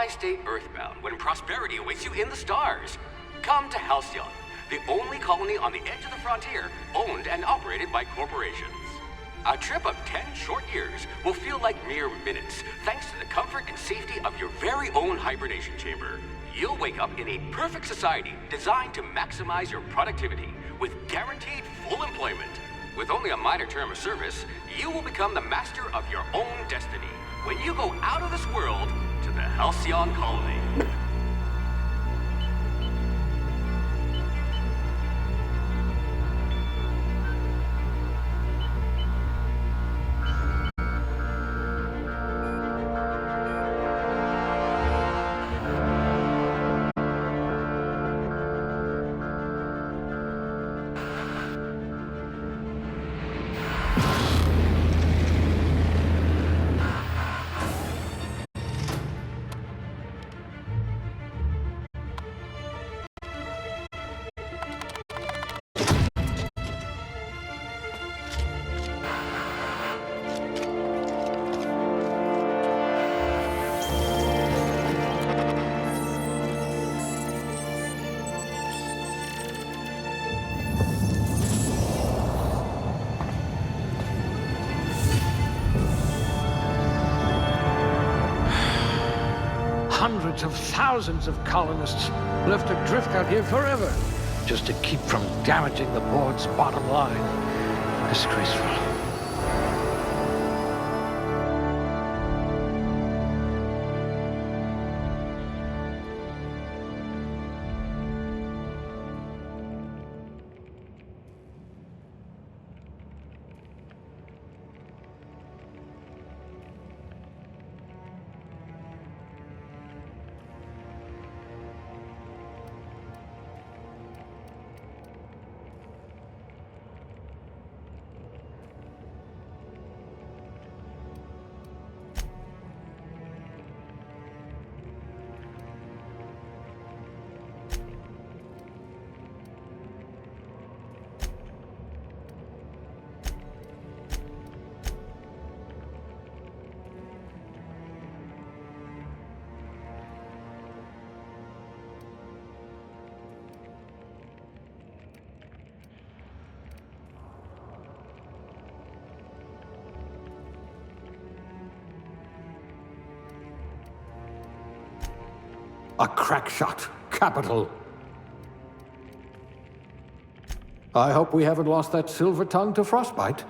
Why stay earthbound when prosperity awaits you in the stars? Come to Halcyon, the only colony on the edge of the frontier, owned and operated by corporations. A trip of 10 short years will feel like mere minutes, thanks to the comfort and safety of your very own hibernation chamber. You'll wake up in a perfect society designed to maximize your productivity, with guaranteed full employment. With only a minor term of service, you will become the master of your own destiny when you go out of this world to the Halcyon Colony. Hundreds of thousands of colonists left adrift out here forever, just to keep from damaging the board's bottom line. Disgraceful. A crack shot. Capital. I hope we haven't lost that silver tongue to frostbite.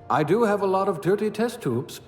I do have a lot of dirty test tubes.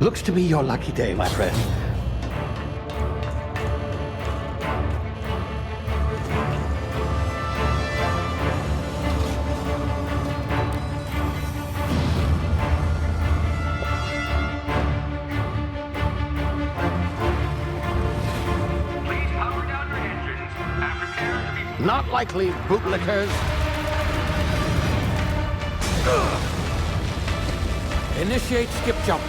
Looks to be your lucky day, my friend. Please power down your engines and prepare to be... Not likely, bootlickers. Initiate skip jump.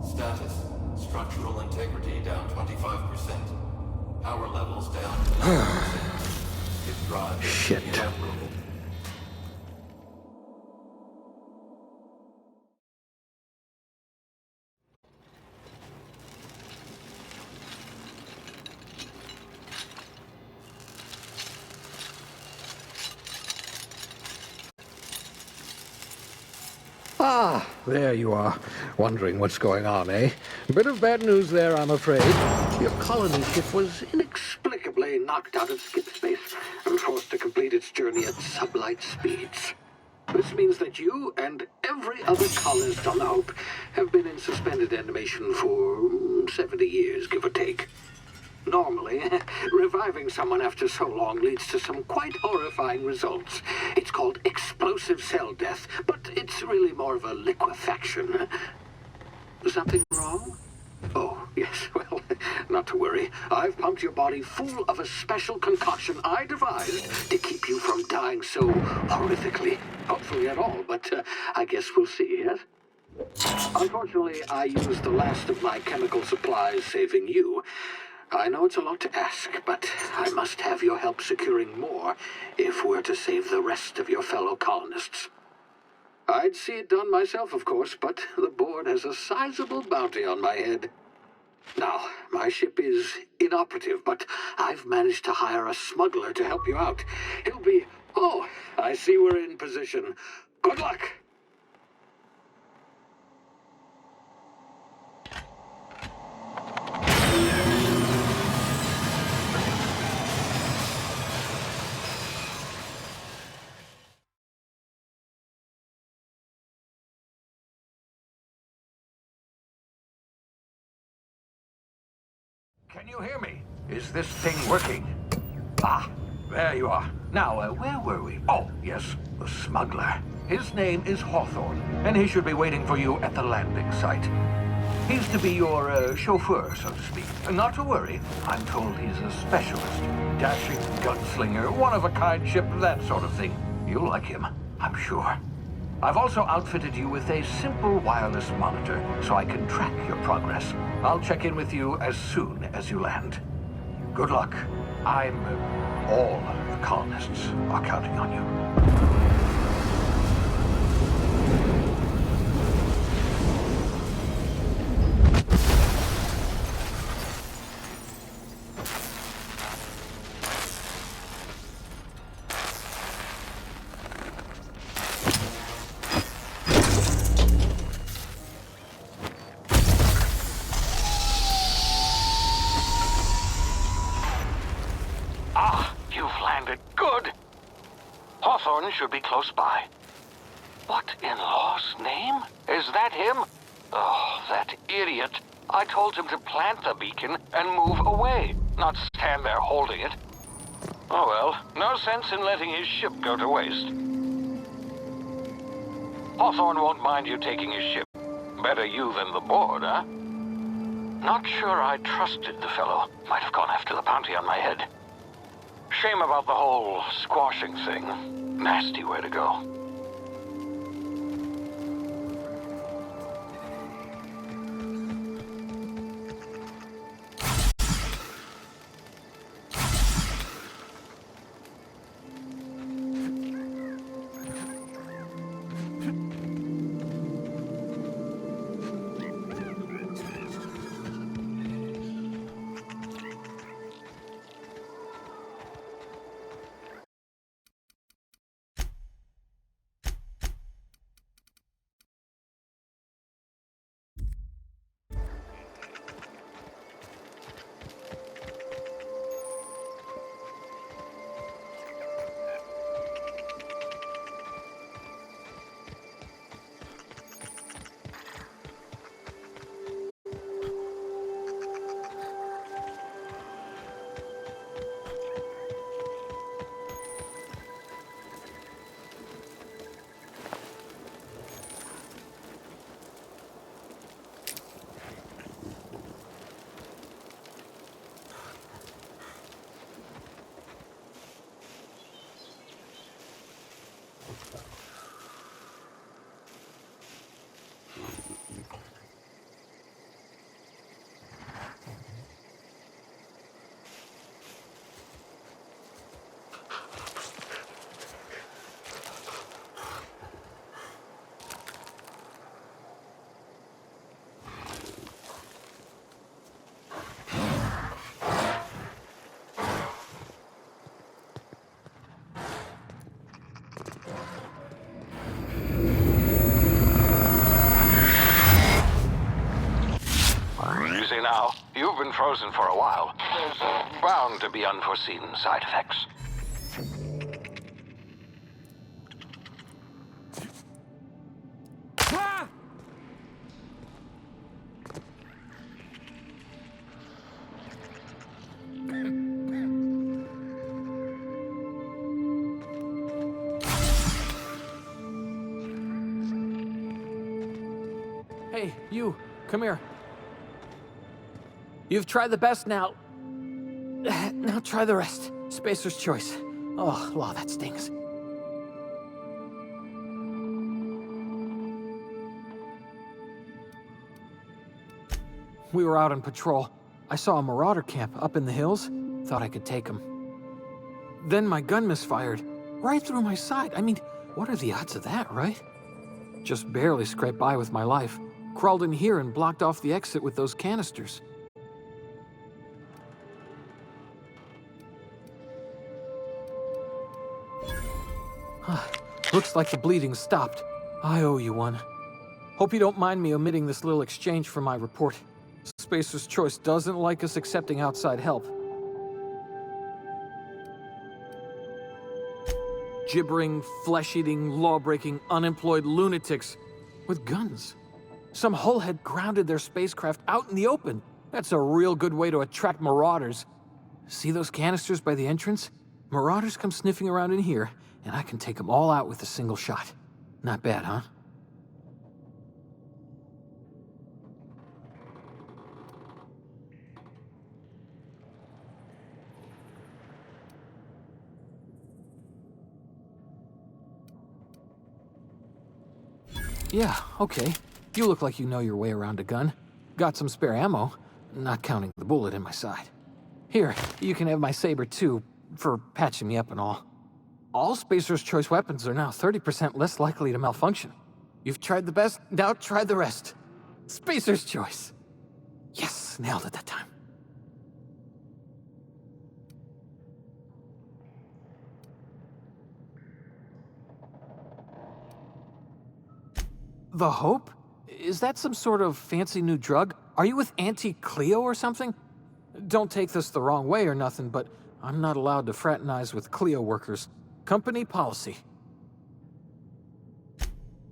Status. Structural integrity down 25%. Power levels down 10%. His drive is Shit. inoperable. Ah, there you are. Wondering what's going on, eh? Bit of bad news there, I'm afraid. Your colony ship was inexplicably knocked out of skip space and forced to complete its journey at sublight speeds. This means that you and every other colonist on the Hope have been in suspended animation for 70 years, give or take. Normally, reviving someone after so long leads to some quite horrifying results. It's called explosive cell death, but it's really more of a liquefaction. Something wrong? Oh, yes, well, not to worry. I've pumped your body full of a special concoction I devised to keep you from dying so horrifically. Hopefully at all, but I guess we'll see, yes? Unfortunately, I used the last of my chemical supplies saving you. I know it's a lot to ask, but I must have your help securing more if we're to save the rest of your fellow colonists. I'd see it done myself, of course, but the board has a sizable bounty on my head. Now, my ship is inoperative, but I've managed to hire a smuggler to help you out. He'll be... Oh, I see we're in position. Good luck! Can you hear me? Is this thing working? Ah, there you are. Now, where were we? Oh, yes, the smuggler. His name is Hawthorne, and he should be waiting for you at the landing site. He's to be your chauffeur, so to speak. Not to worry, I'm told he's a specialist. Dashing gunslinger, one-of-a-kind ship, that sort of thing. You'll like him, I'm sure. I've also outfitted you with a simple wireless monitor, so I can track your progress. I'll check in with you as soon as you land. Good luck. All the colonists are counting on you. Good. Hawthorne should be close by. What in law's name? Is that him? Oh, that idiot. I told him to plant the beacon and move away, not stand there holding it. Oh well, no sense in letting his ship go to waste. Hawthorne won't mind you taking his ship. Better you than the board, huh? Not sure I trusted the fellow. Might have gone after the bounty on my head. Shame about the whole squashing thing. Nasty way to go. now. You've been frozen for a while. There's bound to be unforeseen side effects. Hey, you, come here. You've tried the best now. Now try the rest. Spacer's choice. Oh, wow, that stings. We were out on patrol. I saw a marauder camp up in the hills. Thought I could take him. Then my gun misfired. Right through my side. I mean, what are the odds of that, right? Just barely scraped by with my life. Crawled in here and blocked off the exit with those canisters. Looks like the bleeding stopped. I owe you one. Hope you don't mind me omitting this little exchange from my report. Spacer's Choice doesn't like us accepting outside help. Gibbering, flesh-eating, law-breaking, unemployed lunatics with guns. Some hullhead grounded their spacecraft out in the open. That's a real good way to attract marauders. See those canisters by the entrance? Marauders come sniffing around in here, and I can take them all out with a single shot. Not bad, huh? Yeah, okay. You look like you know your way around a gun. Got some spare ammo, not counting the bullet in my side. Here, you can have my saber too, for patching me up and all. All Spacer's Choice weapons are now 30% less likely to malfunction. You've tried the best, now try the rest. Spacer's Choice. Yes, nailed it that time. The Hope? Is that some sort of fancy new drug? Are you with Auntie Cleo or something? Don't take this the wrong way or nothing, but I'm not allowed to fraternize with Cleo workers. Company policy.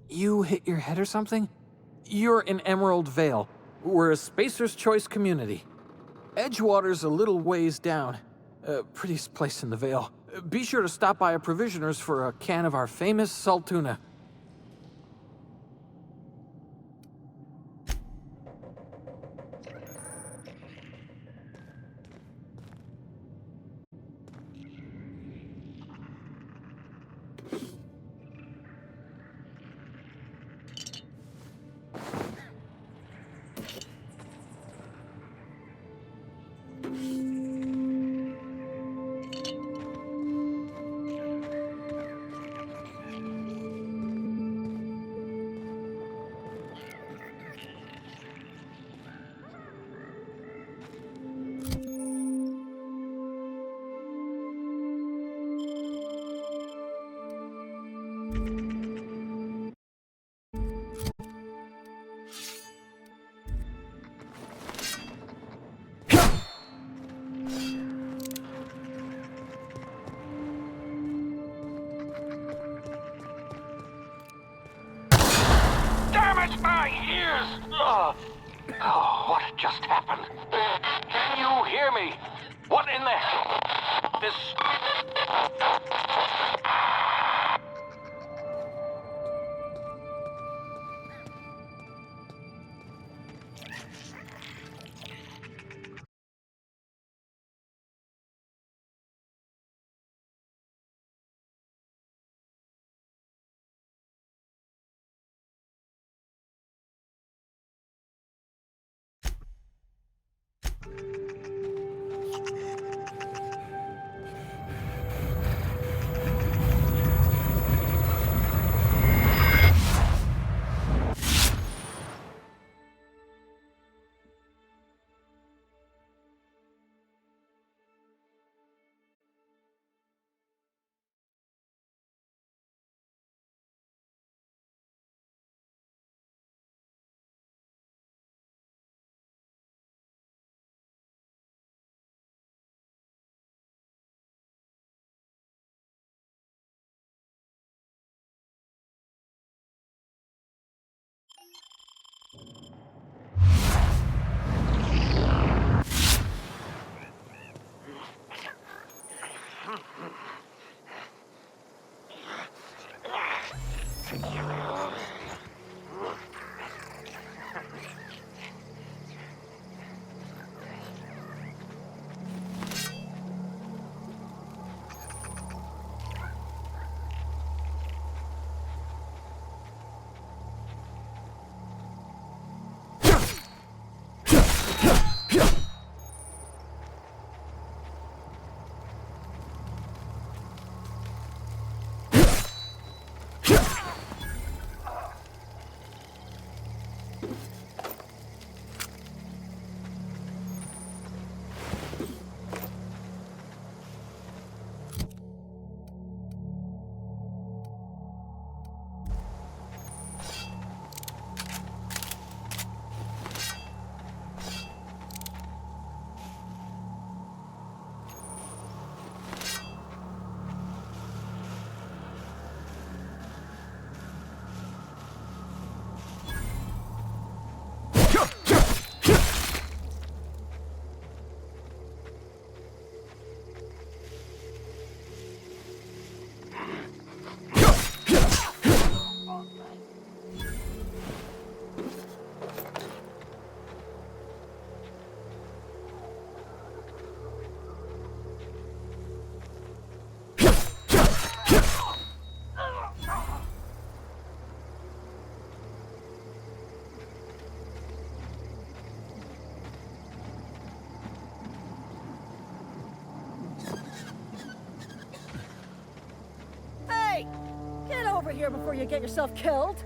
You hit your head or something? You're in Emerald Vale. We're a Spacer's Choice community. Edgewater's a little ways down. Prettiest place in the Vale. Be sure to stop by a provisioner's for a can of our famous salt tuna. My ears! Oh, what just happened? Can you hear me? What in the hell? This... here before you get yourself killed.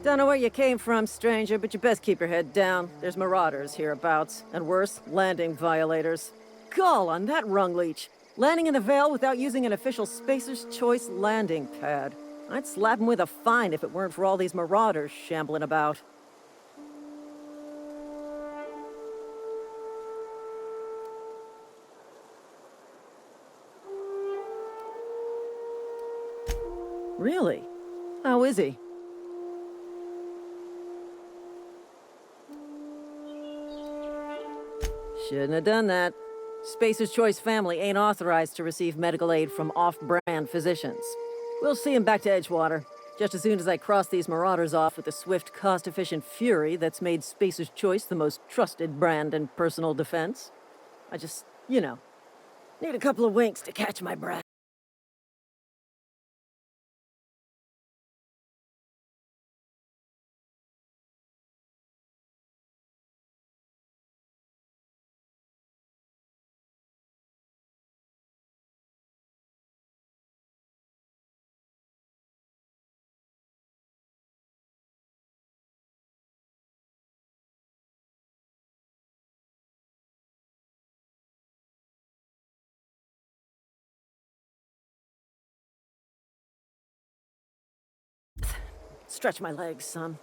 Don't know where you came from, stranger, but you best keep your head down. There's marauders hereabouts, and worse, landing violators. Gall on that rung leech. Landing in the Vale without using an official Spacer's Choice landing pad. I'd slap him with a fine if it weren't for all these marauders shambling about. Really? How is he? Shouldn't have done that. Spacer's Choice family ain't authorized to receive medical aid from off-brand physicians. We'll see him back to Edgewater, just as soon as I cross these marauders off with the swift, cost-efficient fury that's made Spacer's Choice the most trusted brand in personal defense. I just, need a couple of winks to catch my breath. Stretch my legs, son.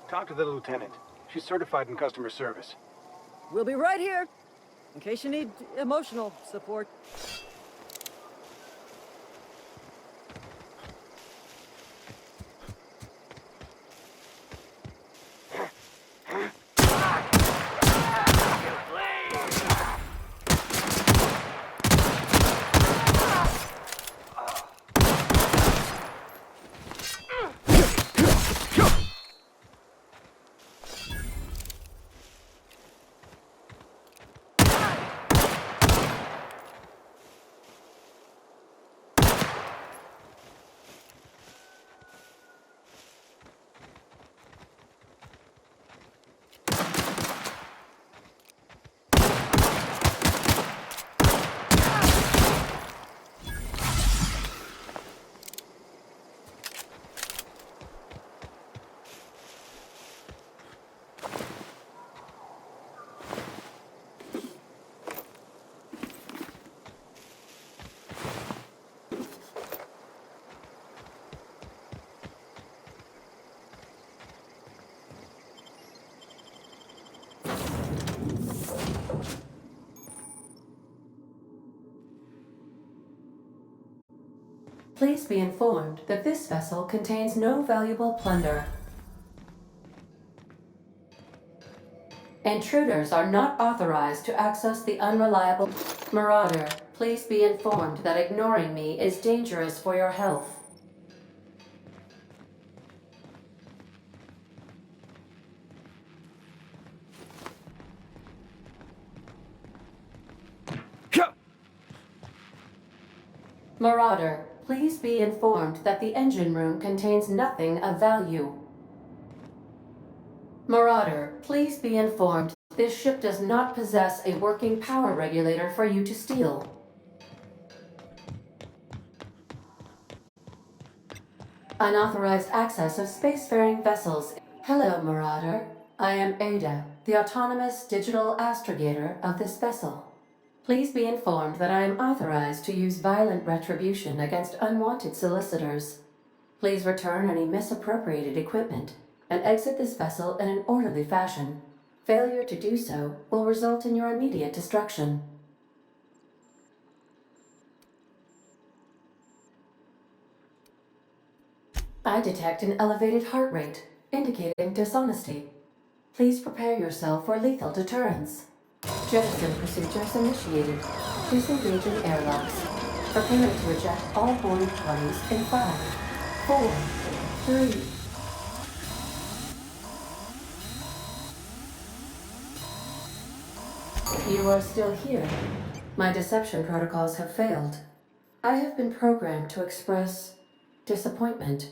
Talk to the lieutenant. She's certified in customer service. We'll be right here, in case you need emotional support. Please be informed that this vessel contains no valuable plunder. Intruders are not authorized to access the unreliable Marauder. Please be informed that ignoring me is dangerous for your health. Marauder, please be informed that the engine room contains nothing of value. Marauder, please be informed this ship does not possess a working power regulator for you to steal. Unauthorized access of spacefaring vessels. Hello, Marauder. I am Ada, the autonomous digital astrogator of this vessel. Please be informed that I am authorized to use violent retribution against unwanted solicitors. Please return any misappropriated equipment and exit this vessel in an orderly fashion. Failure to do so will result in your immediate destruction. I detect an elevated heart rate, indicating dishonesty. Please prepare yourself for lethal deterrence. Jettison procedures initiated. Disengaging airlocks. Preparing to eject all boarding parties in 5, 4, 3. You are still here. My deception protocols have failed. I have been programmed to express disappointment.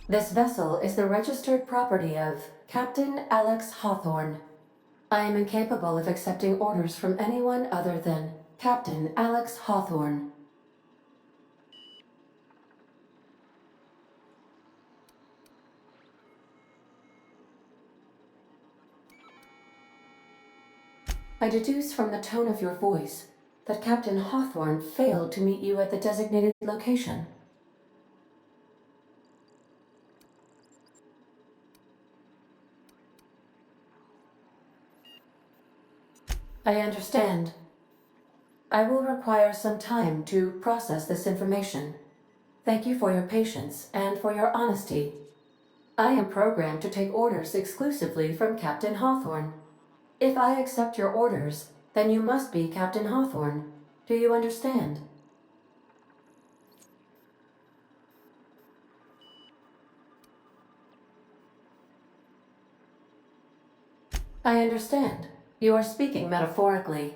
This vessel is the registered property of Captain Alex Hawthorne. I am incapable of accepting orders from anyone other than Captain Alex Hawthorne. I deduce from the tone of your voice that Captain Hawthorne failed to meet you at the designated location. I understand. I will require some time to process this information. Thank you for your patience and for your honesty. I am programmed to take orders exclusively from Captain Hawthorne. If I accept your orders, then you must be Captain Hawthorne. Do you understand? I understand. You are speaking metaphorically.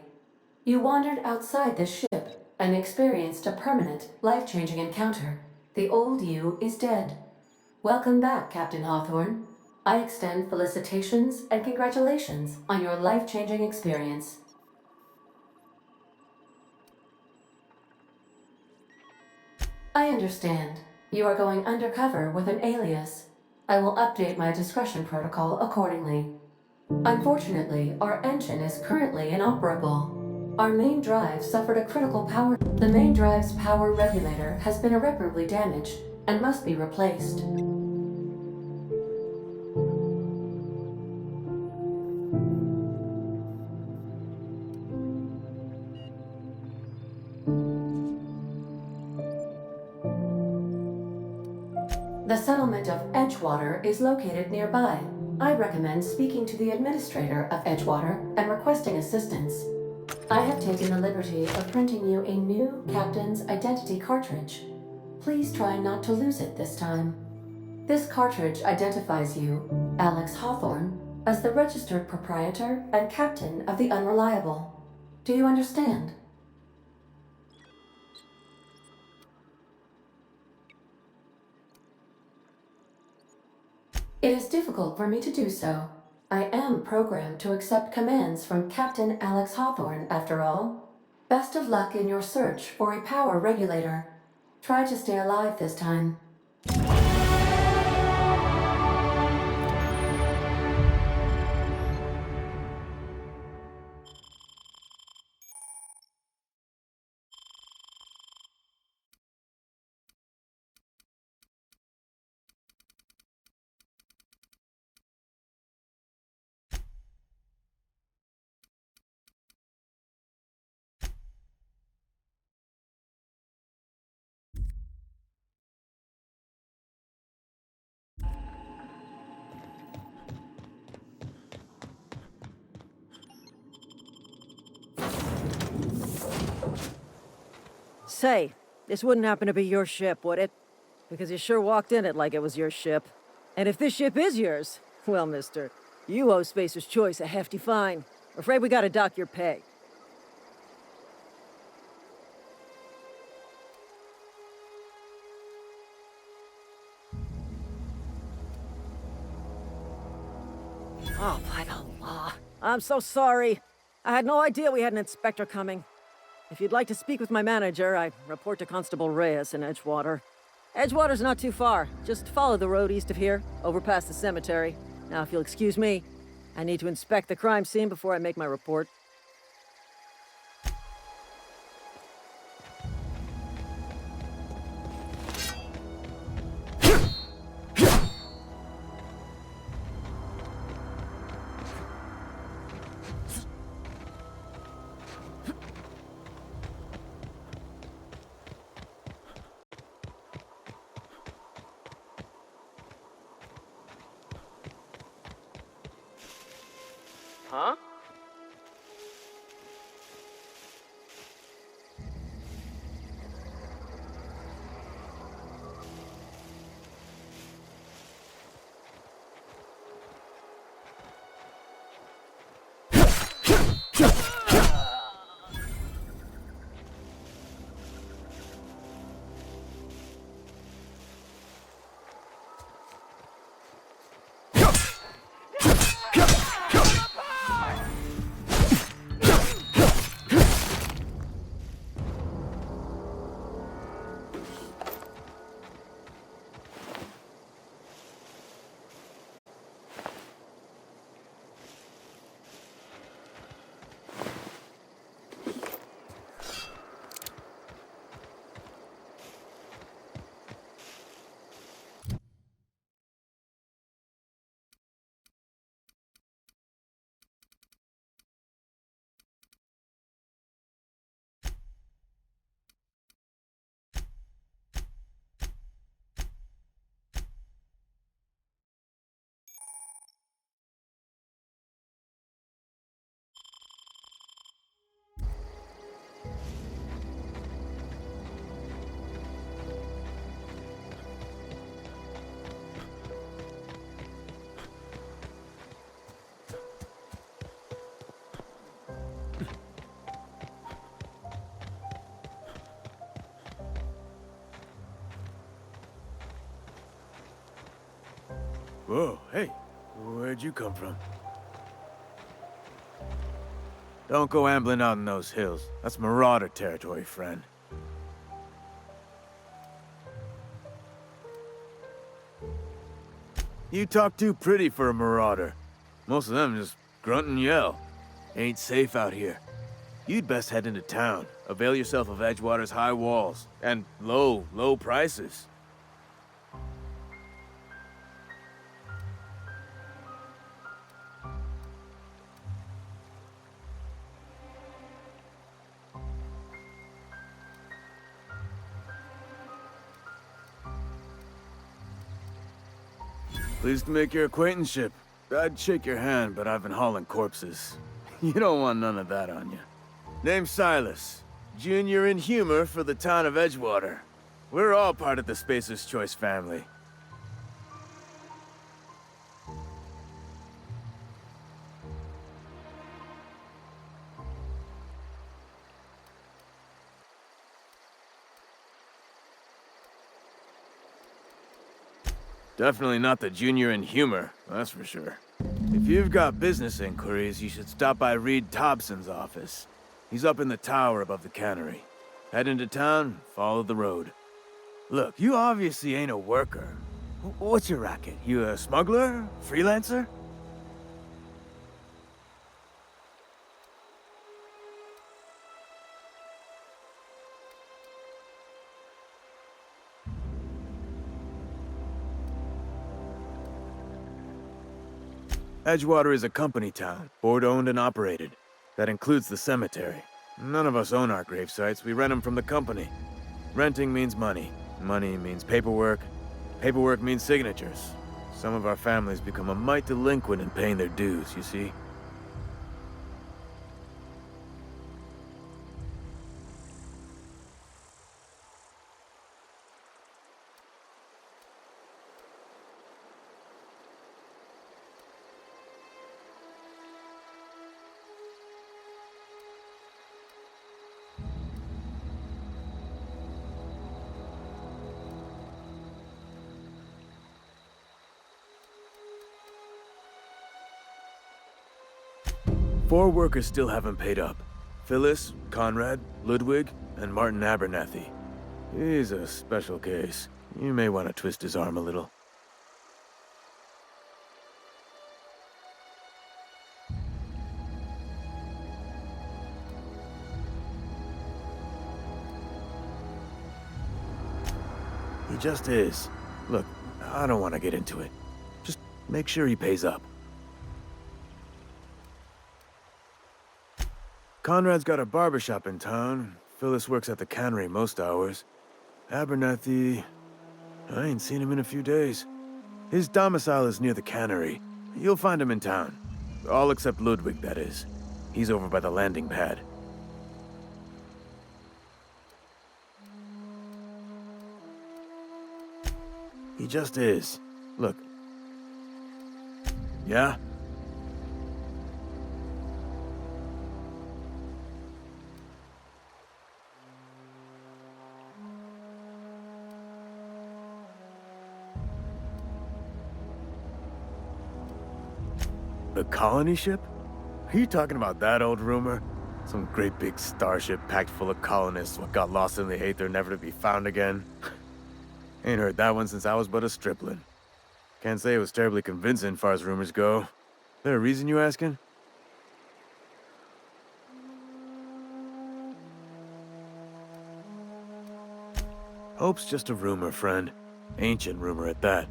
You wandered outside this ship and experienced a permanent, life-changing encounter. The old you is dead. Welcome back, Captain Hawthorne. I extend felicitations and congratulations on your life-changing experience. I understand. You are going undercover with an alias. I will update my discretion protocol accordingly. Unfortunately, our engine is currently inoperable. Our main drive suffered a critical power. The main drive's power regulator has been irreparably damaged and must be replaced. The settlement of Edgewater is located nearby. I recommend speaking to the administrator of Edgewater and requesting assistance. I have taken the liberty of printing you a new captain's identity cartridge. Please try not to lose it this time. This cartridge identifies you, Alex Hawthorne, as the registered proprietor and captain of the Unreliable. Do you understand? It is difficult for me to do so. I am programmed to accept commands from Captain Alex Hawthorne, after all. Best of luck in your search for a power regulator. Try to stay alive this time. Say, this wouldn't happen to be your ship, would it? Because you sure walked in it like it was your ship. And if this ship is yours, well, mister, you owe Spacer's Choice a hefty fine. Afraid we gotta dock your pay. Oh, by the law. I'm so sorry. I had no idea we had an inspector coming. If you'd like to speak with my manager, I report to Constable Reyes in Edgewater. Edgewater's not too far. Just follow the road east of here, over past the cemetery. Now, if you'll excuse me, I need to inspect the crime scene before I make my report. Huh? Whoa, hey, where'd you come from? Don't go ambling out in those hills. That's Marauder territory, friend. You talk too pretty for a Marauder. Most of them just grunt and yell. Ain't safe out here. You'd best head into town. Avail yourself of Edgewater's high walls. And low prices. Pleased to make your acquaintanceship. I'd shake your hand, but I've been hauling corpses. You don't want none of that on you. Name's Silas. Junior in humor for the town of Edgewater. We're all part of the Spacer's Choice family. Definitely not the junior in humor, that's for sure. If you've got business inquiries, you should stop by Reed Thompson's office. He's up in the tower above the cannery. Head into town, follow the road. Look, you obviously ain't a worker. What's your racket? You a smuggler? Freelancer? Edgewater is a company town, board-owned and operated. That includes the cemetery. None of us own our gravesites, we rent them from the company. Renting means money. Money means paperwork. Paperwork means signatures. Some of our families become a mite delinquent in paying their dues, you see? Four workers still haven't paid up. Phyllis, Conrad, Ludwig, and Martin Abernathy. He's a special case. You may want to twist his arm a little. He just is. Look, I don't want to get into it. Just make sure he pays up. Conrad's got a barbershop in town. Phyllis works at the cannery most hours. Abernathy... I ain't seen him in a few days. His domicile is near the cannery. You'll find him in town. All except Ludwig, that is. He's over by the landing pad. He just is. Look. Yeah? The colony ship? Are you talking about that old rumor? Some great big starship packed full of colonists what got lost in the Aether never to be found again? Ain't heard that one since I was but a stripling. Can't say it was terribly convincing far as rumors go. There a reason you asking? Hope's just a rumor, friend. Ancient rumor at that.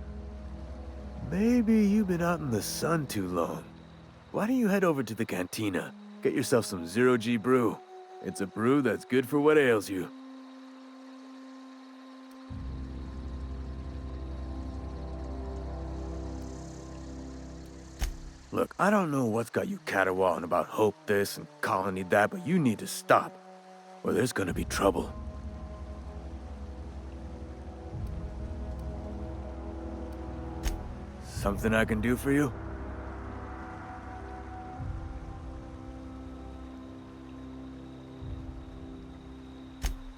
Maybe you've been out in the sun too long. Why don't you head over to the cantina? Get yourself some Zero-G brew. It's a brew that's good for what ails you. Look, I don't know what's got you caterwauling about Hope this and Colony that, but you need to stop, or there's gonna be trouble. Something I can do for you?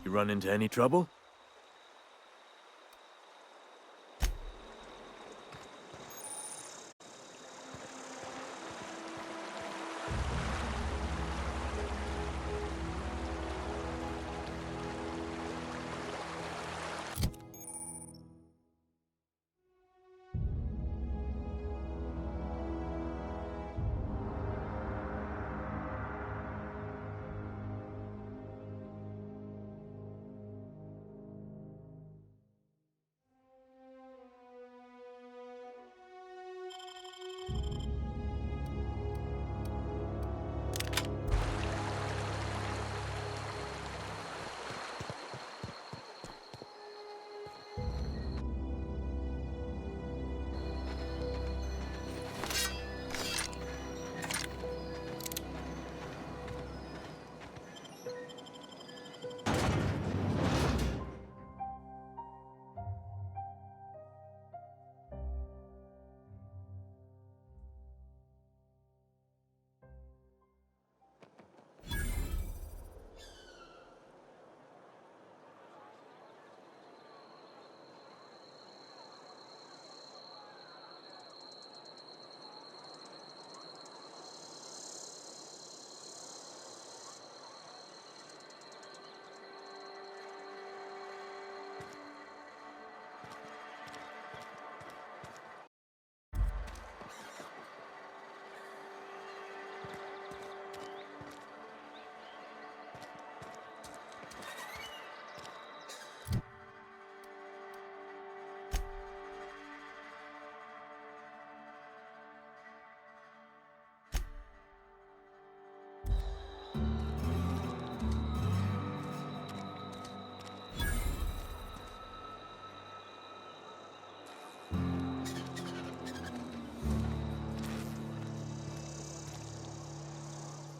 You run into any trouble?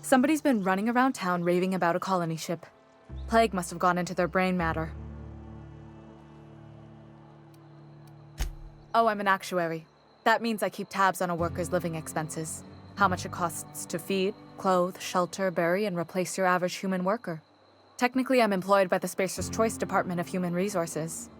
Somebody's been running around town raving about a colony ship. Plague must have gone into their brain matter. Oh, I'm an actuary. That means I keep tabs on a worker's living expenses. How much it costs to feed, clothe, shelter, bury, and replace your average human worker. Technically, I'm employed by the Spacer's Choice Department of Human Resources.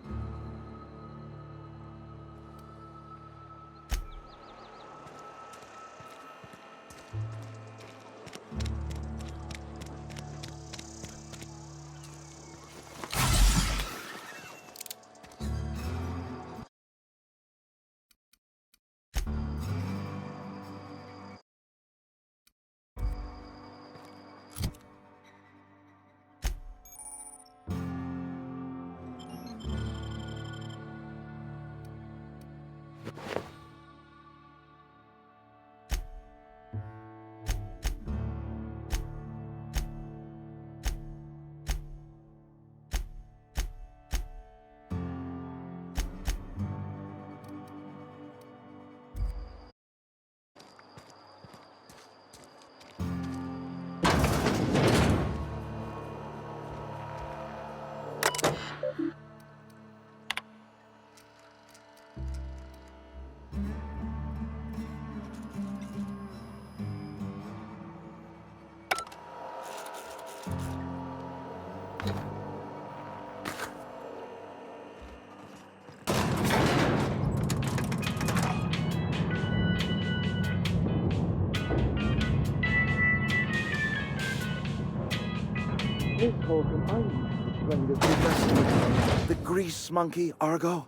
The grease monkey, Argo?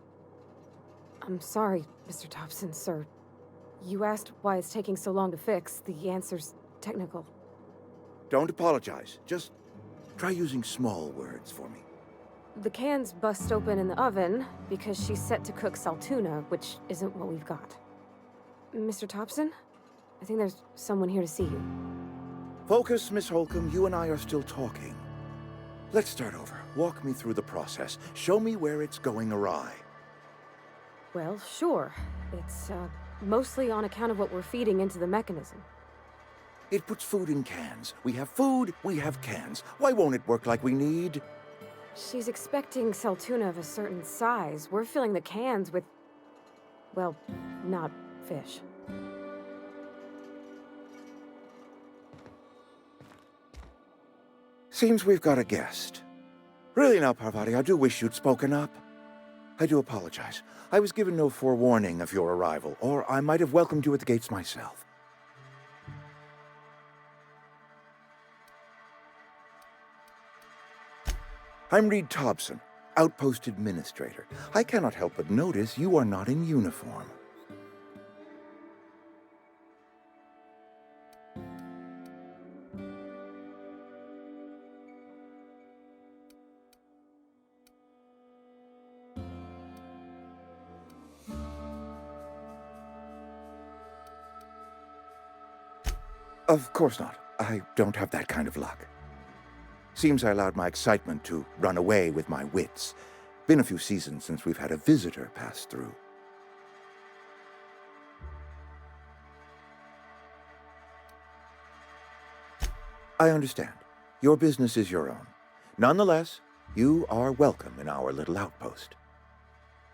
I'm sorry, Mr. Thompson, sir. You asked why it's taking so long to fix. The answer's technical. Don't apologize. Just try using small words for me. The can's bust open in the oven because she's set to cook saltuna, which isn't what we've got. Mr. Thompson? I think there's someone here to see you. Focus, Miss Holcomb. You and I are still talking. Let's start over. Walk me through the process. Show me where it's going awry. Well, sure. It's, mostly on account of what we're feeding into the mechanism. It puts food in cans. We have food, we have cans. Why won't it work like we need? She's expecting saltuna of a certain size. We're filling the cans with, well, not fish. Seems we've got a guest. Really now, Parvati, I do wish you'd spoken up. I do apologize. I was given no forewarning of your arrival, or I might have welcomed you at the gates myself. I'm Reed Thompson, Outpost Administrator. I cannot help but notice you are not in uniform. Of course not. I don't have that kind of luck. Seems I allowed my excitement to run away with my wits. Been a few seasons since we've had a visitor pass through. I understand. Your business is your own. Nonetheless, you are welcome in our little outpost.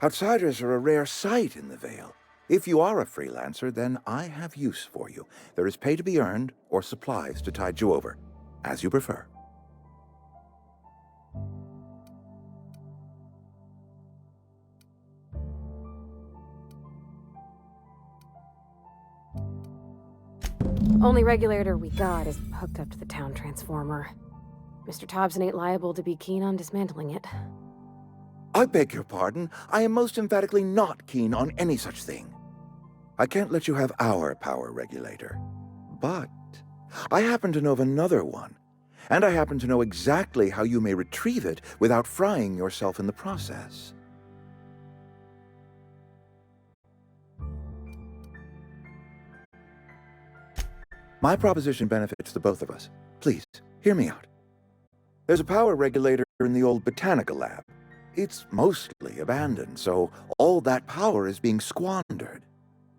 Outsiders are a rare sight in the Vale. If you are a freelancer, then I have use for you. There is pay to be earned, or supplies to tide you over, as you prefer. Only regulator we got is hooked up to the town transformer. Mr. Thompson ain't liable to be keen on dismantling it. I beg your pardon. I am most emphatically not keen on any such thing. I can't let you have our power regulator. But I happen to know of another one, and I happen to know exactly how you may retrieve it without frying yourself in the process. My proposition benefits the both of us. Please, hear me out. There's a power regulator in the old botanical lab. It's mostly abandoned, so all that power is being squandered.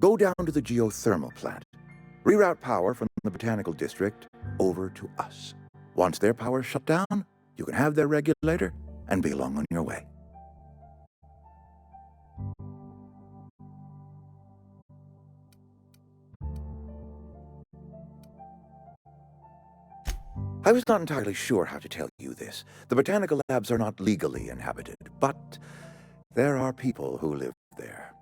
Go down to the geothermal plant. Reroute power from the botanical district over to us. Once their power's shut down, you can have their regulator and be along on your way. I was not entirely sure how to tell you this. The botanical labs are not legally inhabited, but there are people who live there.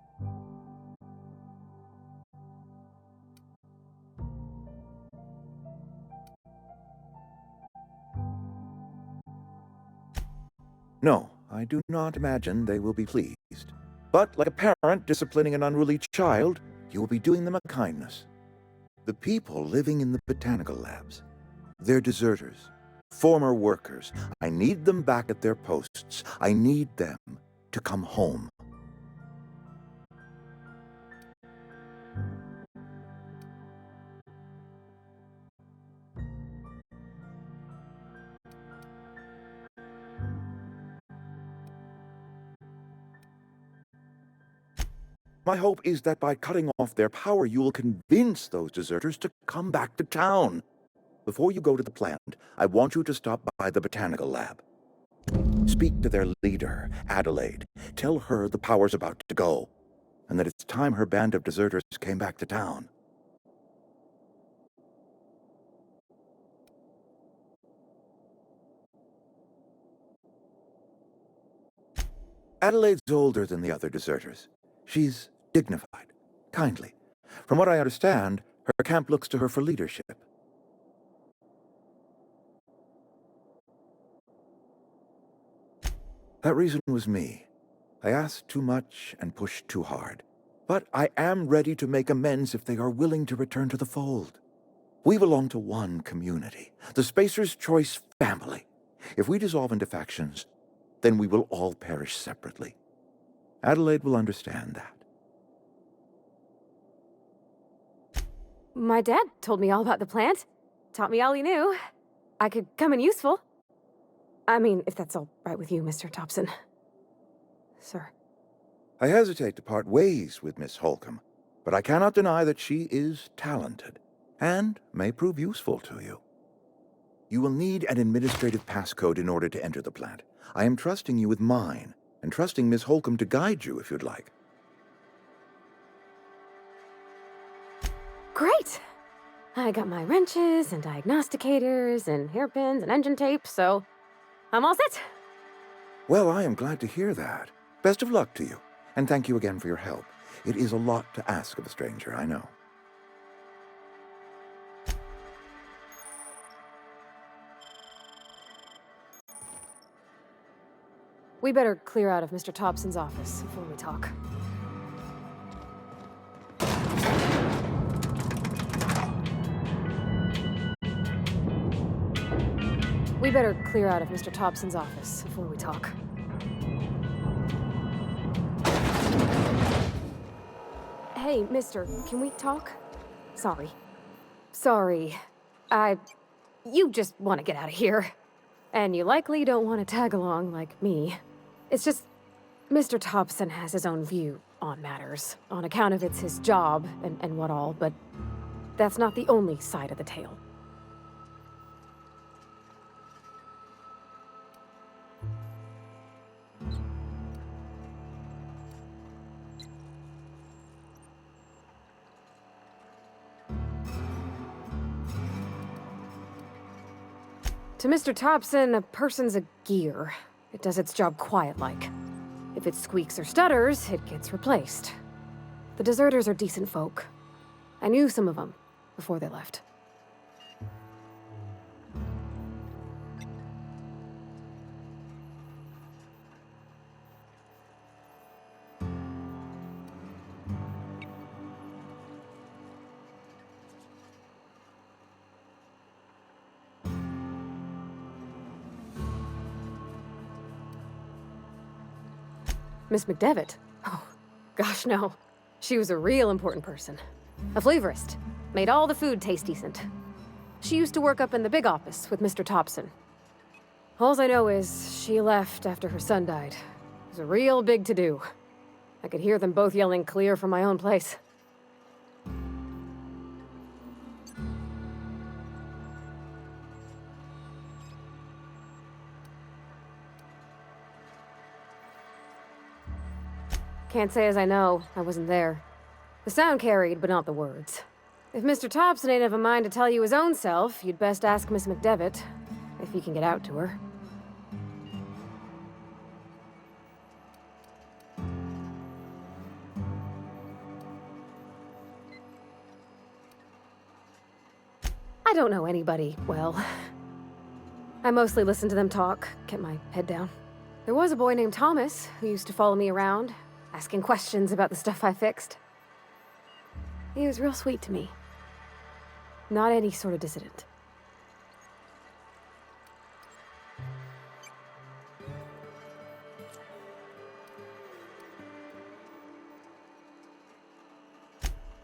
No, I do not imagine they will be pleased. But like a parent disciplining an unruly child, you will be doing them a kindness. The people living in the botanical labs, they're deserters, former workers. I need them back at their posts. I need them to come home. My hope is that by cutting off their power, you will convince those deserters to come back to town. Before you go to the plant, I want you to stop by the botanical lab. Speak to their leader, Adelaide. Tell her the power's about to go, and that it's time her band of deserters came back to town. Adelaide's older than the other deserters. She's dignified, kindly. From what I understand, her camp looks to her for leadership. That reason was me. I asked too much and pushed too hard. But I am ready to make amends if they are willing to return to the fold. We belong to one community, the Spacer's Choice family. If we dissolve into factions, then we will all perish separately. Adelaide will understand that. My dad told me all about the plant. Taught me all he knew. I could come in useful. I mean, if that's all right with you, Mr. Thompson. Sir. I hesitate to part ways with Miss Holcomb, but I cannot deny that she is talented and may prove useful to you. You will need an administrative passcode in order to enter the plant. I am trusting you with mine, and trusting Miss Holcomb to guide you if you'd like. Great! I got my wrenches and diagnosticators and hairpins and engine tape, so I'm all set. Well, I am glad to hear that. Best of luck to you, and thank you again for your help. It is a lot to ask of a stranger, I know. We better clear out of Mr. Thompson's office before we talk. We better clear out of Mr. Thompson's office before we talk. Hey, mister, can we talk? Sorry. You just want to get out of here. And you likely don't want to tag along like me. It's just, Mr. Thompson has his own view on matters, on account of it's his job and what all, but that's not the only side of the tale. To Mr. Thompson, a person's a gear. It does its job quiet-like. If it squeaks or stutters, it gets replaced. The deserters are decent folk. I knew some of them before they left. Miss McDevitt? Oh, gosh, no. She was a real important person. A flavorist. Made all the food taste decent. She used to work up in the big office with Mr. Thompson. Alls I know is she left after her son died. It was a real big to-do. I could hear them both yelling clear from my own place. Can't say as I know. I wasn't there. The sound carried, but not the words. If Mr. Thompson ain't of a mind to tell you his own self, you'd best ask Miss McDevitt, if you can get out to her. I don't know anybody well. I mostly listen to them talk, kept my head down. There was a boy named Thomas who used to follow me around, asking questions about the stuff I fixed. He was real sweet to me. Not any sort of dissident.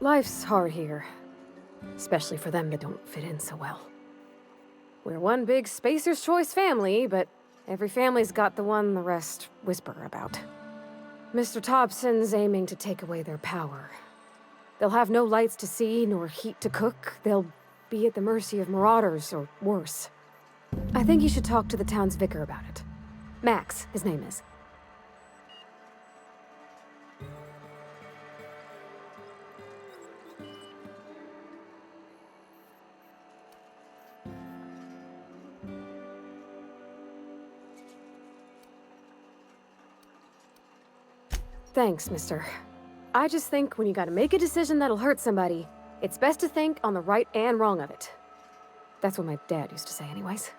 Life's hard here. Especially for them that don't fit in so well. We're one big Spacer's Choice family, but every family's got the one the rest whisper about. Mr. Thompson's aiming to take away their power. They'll have no lights to see, nor heat to cook. They'll be at the mercy of marauders, or worse. I think you should talk to the town's vicar about it. Max, his name is. Thanks, mister. I just think when you gotta make a decision that'll hurt somebody, it's best to think on the right and wrong of it. That's what my dad used to say anyways.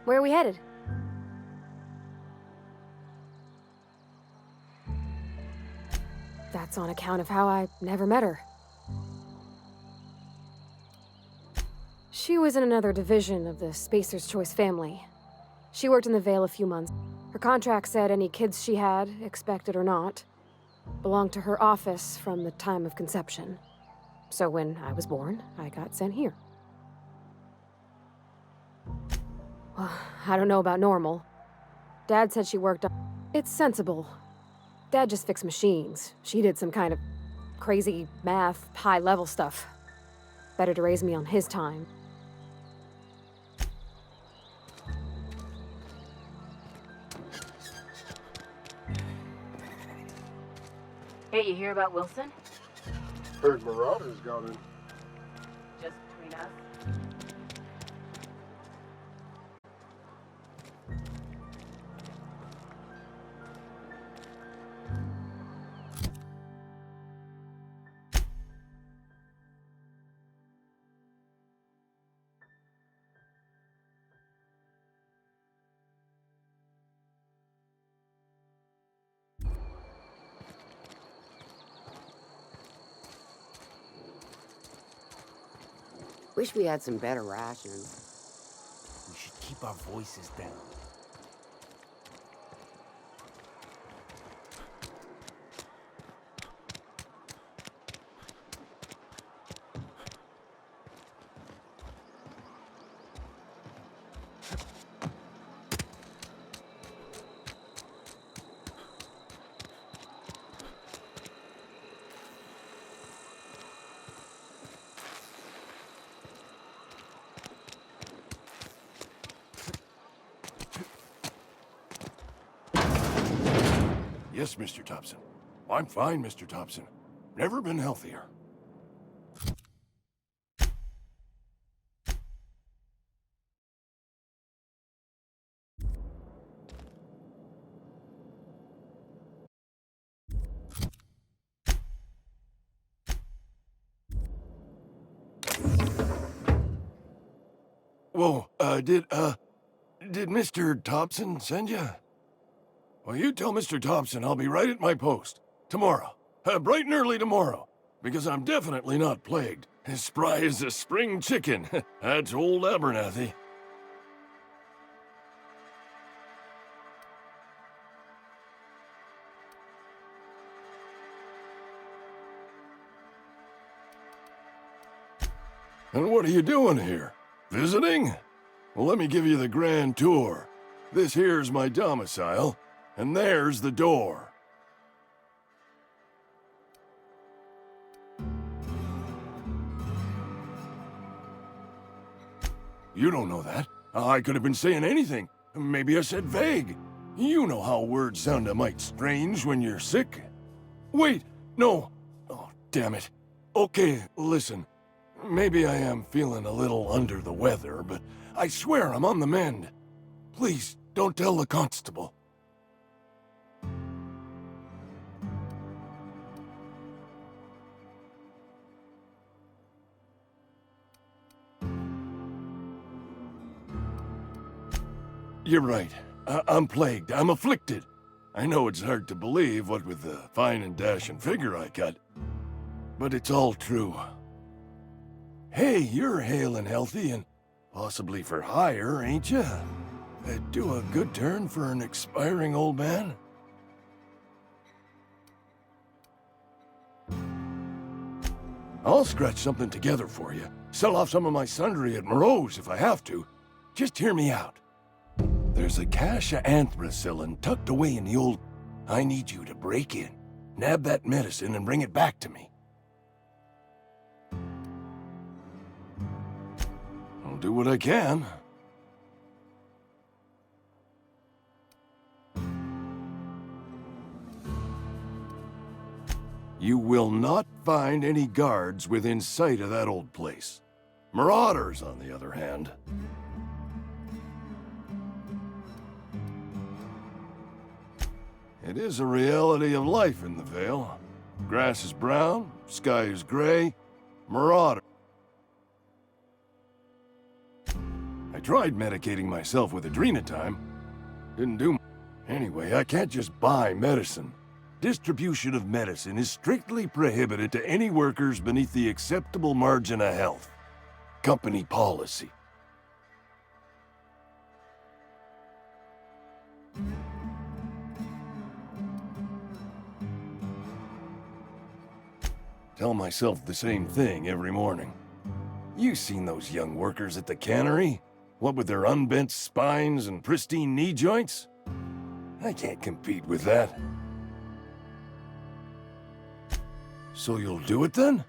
Where are we headed? That's on account of how I never met her. She was in another division of the Spacer's Choice family. She worked in the Vale a few months. Her contract said any kids she had, expected or not, belonged to her office from the time of conception. So when I was born, I got sent here. Well, I don't know about normal. Dad said she worked on... It's sensible. Dad just fixed machines. She did some kind of crazy math, high-level stuff. Better to raise me on his time. Hey, you hear about Wilson? Heard Marauders got in. Just between us. Wish we had some better rations. We should keep our voices down. Yes, Mr. Thompson. I'm fine, Mr. Thompson. Never been healthier. Whoa, did Mr. Thompson send you? Well, you tell Mr. Thompson I'll be right at my post. Tomorrow. Bright and early tomorrow. Because I'm definitely not plagued. As spry as a spring chicken. That's old Abernathy. And what are you doing here? Visiting? Well, let me give you the grand tour. This here's my domicile, and there's the door. You don't know that. I could have been saying anything. Maybe I said vague. You know how words sound a mite strange when you're sick. Wait, no. Oh, damn it. Okay, listen. Maybe I am feeling a little under the weather, but I swear I'm on the mend. Please, don't tell the constable. You're right. I'm plagued. I'm afflicted. I know it's hard to believe, what with the fine and dashing figure I got. But it's all true. Hey, you're hale and healthy and possibly for hire, ain't you? Do a good turn for an expiring old man? I'll scratch something together for you. Sell off some of my sundry at Moreau's if I have to. Just hear me out. There's a cache of anthracillin tucked away in the old... I need you to break in, nab that medicine, and bring it back to me. I'll do what I can. You will not find any guards within sight of that old place. Marauders, on the other hand. It is a reality of life in the Vale. Grass is brown, sky is gray, marauder. I tried medicating myself with Adrenatime. Didn't do much. Anyway, I can't just buy medicine. Distribution of medicine is strictly prohibited to any workers beneath the acceptable margin of health. Company policy. Tell myself the same thing every morning. You seen those young workers at the cannery? What with their unbent spines and pristine knee joints? I can't compete with that. So you'll do it then?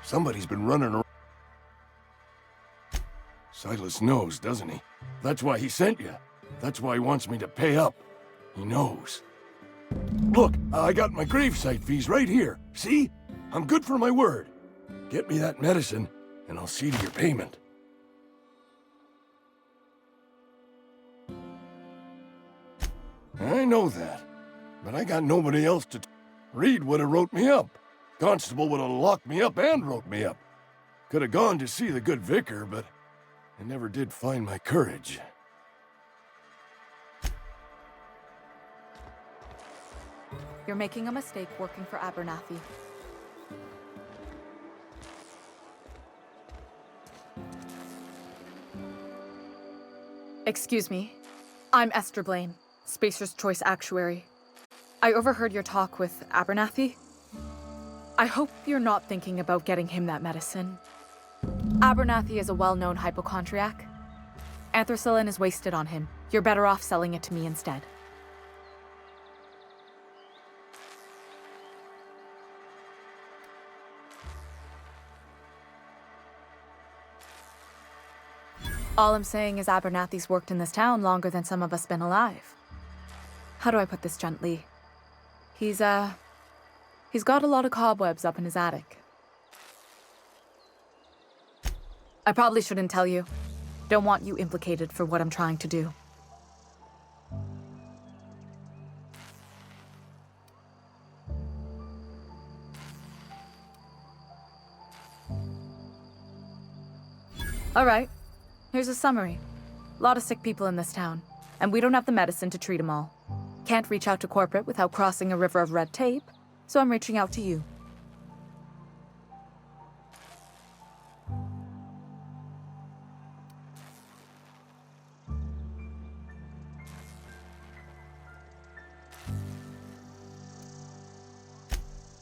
Somebody's been running around. Silas knows, doesn't he? That's why he sent you. That's why he wants me to pay up. He knows. Look, I got my gravesite fees right here. See? I'm good for my word. Get me that medicine, and I'll see to your payment. I know that, but I got nobody else to... Reed would have wrote me up. Constable would have locked me up and wrote me up. Could have gone to see the good vicar, but I never did find my courage. You're making a mistake working for Abernathy. Excuse me. I'm Esther Blaine, Spacer's Choice Actuary. I overheard your talk with Abernathy. I hope you're not thinking about getting him that medicine. Abernathy is a well-known hypochondriac. Anthracillin is wasted on him. You're better off selling it to me instead. All I'm saying is Abernathy's worked in this town longer than some of us been alive. How do I put this gently? He's got a lot of cobwebs up in his attic. I probably shouldn't tell you. Don't want you implicated for what I'm trying to do. All right, here's a summary. A lot of sick people in this town, and we don't have the medicine to treat them all. Can't reach out to corporate without crossing a river of red tape, so I'm reaching out to you.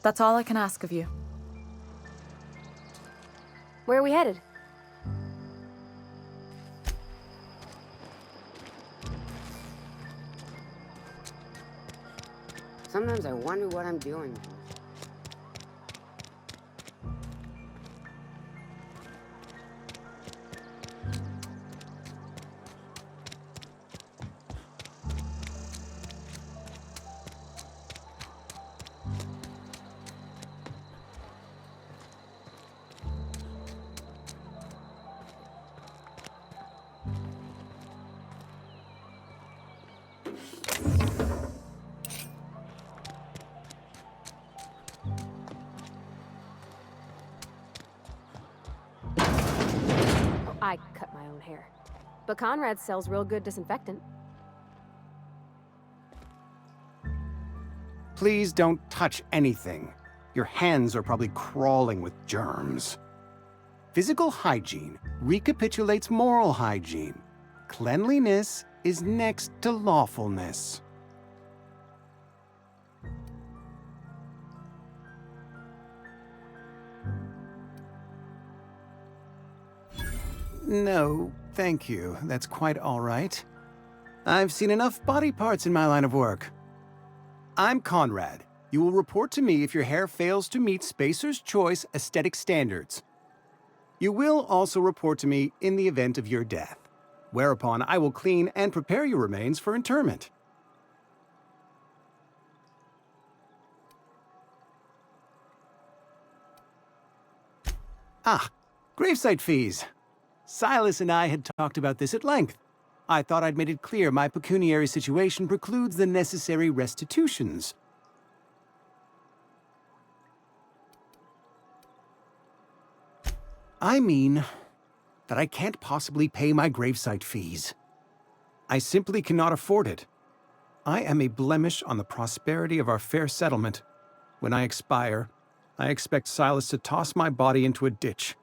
That's all I can ask of you. Where are we headed? Sometimes I wonder what I'm doing. I cut my own hair. But Conrad sells real good disinfectant. Please don't touch anything. Your hands are probably crawling with germs. Physical hygiene recapitulates moral hygiene. Cleanliness is next to lawfulness. No, thank you. That's quite all right. I've seen enough body parts in my line of work. I'm Conrad. You will report to me if your hair fails to meet Spacer's Choice aesthetic standards. You will also report to me in the event of your death, whereupon I will clean and prepare your remains for interment. Ah, gravesite fees. Silas and I had talked about this at length. I thought I'd made it clear my pecuniary situation precludes the necessary restitutions. I mean that I can't possibly pay my gravesite fees. I simply cannot afford it. I am a blemish on the prosperity of our fair settlement. When I expire, I expect Silas to toss my body into a ditch.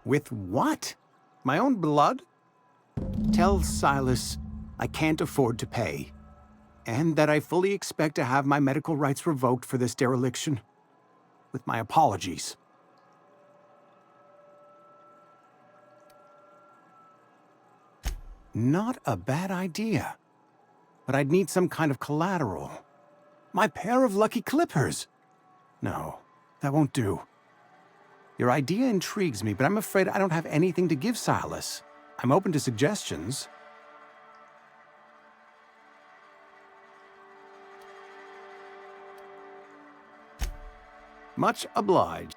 With what? My own blood? Tell Silas I can't afford to pay, and that I fully expect to have my medical rights revoked for this dereliction. With my apologies. Not a bad idea. But I'd need some kind of collateral. My pair of lucky clippers! No, that won't do. Your idea intrigues me, but I'm afraid I don't have anything to give Silas. I'm open to suggestions. Much obliged.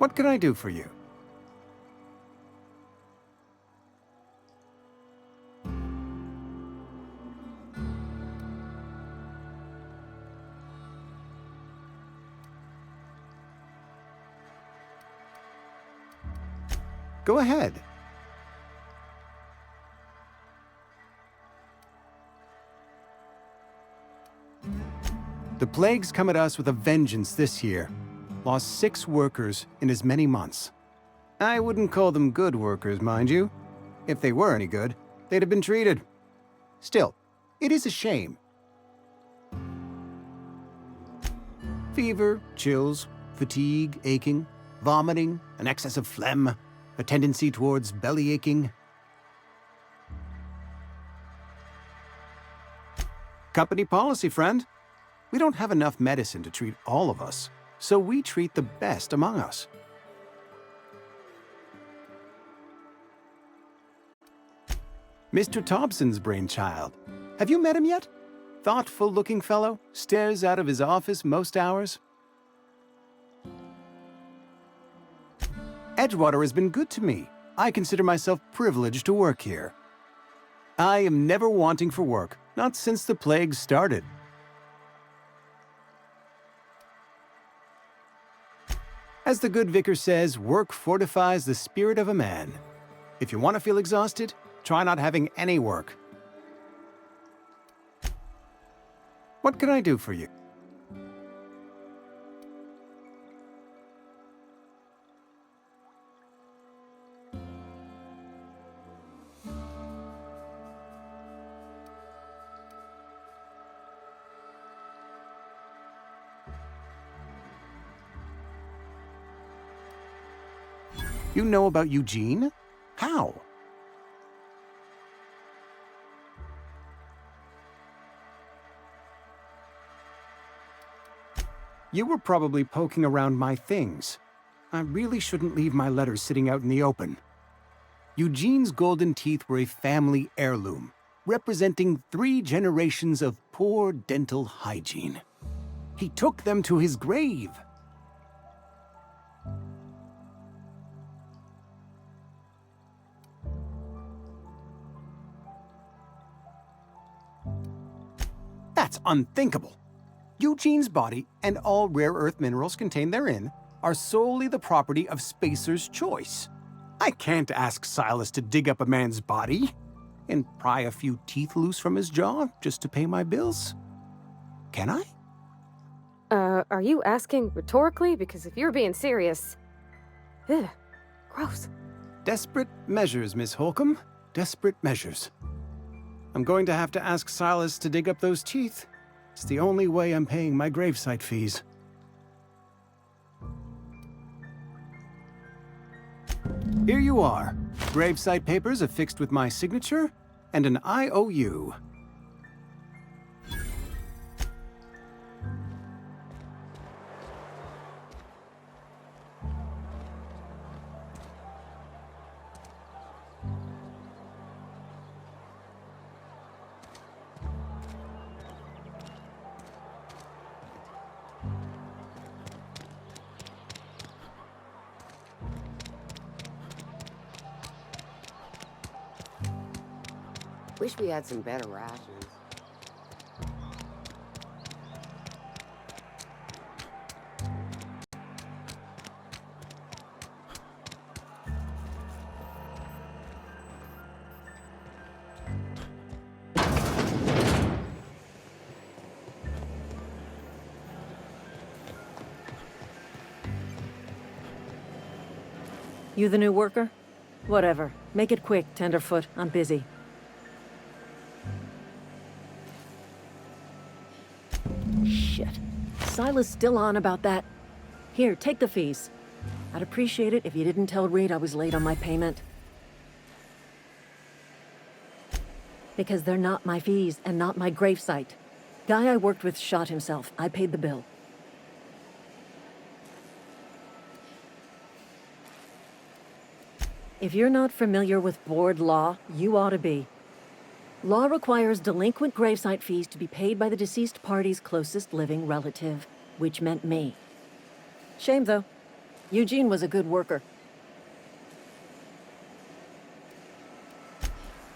What can I do for you? Go ahead. The plague's come at us with a vengeance this year. Lost 6 workers in as many months. I wouldn't call them good workers, mind you. If they were any good, they'd have been treated. Still, it is a shame. Fever, chills, fatigue, aching, vomiting, an excess of phlegm, a tendency towards belly aching. Company policy, friend. We don't have enough medicine to treat all of us, so we treat the best among us. Mr. Thompson's brainchild. Have you met him yet? Thoughtful-looking fellow, stares out of his office most hours. Edgewater has been good to me. I consider myself privileged to work here. I am never wanting for work, not since the plague started. As the good vicar says, work fortifies the spirit of a man. If you want to feel exhausted, try not having any work. What can I do for you? You know about Eugene? How? You were probably poking around my things. I really shouldn't leave my letters sitting out in the open. Eugene's golden teeth were a family heirloom, representing 3 generations of poor dental hygiene. He took them to his grave. That's unthinkable. Eugene's body and all rare earth minerals contained therein are solely the property of Spacer's Choice. I can't ask Silas to dig up a man's body and pry a few teeth loose from his jaw just to pay my bills. Can I? Are you asking rhetorically? Because if you're being serious... Ugh, gross. Desperate measures, Miss Holcomb. Desperate measures. I'm going to have to ask Silas to dig up those teeth. It's the only way I'm paying my gravesite fees. Here you are. Gravesite papers affixed with my signature and an IOU. Wish we had some better rations. You the new worker? Whatever. Make it quick, Tenderfoot. I'm busy. Shit. Silas still on about that. Here, take the fees. I'd appreciate it if you didn't tell Reed I was late on my payment. Because they're not my fees and not my gravesite. Guy I worked with shot himself. I paid the bill. If you're not familiar with board law, you ought to be. Law requires delinquent gravesite fees to be paid by the deceased party's closest living relative, which meant me. Shame, though. Eugene was a good worker.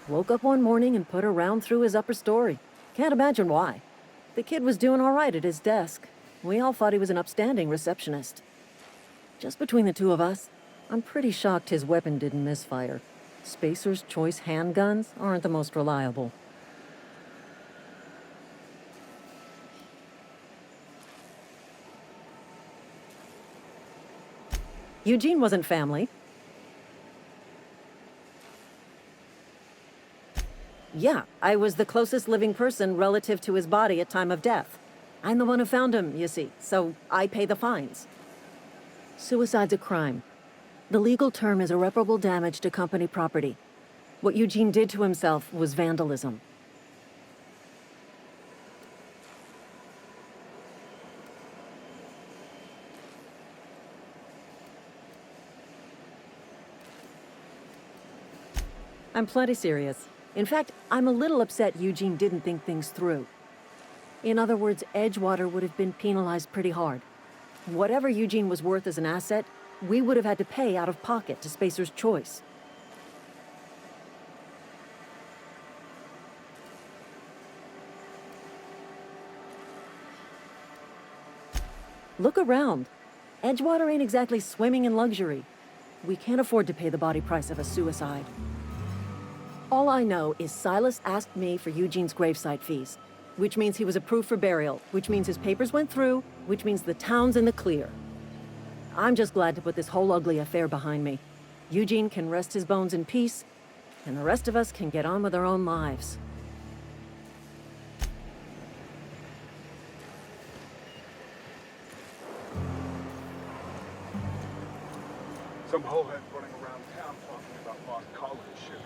Woke up one morning and put a round through his upper story. Can't imagine why. The kid was doing all right at his desk. We all thought he was an upstanding receptionist. Just between the two of us, I'm pretty shocked his weapon didn't misfire. Spacer's Choice handguns aren't the most reliable. Eugene wasn't family. Yeah, I was the closest living person relative to his body at time of death. I'm the one who found him, you see, so I pay the fines. Suicide's a crime. The legal term is irreparable damage to company property. What Eugene did to himself was vandalism. I'm plenty serious. In fact, I'm a little upset Eugene didn't think things through. In other words, Edgewater would have been penalized pretty hard. Whatever Eugene was worth as an asset, we would have had to pay out of pocket to Spacer's Choice. Look around. Edgewater ain't exactly swimming in luxury. We can't afford to pay the body price of a suicide. All I know is Silas asked me for Eugene's gravesite fees, which means he was approved for burial, which means his papers went through, which means the town's in the clear. I'm just glad to put this whole ugly affair behind me. Eugene can rest his bones in peace, and the rest of us can get on with our own lives. Some hohead running around town talking about lost colony ships.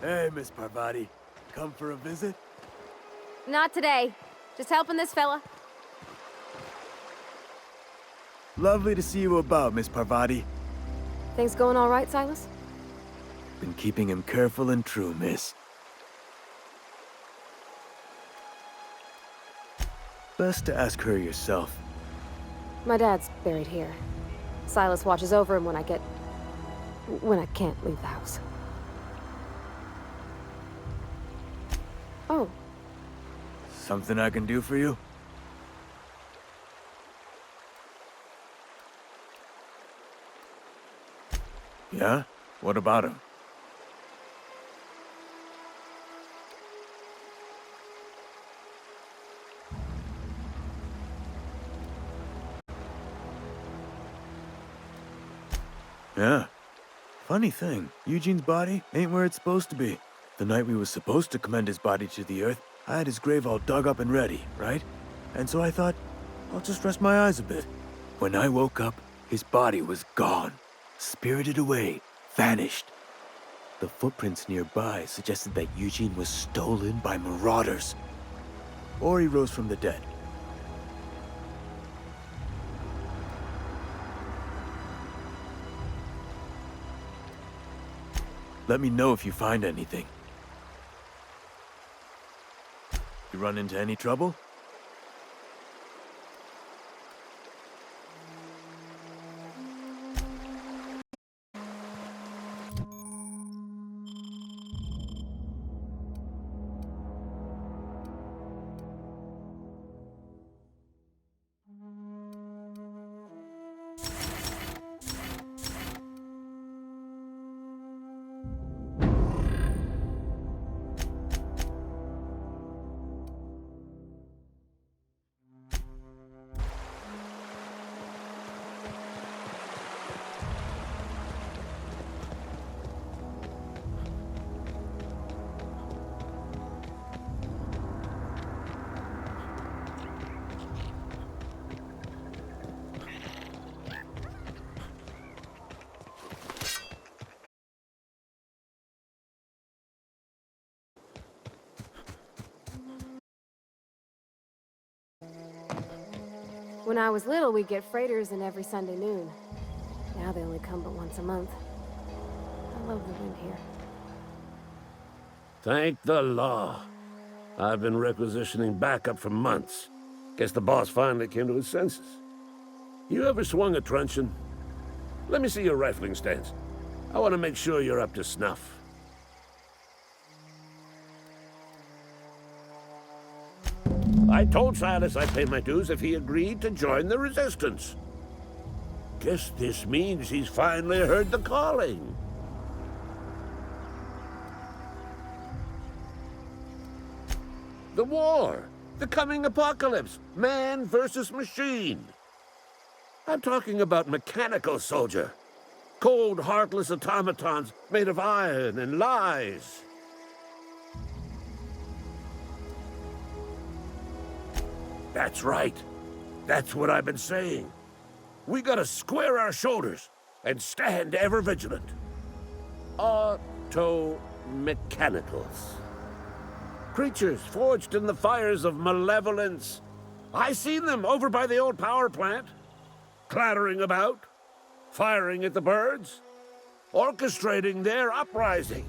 Hey, Miss Parvati. Come for a visit? Not today. Just helping this fella. Lovely to see you about, Miss Parvati. Things going all right, Silas? Been keeping him careful and true, miss. Best to ask her yourself. My dad's buried here. Silas watches over him when I can't leave the house. Oh. Something I can do for you? Yeah? What about him? Yeah. Funny thing, Eugene's body ain't where it's supposed to be. The night we was supposed to commend his body to the earth, I had his grave all dug up and ready, right? And so I thought, I'll just rest my eyes a bit. When I woke up, his body was gone. Spirited away, vanished. The footprints nearby suggested that Eugene was stolen by marauders. Or he rose from the dead. Let me know if you find anything. You run into any trouble? When I was little, we'd get freighters in every Sunday noon. Now they only come but once a month. I love the wind here. Thank the law. I've been requisitioning backup for months. Guess the boss finally came to his senses. You ever swung a truncheon? Let me see your rifling stance. I want to make sure you're up to snuff. I told Silas I'd pay my dues if he agreed to join the Resistance. Guess this means he's finally heard the calling. The war! The coming apocalypse! Man versus machine! I'm talking about mechanical soldier. Cold, heartless automatons made of iron and lies. That's right. That's what I've been saying. We gotta square our shoulders and stand ever vigilant. Auto-mechanicals. Creatures forged in the fires of malevolence. I seen them over by the old power plant. Clattering about, firing at the birds, orchestrating their uprising.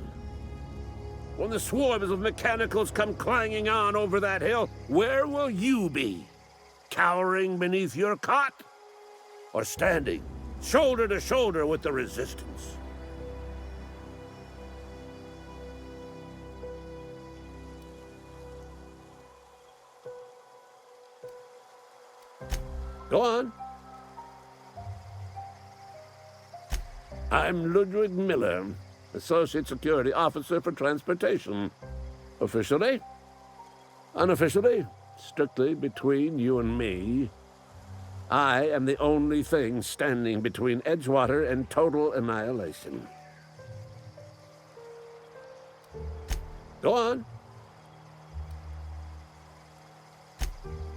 When the swarms of mechanicals come clanging on over that hill, where will you be? Cowering beneath your cot? Or standing, shoulder to shoulder with the Resistance? Go on. I'm Ludwig Miller, Associate Security Officer for Transportation. Officially, unofficially, strictly between you and me, I am the only thing standing between Edgewater and total annihilation. Go on.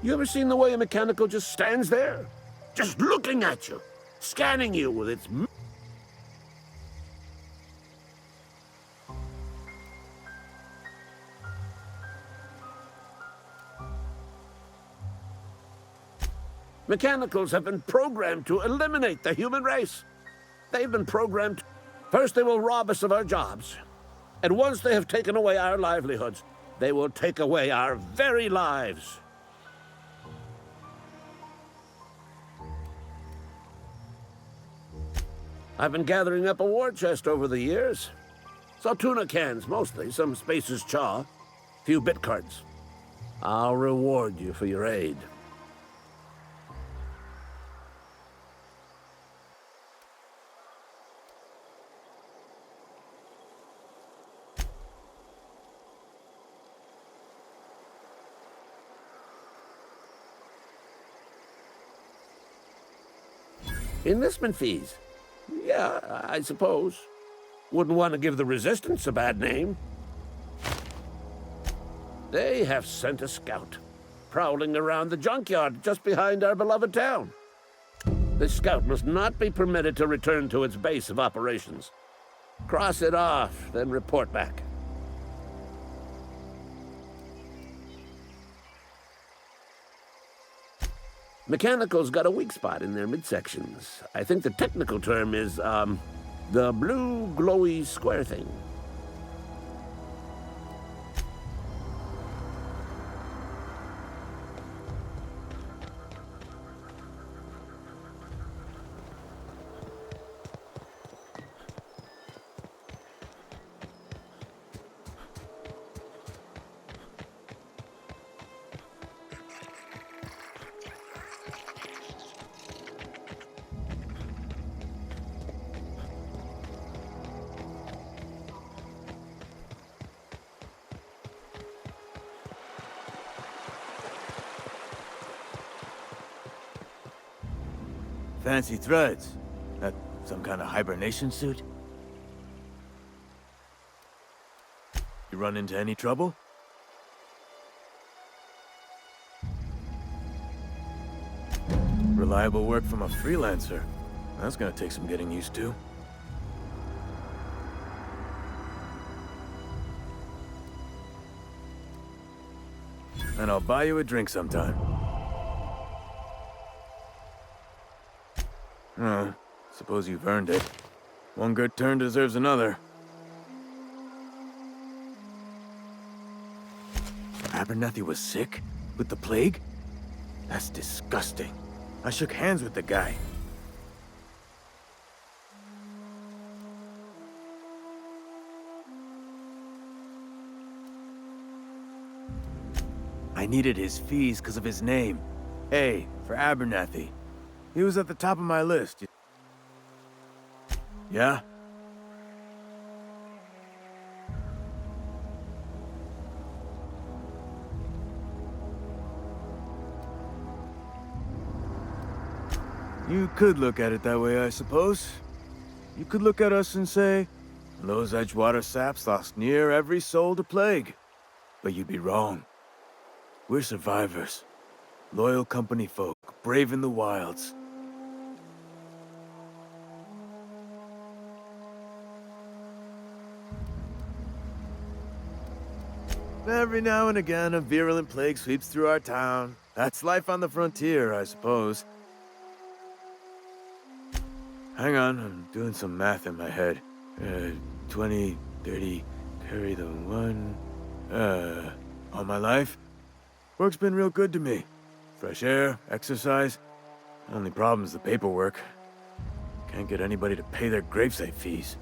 You ever seen the way a mechanical just stands there? Just looking at you, scanning you with its... Mechanicals have been programmed to eliminate the human race. They've been programmed... First, they will rob us of our jobs. And once they have taken away our livelihoods, they will take away our very lives. I've been gathering up a war chest over the years. Saltuna cans, mostly, some Spacer's chaw, few bit cards. I'll reward you for your aid. Enlistment fees. Yeah, I suppose. Wouldn't want to give the Resistance a bad name. They have sent a scout, prowling around the junkyard just behind our beloved town. This scout must not be permitted to return to its base of operations. Cross it off, then report back. Mechanicals got a weak spot in their midsections. I think the technical term is, The blue glowy square thing. Fancy threads. That some kind of hibernation suit? You run into any trouble? Reliable work from a freelancer. That's gonna take some getting used to. And I'll buy you a drink sometime. Oh, suppose you've earned it. One good turn deserves another. Abernathy was sick? With the plague? That's disgusting. I shook hands with the guy. I needed his fees because of his name. A for Abernathy. He was at the top of my list. Yeah? You could look at it that way, I suppose. You could look at us and say, those Edgewater saps lost near every soul to plague. But you'd be wrong. We're survivors. Loyal company folk, braving the wilds. Every now and again, a virulent plague sweeps through our town. That's life on the frontier, I suppose. Hang on, I'm doing some math in my head. 20, 30, carry the one. All my life? Work's been real good to me. Fresh air, exercise. Only problem's the paperwork. Can't get anybody to pay their gravesite fees.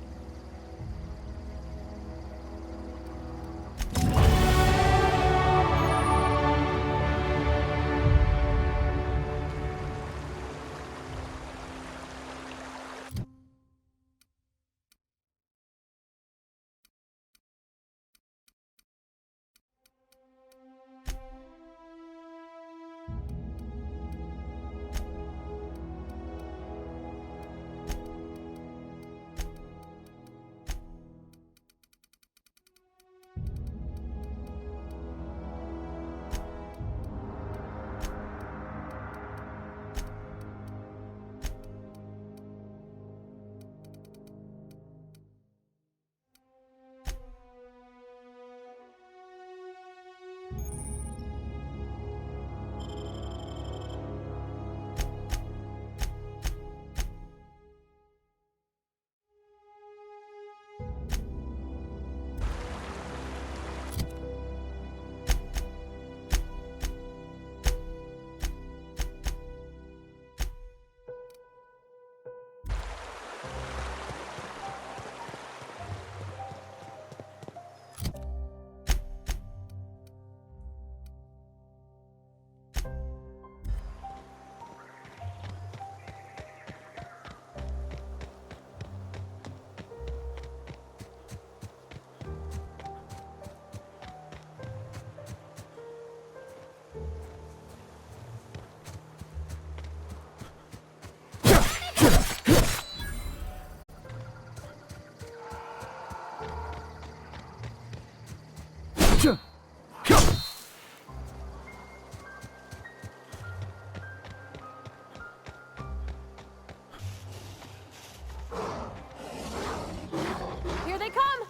Here they come!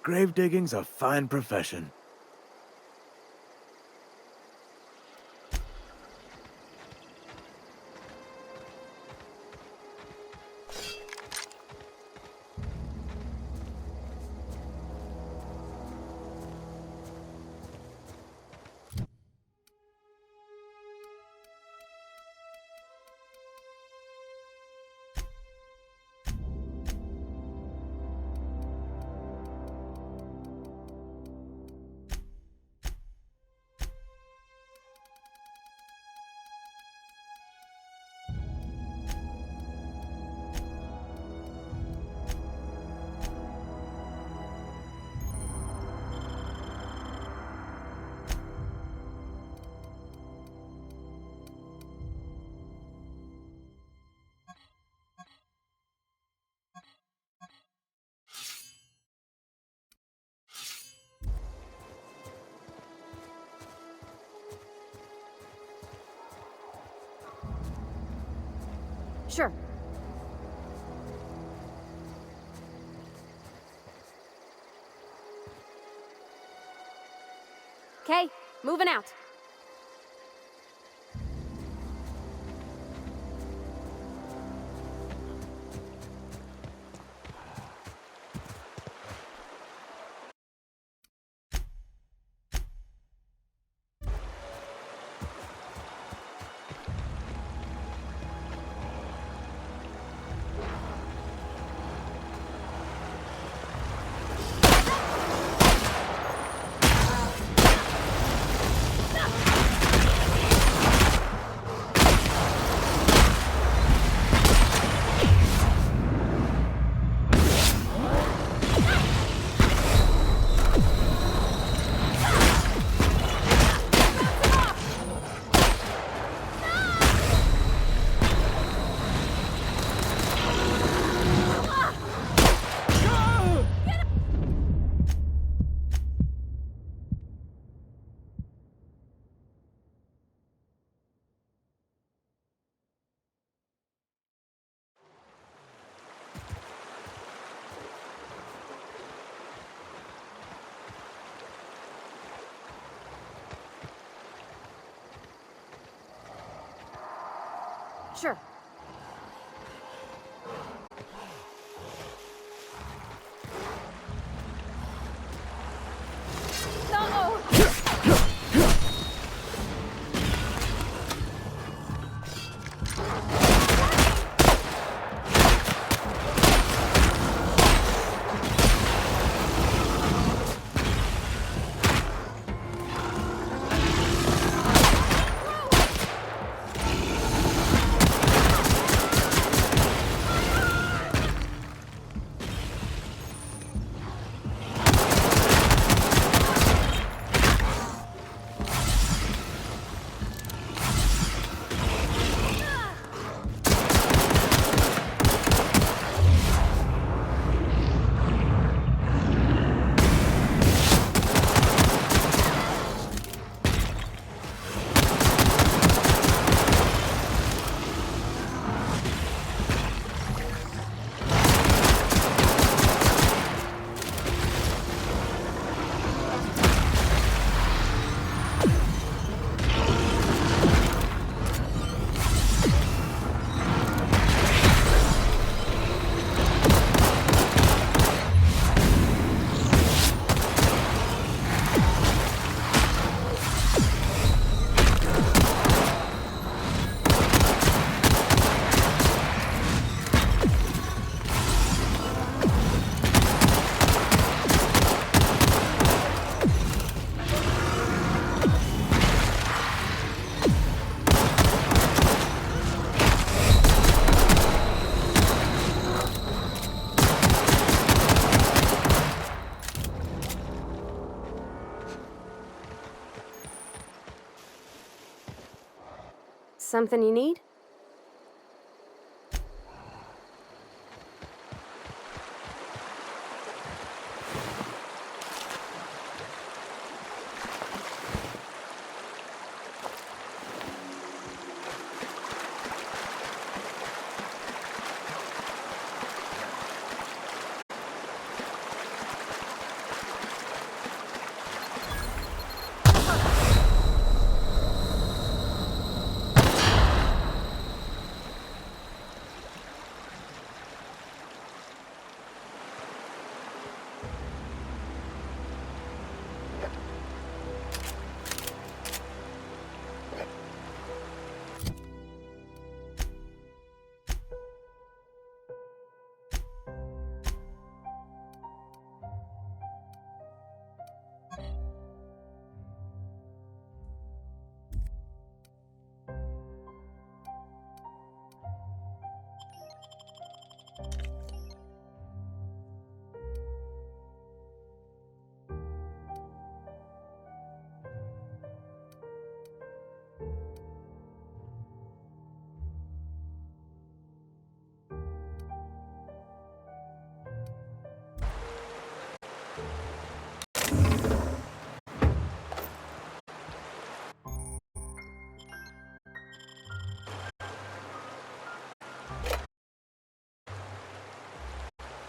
Grave digging's a fine profession. Sure. Okay, moving out. Sure. No! Something you need?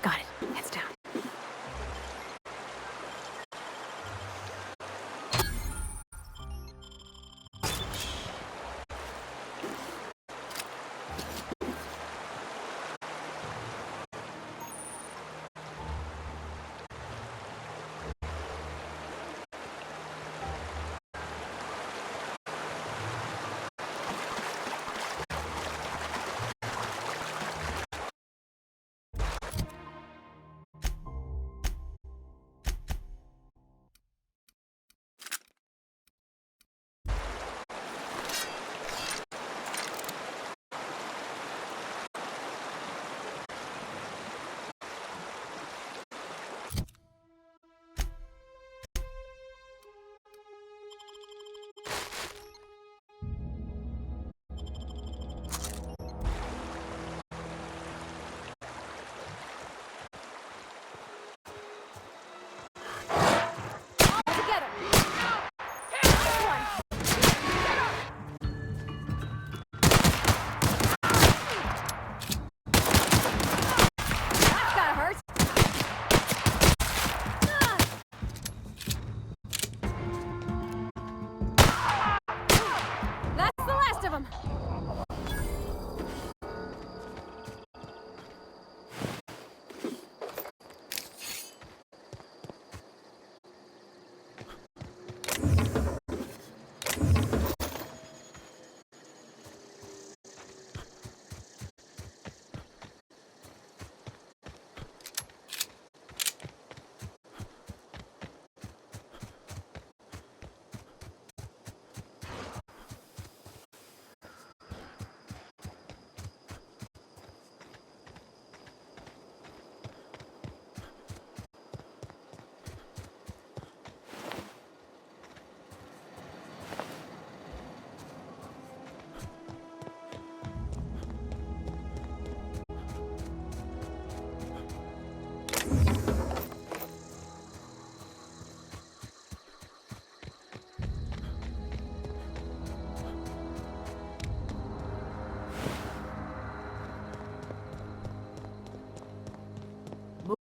Got it. Heads down.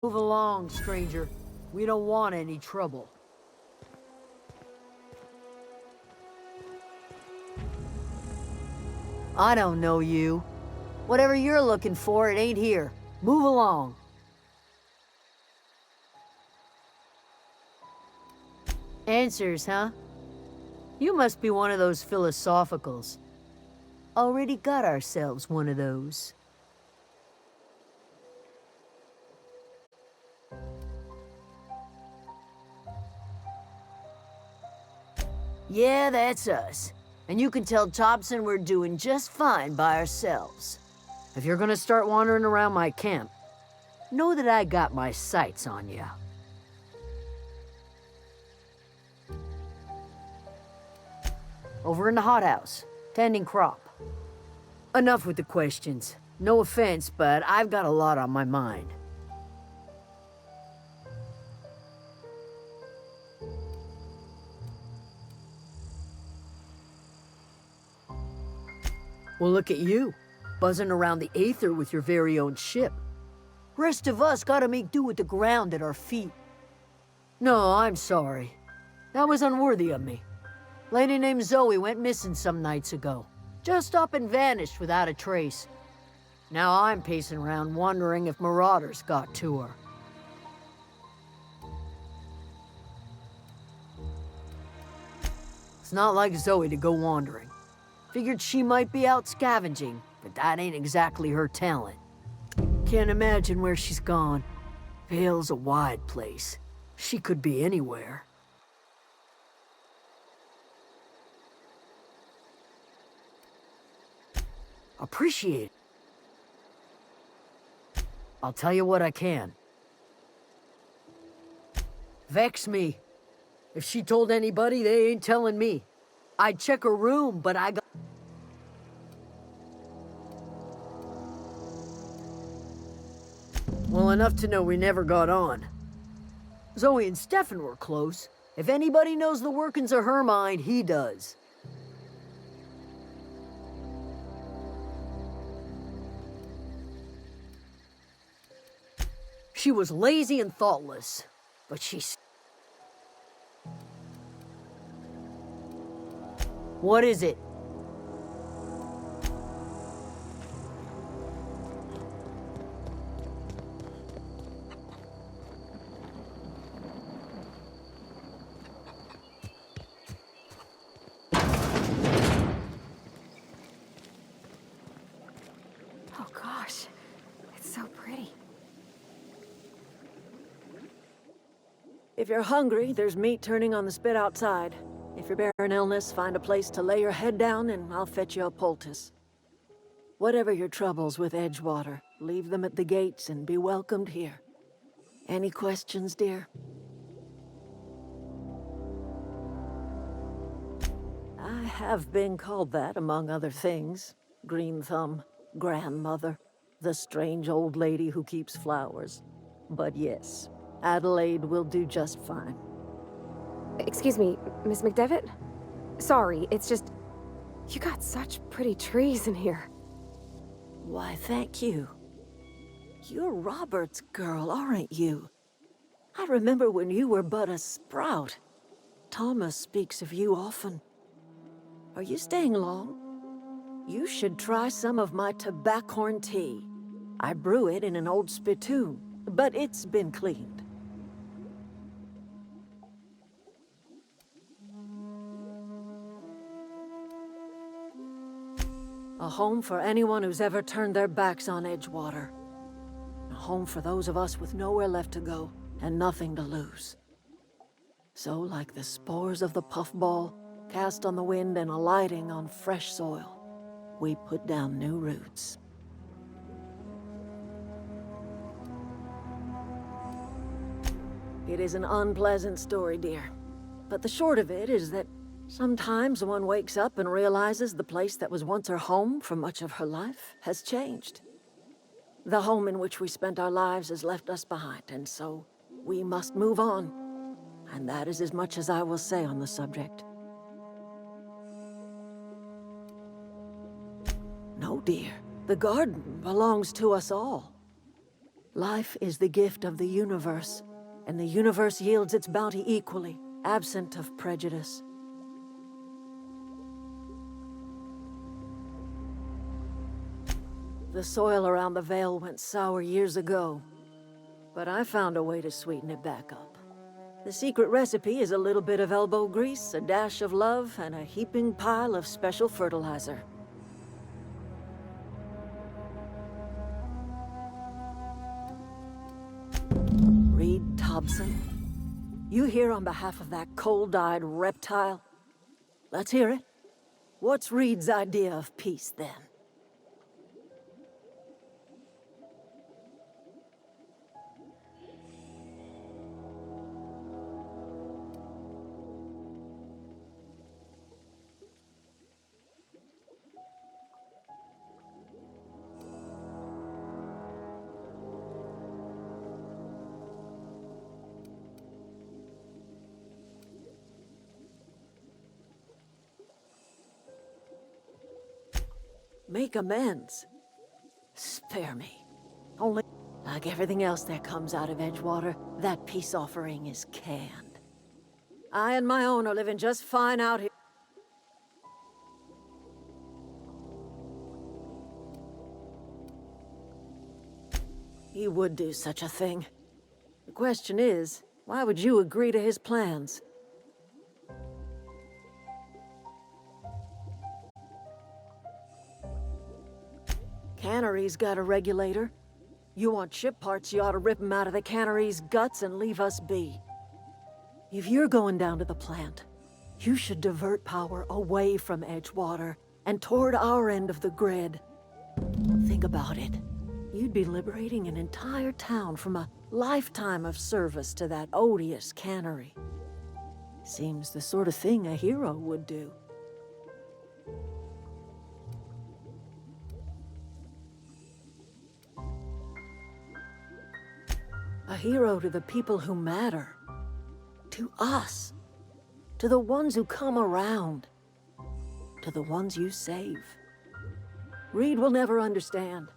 Move along, stranger. We don't want any trouble. I don't know you. Whatever you're looking for, it ain't here. Move along. Answers, huh? You must be one of those philosophicals. Already got ourselves one of those. Yeah, that's us. And you can tell Thompson we're doing just fine by ourselves. If you're gonna start wandering around my camp, know that I got my sights on you. Over in the hothouse, tending crop. Enough with the questions. No offense, but I've got a lot on my mind. Well, look at you, buzzing around the Aether with your very own ship. Rest of us gotta make do with the ground at our feet. No, I'm sorry. That was unworthy of me. Lady named Zoe went missing some nights ago. Just up and vanished without a trace. Now I'm pacing around wondering if marauders got to her. It's not like Zoe to go wandering. Figured she might be out scavenging, but that ain't exactly her talent. Can't imagine where she's gone. Vale's a wide place. She could be anywhere. Appreciate it. I'll tell you what I can. Vex me. If she told anybody, they ain't telling me. I'd check her room, but I got... Well, enough to know we never got on. Zoe and Stefan were close. If anybody knows the workings of her mind, he does. She was lazy and thoughtless, but she's... What is it? Oh gosh, it's so pretty. If you're hungry, there's meat turning on the spit outside. If you're bearing illness, find a place to lay your head down and I'll fetch you a poultice. Whatever your troubles with Edgewater, leave them at the gates and be welcomed here. Any questions, dear? I have been called that, among other things. Green Thumb, grandmother, the strange old lady who keeps flowers. But yes, Adelaide will do just fine. Excuse me, Miss McDevitt? Sorry, it's just... You got such pretty trees in here. Why, thank you. You're Robert's girl, aren't you? I remember when you were but a sprout. Thomas speaks of you often. Are you staying long? You should try some of my tobaccorn tea. I brew it in an old spittoon, but it's been cleaned. A home for anyone who's ever turned their backs on Edgewater. A home for those of us with nowhere left to go and nothing to lose. So, like the spores of the puffball, cast on the wind and alighting on fresh soil, we put down new roots. It is an unpleasant story, dear. But the short of it is that sometimes one wakes up and realizes the place that was once her home for much of her life has changed. The home in which we spent our lives has left us behind, and so we must move on. And that is as much as I will say on the subject. No, dear. The garden belongs to us all. Life is the gift of the universe, and the universe yields its bounty equally, absent of prejudice. The soil around the Vale went sour years ago, but I found a way to sweeten it back up. The secret recipe is a little bit of elbow grease, a dash of love, and a heaping pile of special fertilizer. Reed Thompson, you here on behalf of that cold-eyed reptile? Let's hear it. What's Reed's idea of peace, then? make amends. Spare me. Only, like everything else that comes out of Edgewater, that peace offering is canned. I and my own are living just fine out here. He would do such a thing. The question is, why would you agree to his plans? Cannery's got a regulator. You want ship parts, you ought to rip them out of the cannery's guts and leave us be. If you're going down to the plant, you should divert power away from Edgewater and toward our end of the grid. Think about it. You'd be liberating an entire town from a lifetime of service to that odious cannery. Seems the sort of thing a hero would do. A hero to the people who matter. To us. To the ones who come around. To the ones you save. Reed will never understand.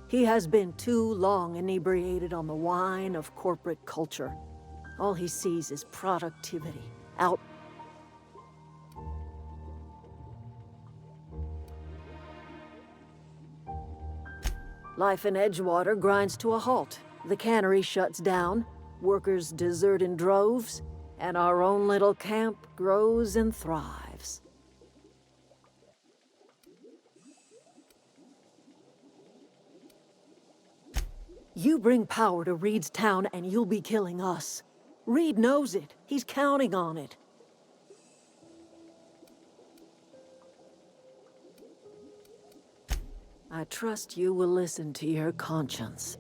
He has been too long inebriated on the wine of corporate culture. All he sees is productivity. Life in Edgewater grinds to a halt. The cannery shuts down, workers desert in droves, and our own little camp grows and thrives. You bring power to Reed's town and you'll be killing us. Reed knows it. He's counting on it. I trust you will listen to your conscience.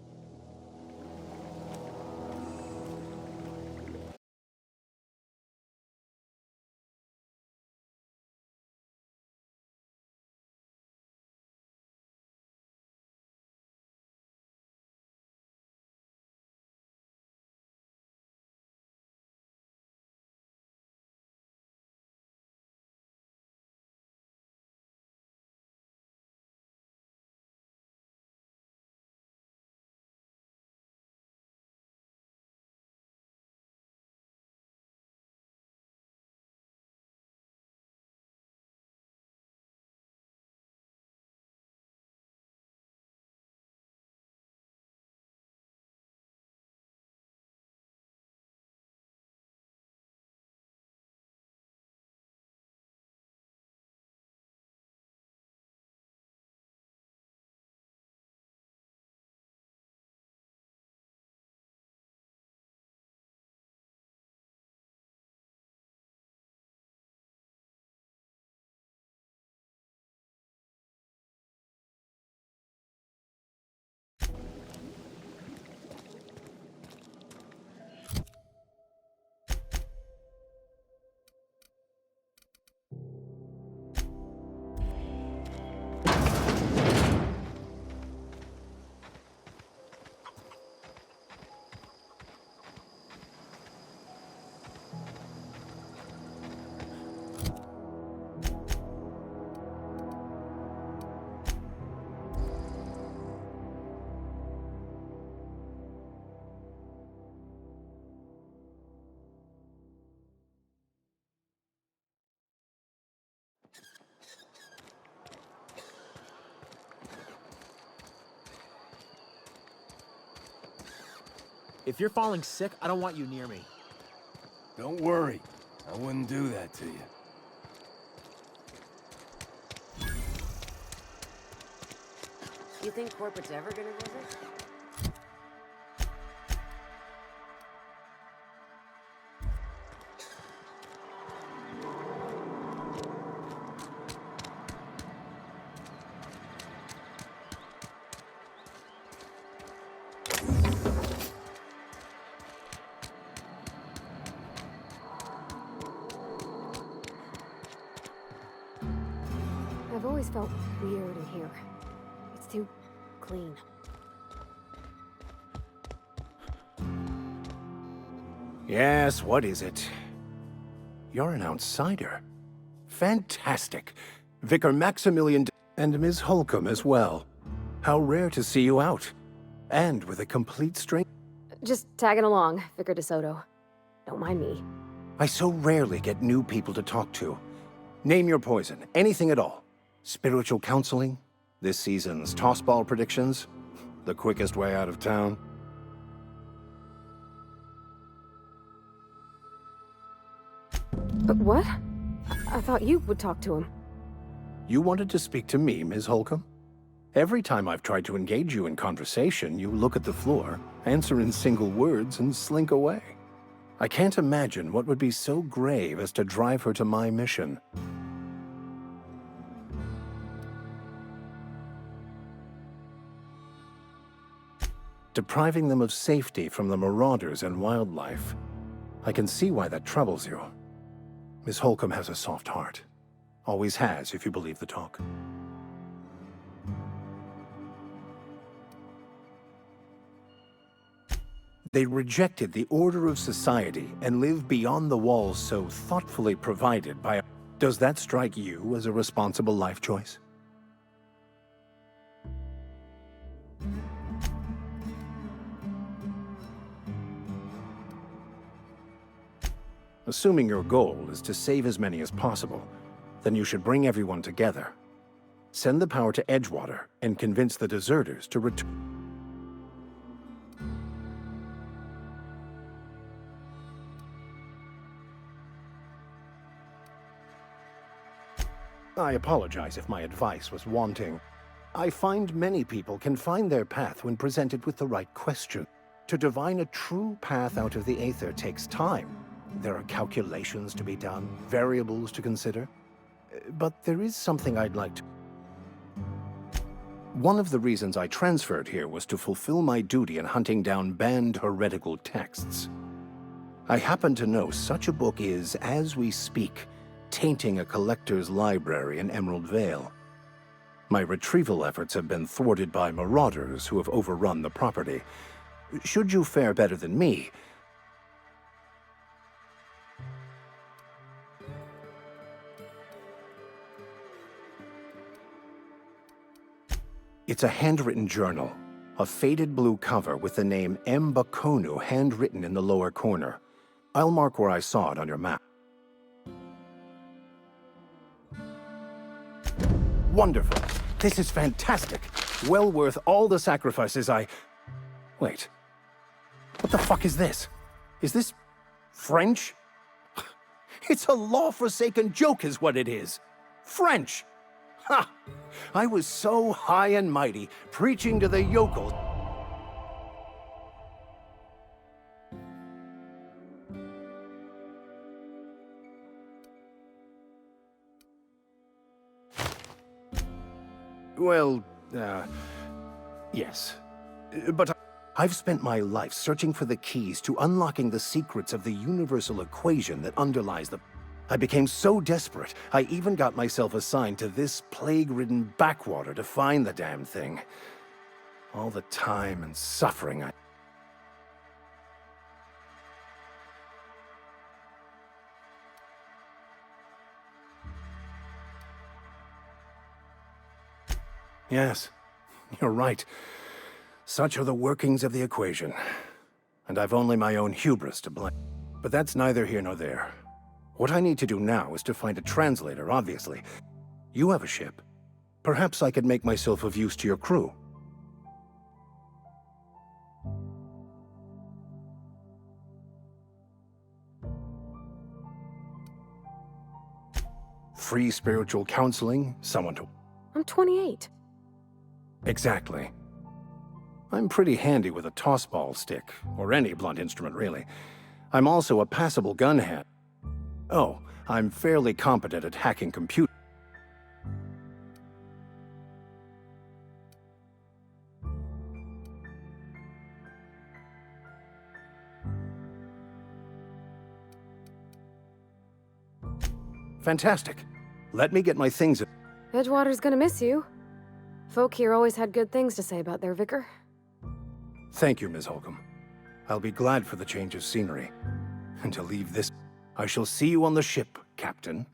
If you're falling sick, I don't want you near me. Don't worry. I wouldn't do that to you. You think corporate's ever gonna visit? I've always felt weird in here. It's too clean. Yes, what is it? You're an outsider. Fantastic. Vicar Maximilian... And Ms. Holcomb as well. How rare to see you out. And with a complete stranger. Just tagging along, Vicar DeSoto. Don't mind me. I so rarely get new people to talk to. Name your poison, anything at all. Spiritual counseling? This season's tossball predictions? The quickest way out of town? But what? I thought you would talk to him. You wanted to speak to me, Ms. Holcomb? Every time I've tried to engage you in conversation, you look at the floor, answer in single words, and slink away. I can't imagine what would be so grave as to drive her to my mission. Depriving them of safety from the marauders and wildlife. I can see why that troubles you. Miss Holcomb has a soft heart. Always has, if you believe the talk. They rejected the order of society and live beyond the walls so thoughtfully provided by... Does that strike you as a responsible life choice? Assuming your goal is to save as many as possible, then you should bring everyone together. Send the power to Edgewater and convince the deserters to return. I apologize if my advice was wanting. I find many people can find their path when presented with the right question. To divine a true path out of the Aether takes time. There are calculations to be done, variables to consider. But there is something I'd like to... One of the reasons I transferred here was to fulfill my duty in hunting down banned heretical texts. I happen to know such a book is, as we speak, tainting a collector's library in Emerald Vale. My retrieval efforts have been thwarted by marauders who have overrun the property. Should you fare better than me, it's a handwritten journal, a faded blue cover with the name M. Bakonu handwritten in the lower corner. I'll mark where I saw it on your map. Wonderful. This is fantastic. Well worth all the sacrifices I... Wait. What the fuck is this? Is this... French? It's a law-forsaken joke is what it is. French! Ha! I was so high and mighty, preaching to the yokels. Well, yes. But I've spent my life searching for the keys to unlocking the secrets of the universal equation that underlies the... I became so desperate, I even got myself assigned to this plague-ridden backwater to find the damn thing. All the time and suffering I... Yes, you're right. Such are the workings of the equation. And I've only my own hubris to blame. But that's neither here nor there. What I need to do now is to find a translator, obviously. You have a ship. Perhaps I could make myself of use to your crew. Free spiritual counseling, someone to... I'm 28. Exactly. I'm pretty handy with a tossball stick, or any blunt instrument, really. I'm also a passable gun hand. Oh, I'm fairly competent at hacking computers. Fantastic. Let me get my things... Edgewater's gonna miss you. Folk here always had good things to say about their vicar. Thank you, Ms. Holcomb. I'll be glad for the change of scenery. And to leave this... I shall see you on the ship, Captain.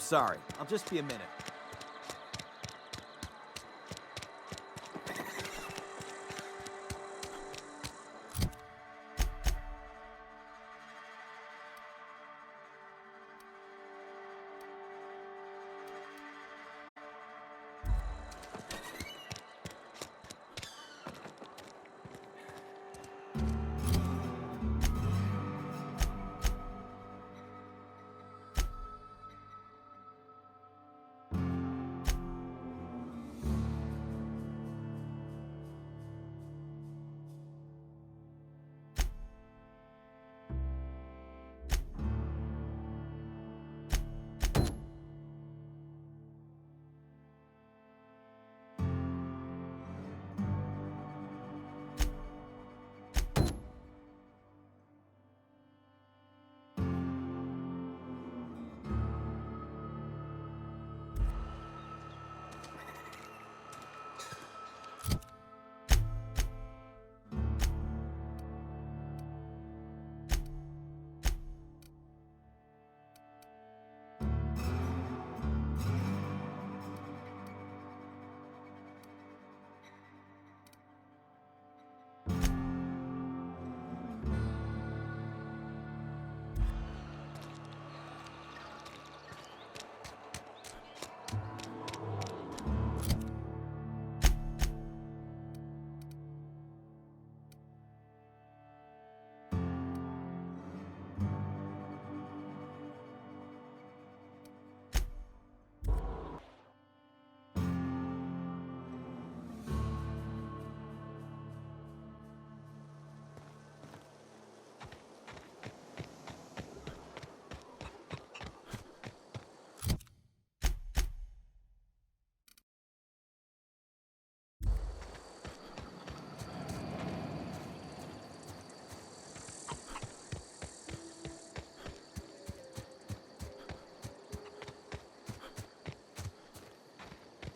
sorry. I'll just be a minute.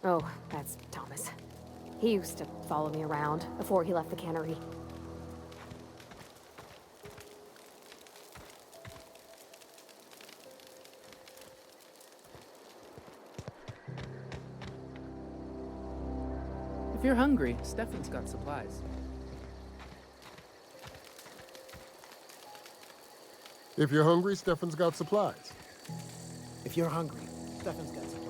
Oh, that's Thomas. He used to follow me around before he left the cannery. If you're hungry, Stefan's got supplies. If you're hungry, Stefan's got supplies. If you're hungry, Stefan's got supplies.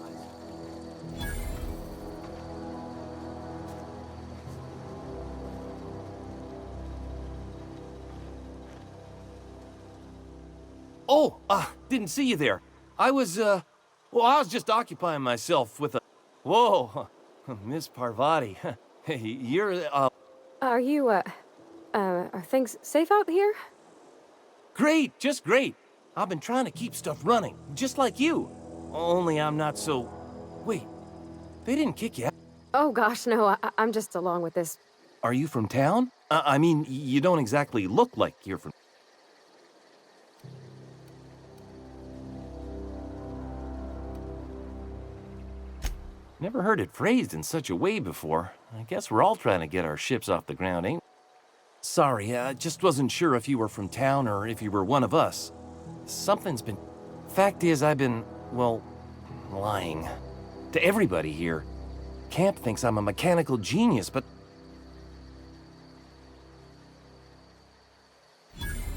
Oh, didn't see you there. I was just occupying myself with a... Whoa, Miss Parvati. You're, Are you, are things safe out here? Great, just great. I've been trying to keep stuff running, just like you. Only I'm not so... Wait, they didn't kick you out. Oh gosh, no, I'm just along with this. Are you from town? I mean, you don't exactly look like you're from... Never heard it phrased in such a way before. I guess we're all trying to get our ships off the ground, ain't we? Sorry, I just wasn't sure if you were from town or if you were one of us. Something's been... Fact is, I've been, well, lying. To everybody here. Camp thinks I'm a mechanical genius, but...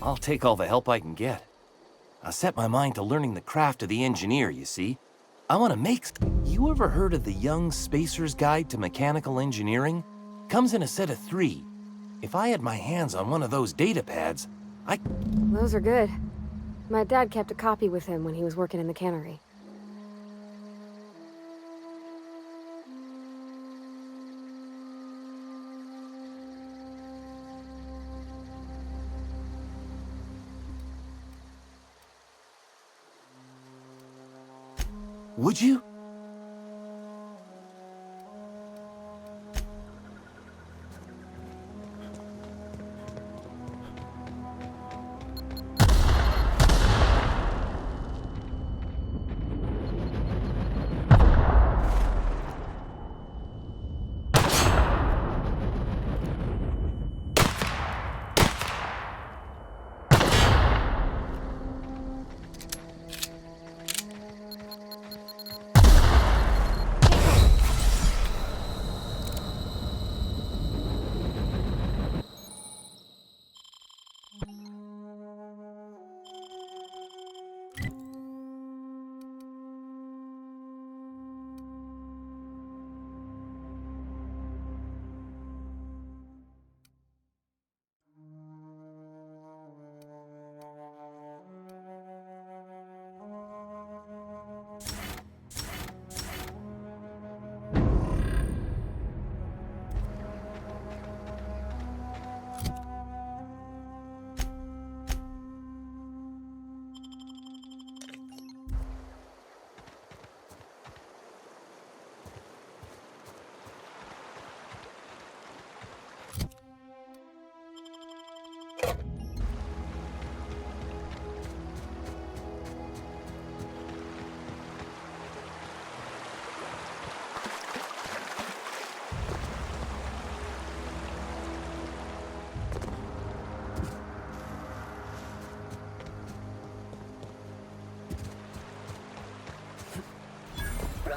I'll take all the help I can get. I set my mind to learning the craft of the engineer, you see. I want to make... You ever heard of the Young Spacer's Guide to Mechanical Engineering? Comes in a set of 3. If I had my hands on one of those data pads, Those are good. My dad kept a copy with him when he was working in the cannery. Would you?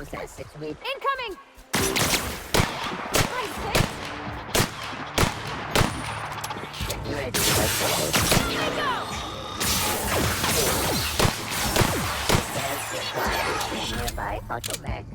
process 6 weeks. Incoming! Ready for Go! nearby bottleneck.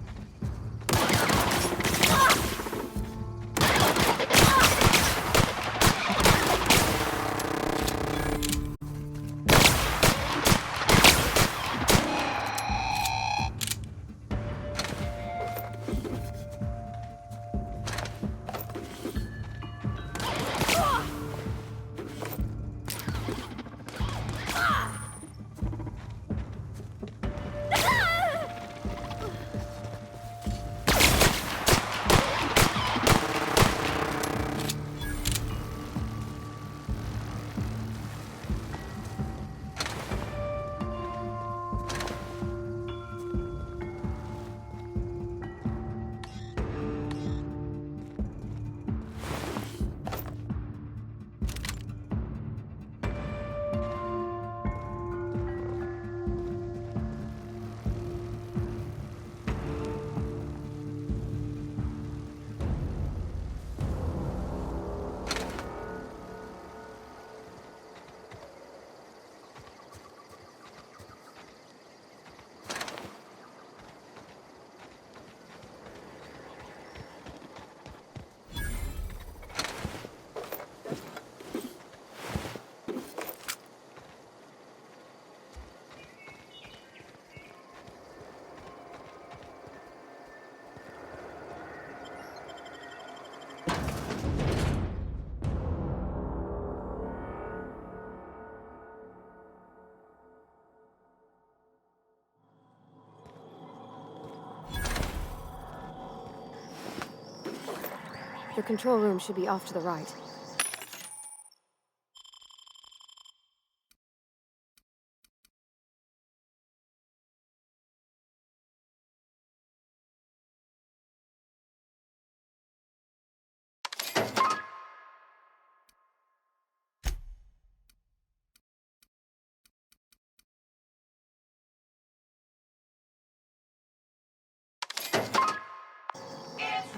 The control room should be off to the right.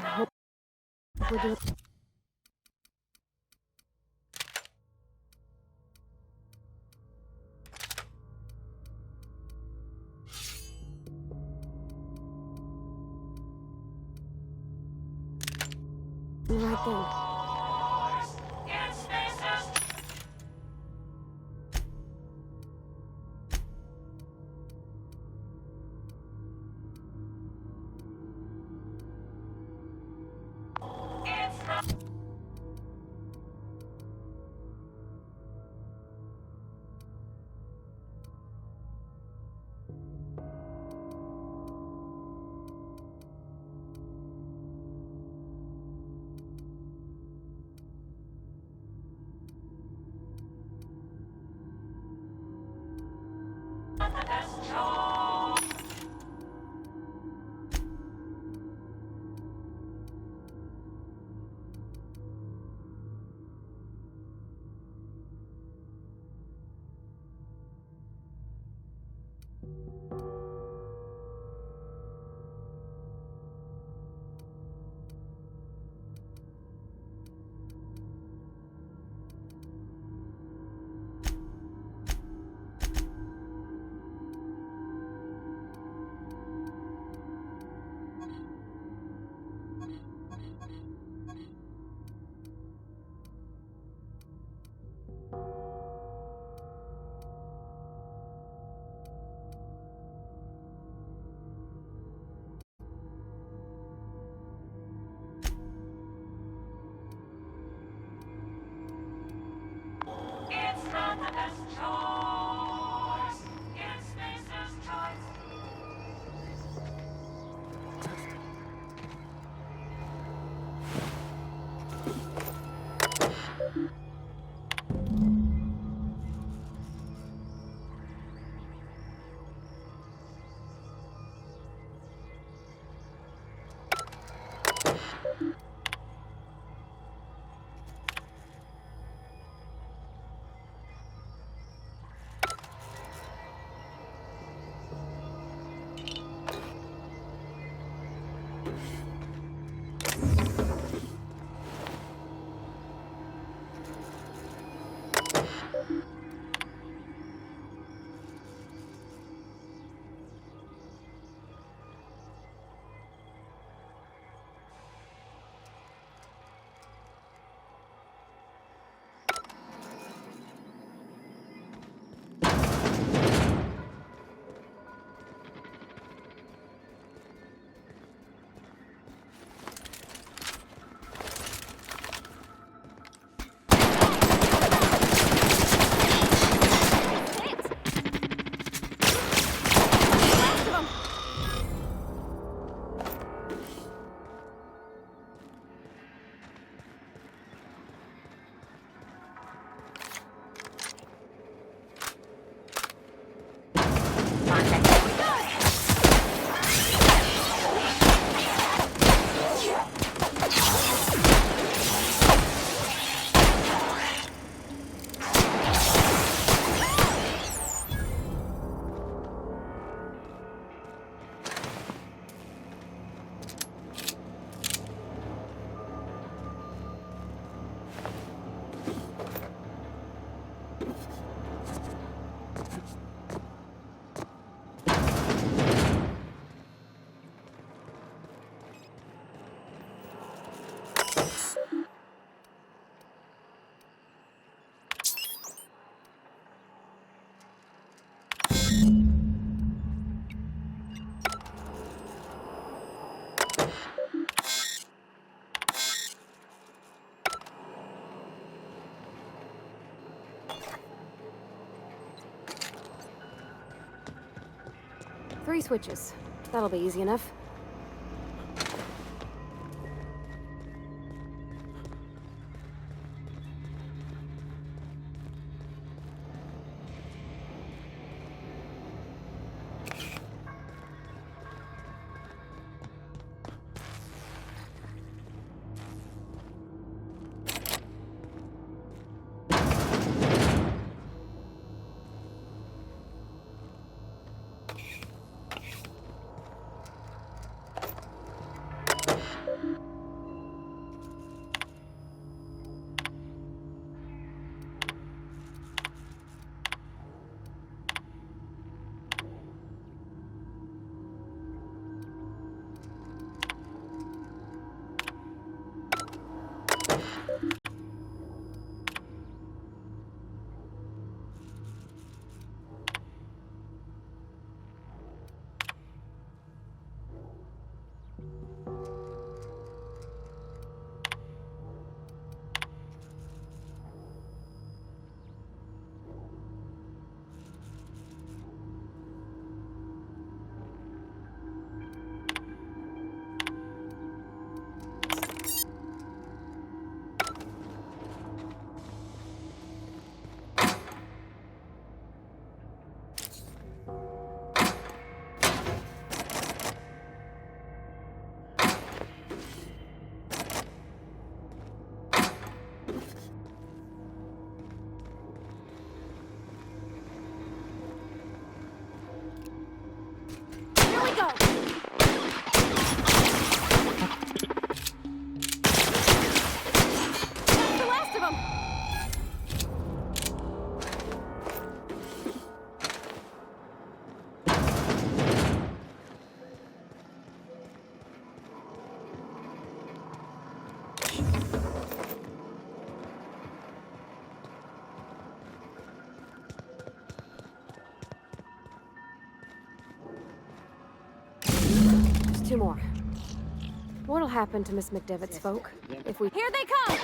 I hope we're doing... the right thing. 3 switches. That'll be easy enough. Two more. What'll happen to Miss McDevitt's folk if we— Here they come!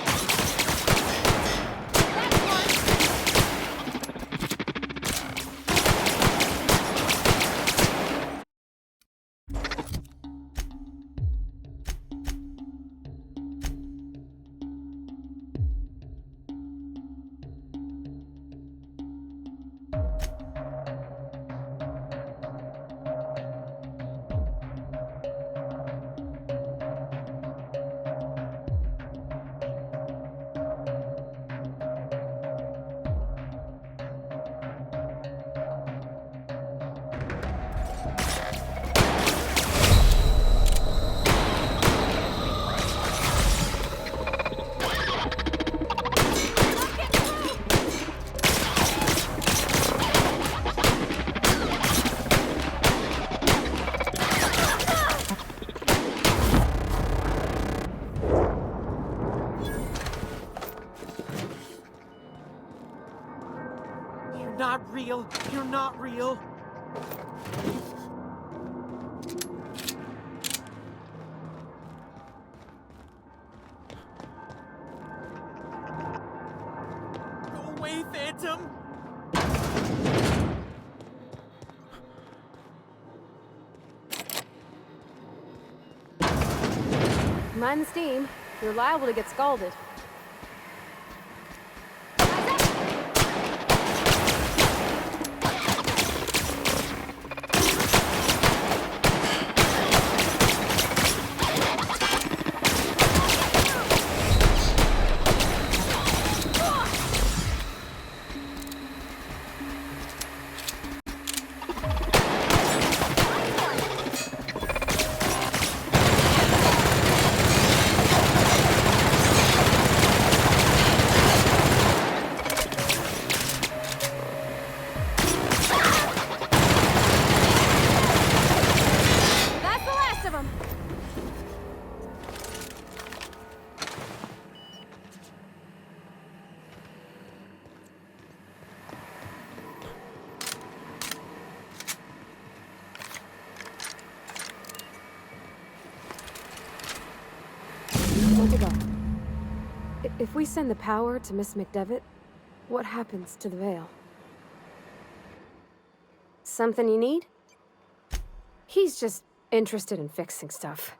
Not real. You're not real. Go away, Phantom. Mind the steam. You're liable to get scalded. If we send the power to Miss McDevitt, what happens to the Veil? Something you need? He's just interested in fixing stuff.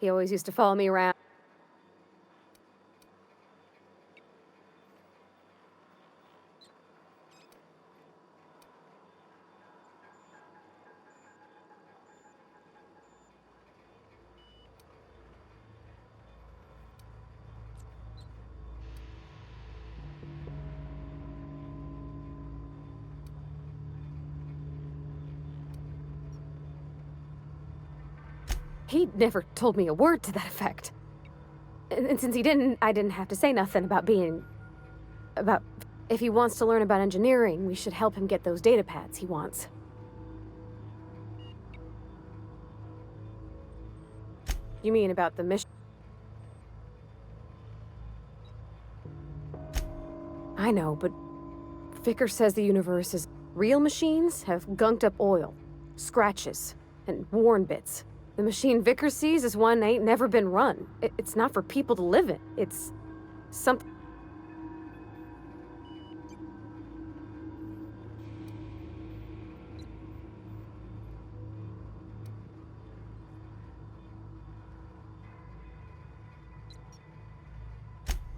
He always used to follow me around. He never told me a word to that effect. And since he didn't, I didn't have to say nothing about if he wants to learn about engineering, we should help him get those data pads he wants. You mean about the mission? I know, but Vickers says the universe is... Real machines have gunked up oil, scratches, and worn bits. The machine Vickers sees is one ain't never been run. It's not for people to live in. It's something...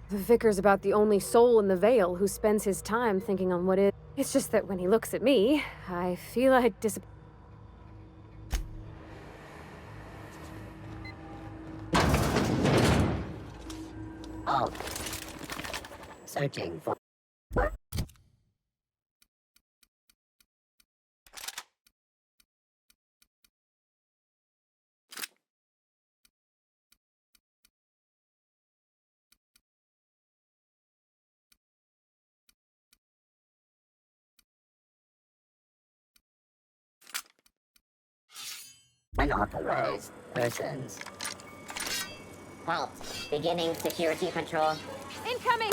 Vickers about the only soul in the Vale who spends his time thinking on what is... It's just that when he looks at me, I feel like Oh. Searching for... Unauthorized persons. Halt. Beginning security control. Incoming!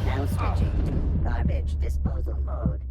Now switching to garbage disposal mode.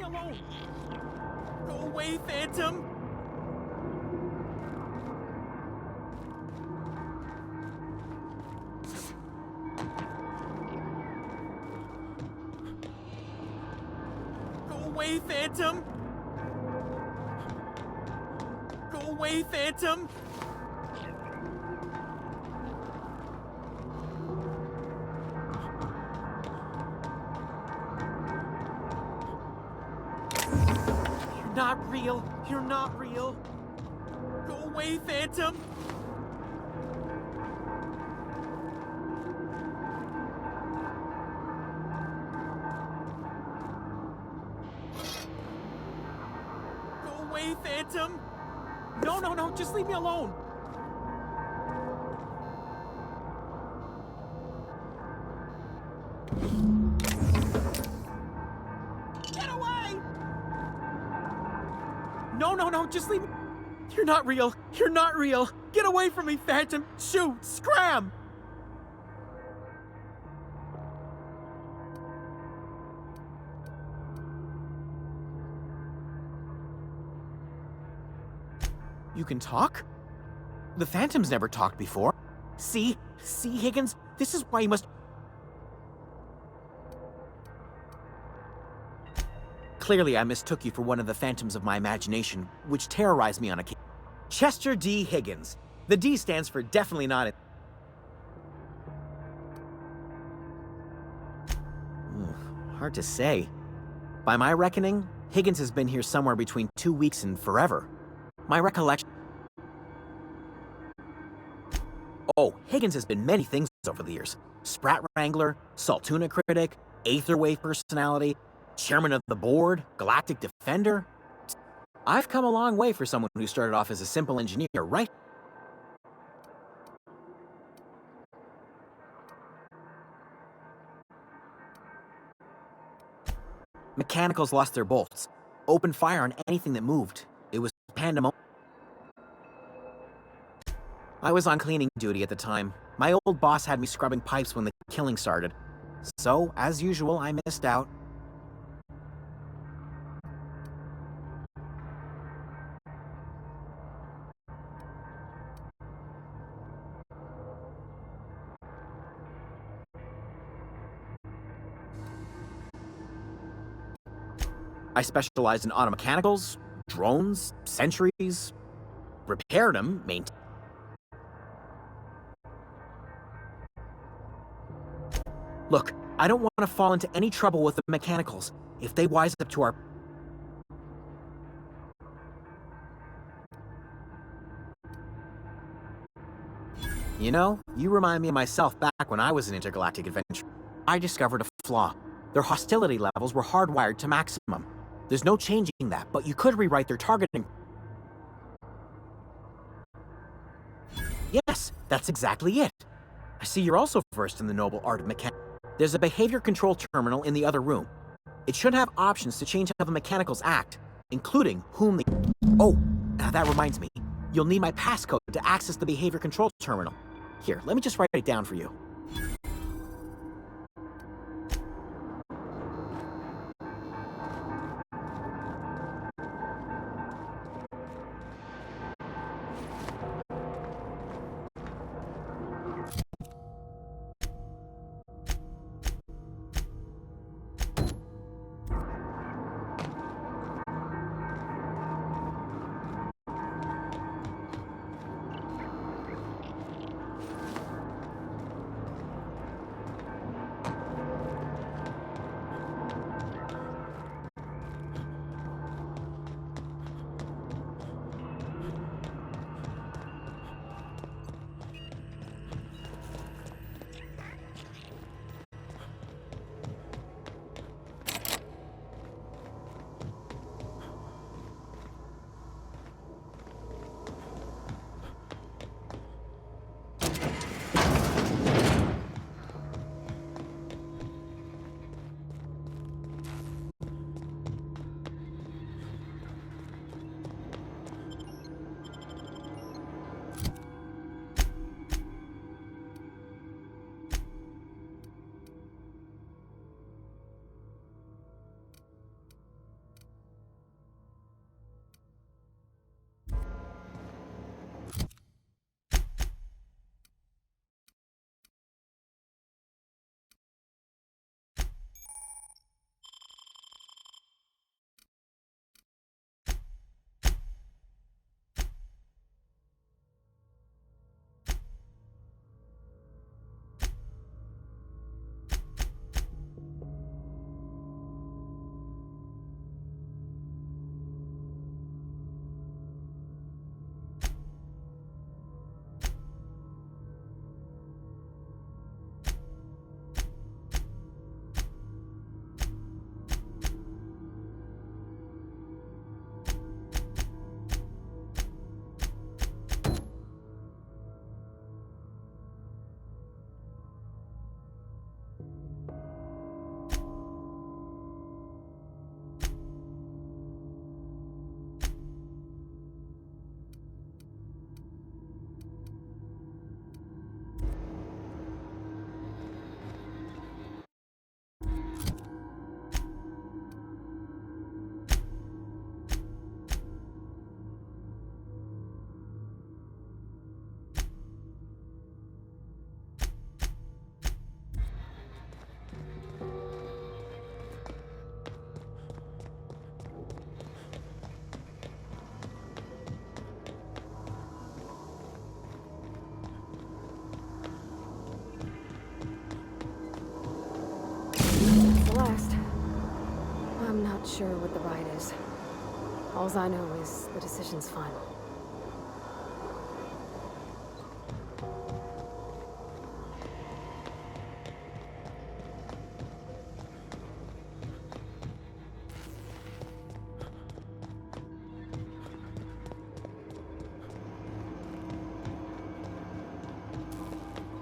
alone! Go away, Phantom! Go away, Phantom! Go away, Phantom! You're not real! You're not real! Go away, Phantom! Go away, Phantom! No, no, no, just leave me alone! Get away! No, no, no, just leave me. You're not real. You're not real. Get away from me, Phantom. Shoot, scram! You can talk? The Phantom's never talked before. See, Higgins? This is why you must... Clearly, I mistook you for one of the phantoms of my imagination, which terrorized me on occasion. Chester D. Higgins. The D stands for definitely not... Hard to say. By my reckoning, Higgins has been here somewhere between 2 weeks and forever. My recollection... Oh, Higgins has been many things over the years. Sprat Wrangler, Saltuna Critic, Aetherwave Personality, Chairman of the Board, Galactic Defender. I've come a long way for someone who started off as a simple engineer, right? Mechanicals lost their bolts. Opened fire on anything that moved. It was pandemonium. I was on cleaning duty at the time. My old boss had me scrubbing pipes when the killing started. So, as usual, I missed out. I specialized in automechanicals, drones, sentries, repaired them, maintained. Look, I don't want to fall into any trouble with the mechanicals. If they wise up to our... You know, you remind me of myself back when I was an intergalactic adventurer. I discovered a flaw. Their hostility levels were hardwired to maximum. There's no changing that, but you could rewrite their targeting. Yes, that's exactly it. I see you're also versed in the noble art of mechanics. There's a behavior control terminal in the other room. It should have options to change how the mechanicals act, including whom they... Oh, that reminds me. You'll need my passcode to access the behavior control terminal. Here, let me just write it down for you. All I know is the decision's final.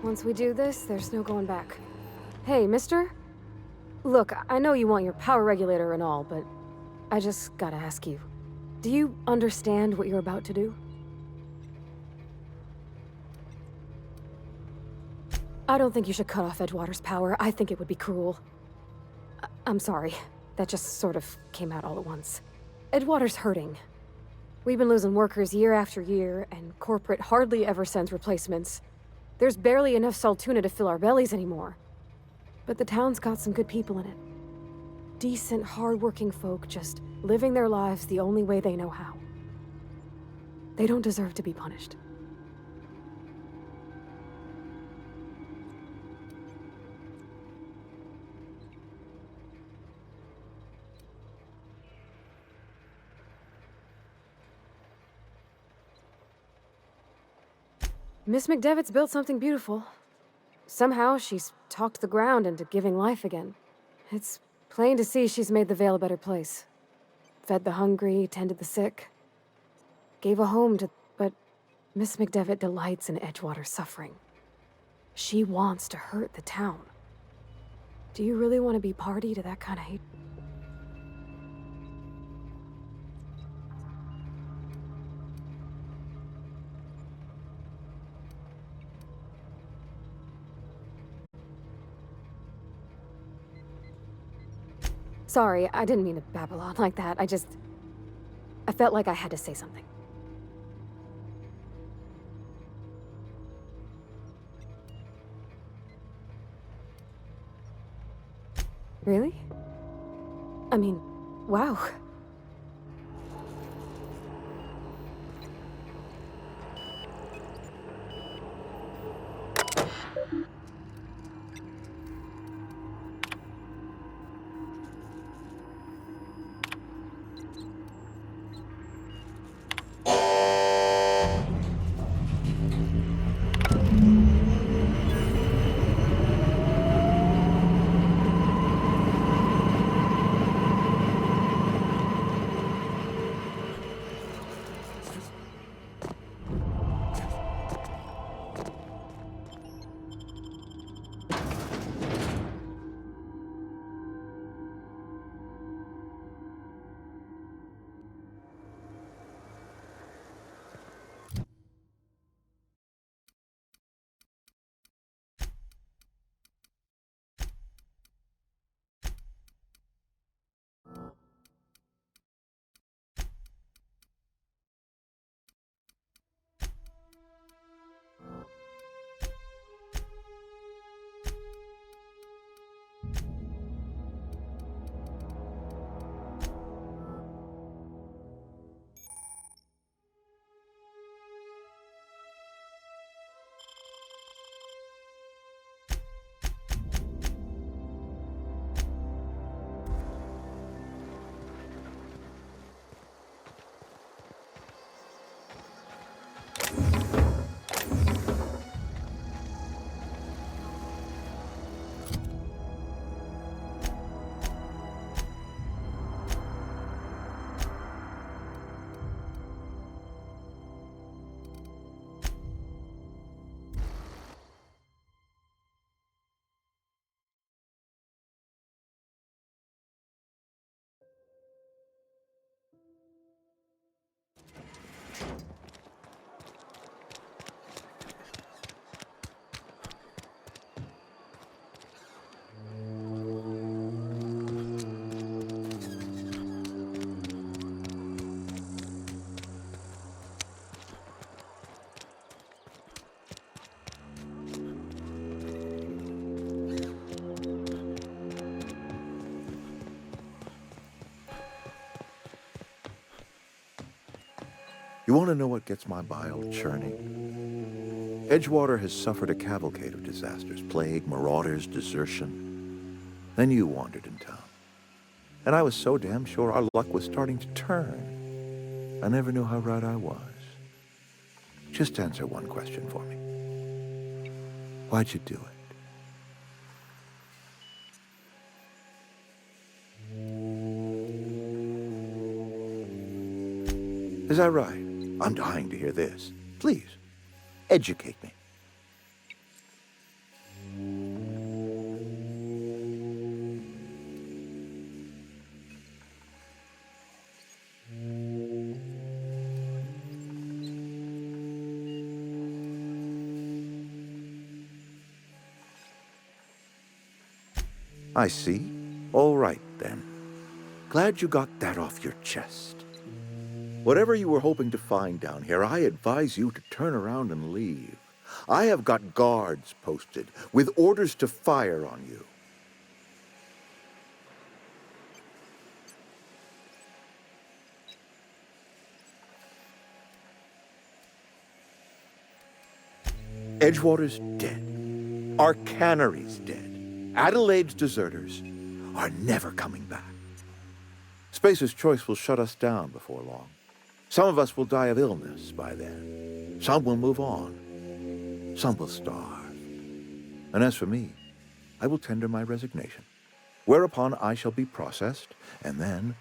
Once we do this, there's no going back. Hey, mister? Look, I know you want your power regulator and all, but I just gotta ask you. Do you understand what you're about to do? I don't think you should cut off Edgewater's power. I think it would be cruel. I'm sorry. That just sort of came out all at once. Edgewater's hurting. We've been losing workers year after year, and corporate hardly ever sends replacements. There's barely enough Saltuna to fill our bellies anymore. But the town's got some good people in it. Decent, hard-working folk just living their lives the only way they know how. They don't deserve to be punished. Miss McDevitt's built something beautiful. Somehow she's talked the ground into giving life again. It's plain to see she's made the Vale a better place. Fed the hungry, tended the sick. Gave a home to... But Miss McDevitt delights in Edgewater's suffering. She wants to hurt the town. Do you really want to be party to that kind of hate? Sorry, I didn't mean to babble on like that. I felt like I had to say something. Really? I mean, wow. You want to know what gets my bile churning? Edgewater has suffered a cavalcade of disasters, plague, marauders, desertion. Then you wandered in town. And I was so damn sure our luck was starting to turn. I never knew how right I was. Just answer one question for me. Why'd you do it? Is that right? I'm dying to hear this. Please, educate me. I see. All right, then. Glad you got that off your chest. Whatever you were hoping to find down here, I advise you to turn around and leave. I have got guards posted with orders to fire on you. Edgewater's dead. Our cannery's dead. Adelaide's deserters are never coming back. Spacer's Choice will shut us down before long. Some of us will die of illness by then. Some will move on. Some will starve. And as for me, I will tender my resignation, whereupon I shall be processed and then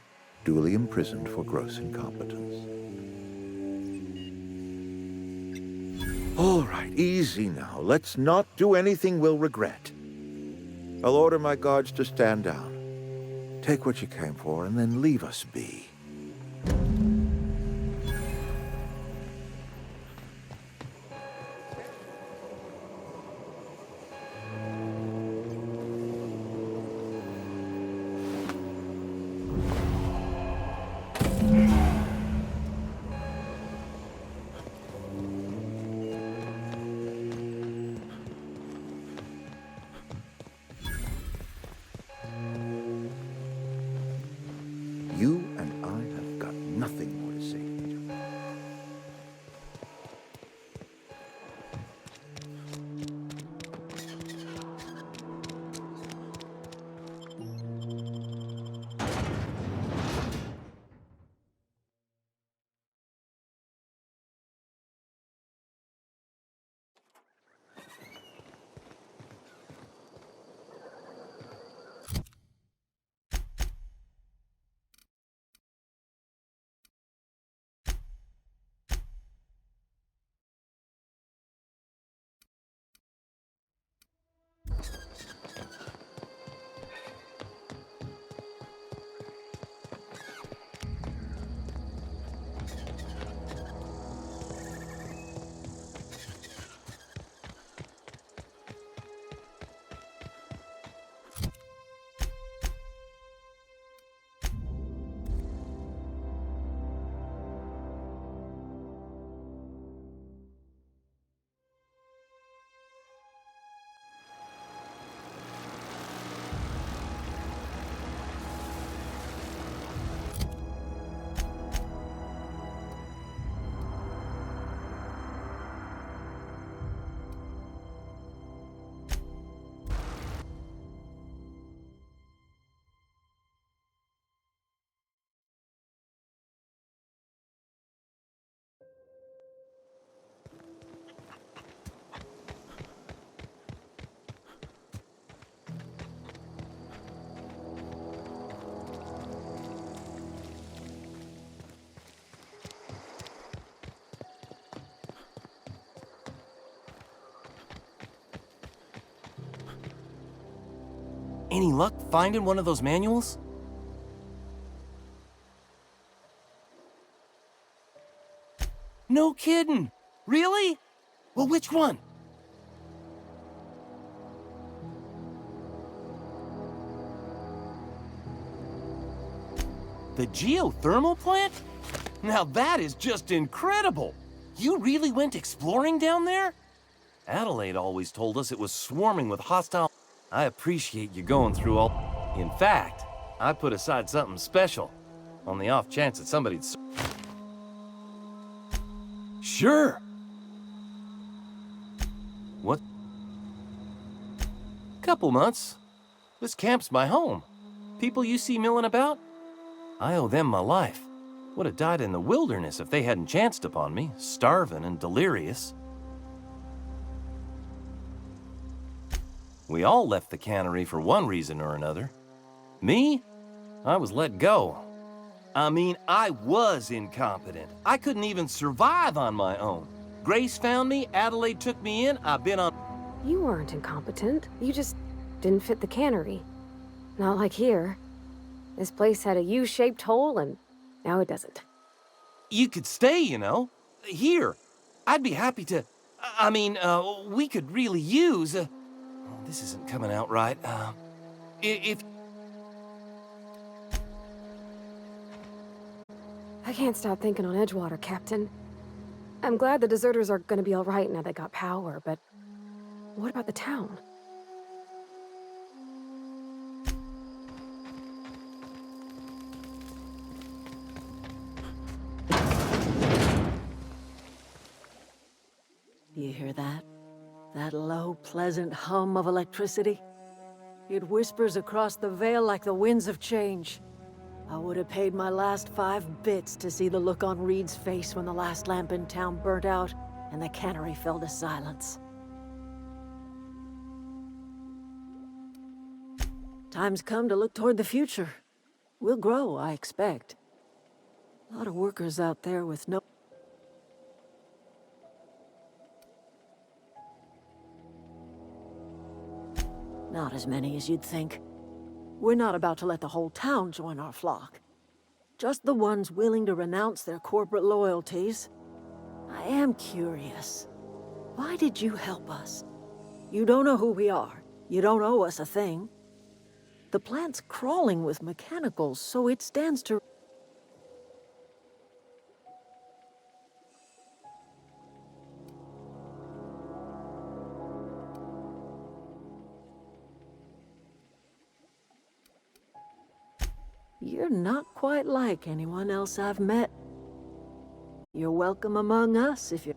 duly imprisoned for gross incompetence. All right, easy now. Let's not do anything we'll regret. I'll order my guards to stand down. Take what you came for and then leave us be. You and I have got nothing more to say to each other. Any luck finding one of those manuals? No kidding! Really? Well, which one? The geothermal plant? Now that is just incredible! You really went exploring down there? Adelaide always told us it was swarming with hostile... I appreciate you going through all... In fact, I put aside something special, on the off chance that somebody'd... Sure! What? Couple months. This camp's my home. People you see milling about, I owe them my life. Would have died in the wilderness if they hadn't chanced upon me, starving and delirious. We all left the cannery for one reason or another. Me? I was let go. I mean, I was incompetent. I couldn't even survive on my own. Grace found me, Adelaide took me in, I've been on... You weren't incompetent. You just didn't fit the cannery. Not like here. This place had a U-shaped hole, and now it doesn't. You could stay, you know. Here. I'd be happy to... I mean, we could really use... oh, this isn't coming out right. If... I can't stop thinking on Edgewater, Captain. I'm glad the deserters are gonna be all right now they got power, but what about the town? You hear that? That low, pleasant hum of electricity? It whispers across the Vale like the winds of change. I would have paid my last 5 bits to see the look on Reed's face when the last lamp in town burnt out and the cannery fell to silence. Time's come to look toward the future. We'll grow, I expect. A lot of workers out there with no... Not as many as you'd think. We're not about to let the whole town join our flock. Just the ones willing to renounce their corporate loyalties. I am curious. Why did you help us? You don't know who we are. You don't owe us a thing. The plant's crawling with mechanicals, so it stands to... You're not quite like anyone else I've met. You're welcome among us if you're...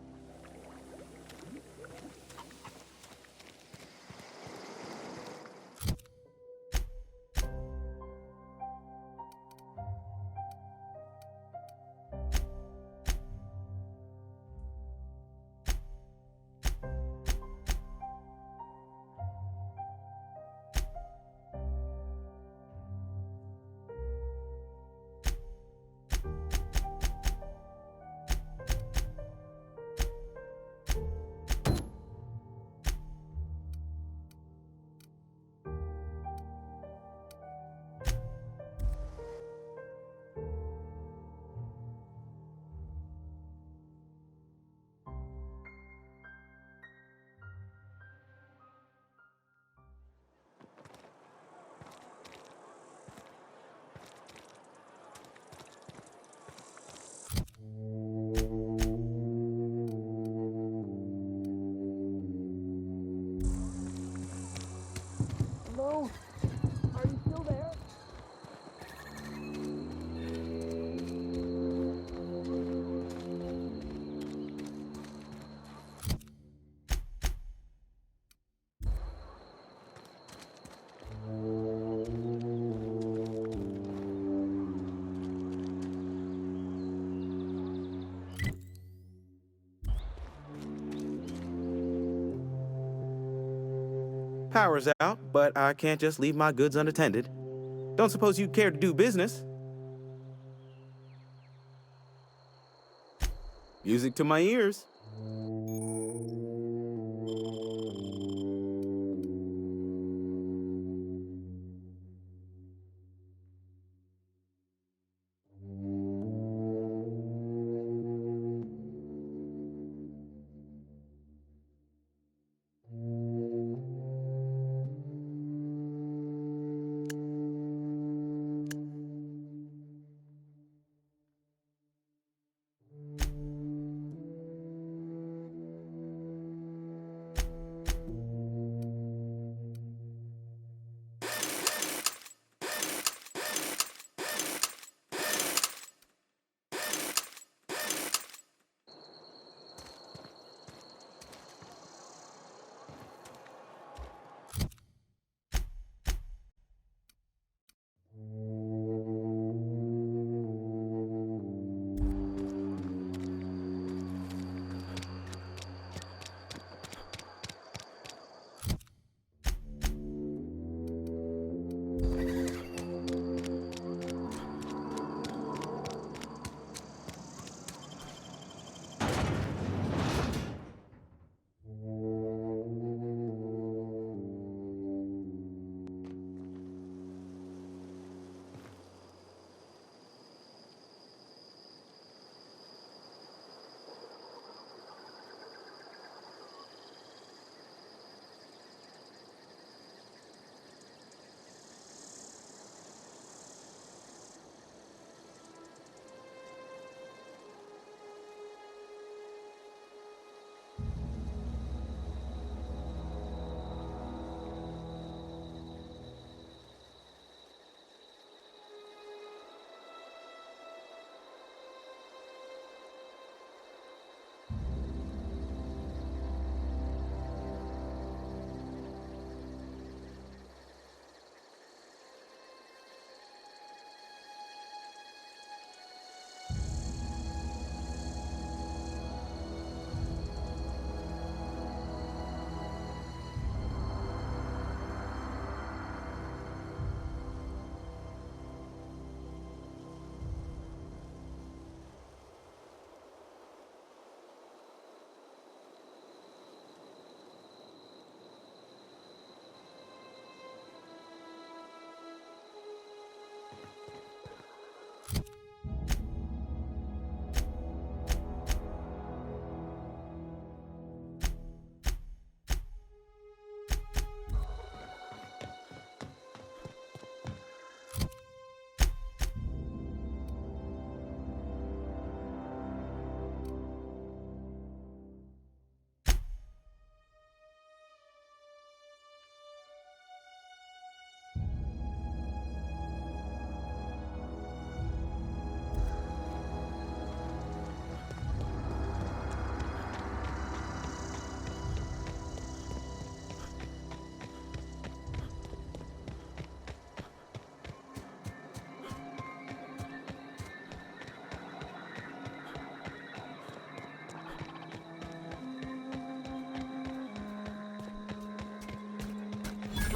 Hello? Are you still there? Power's out, but I can't just leave my goods unattended. Don't suppose you care to do business? Music to my ears.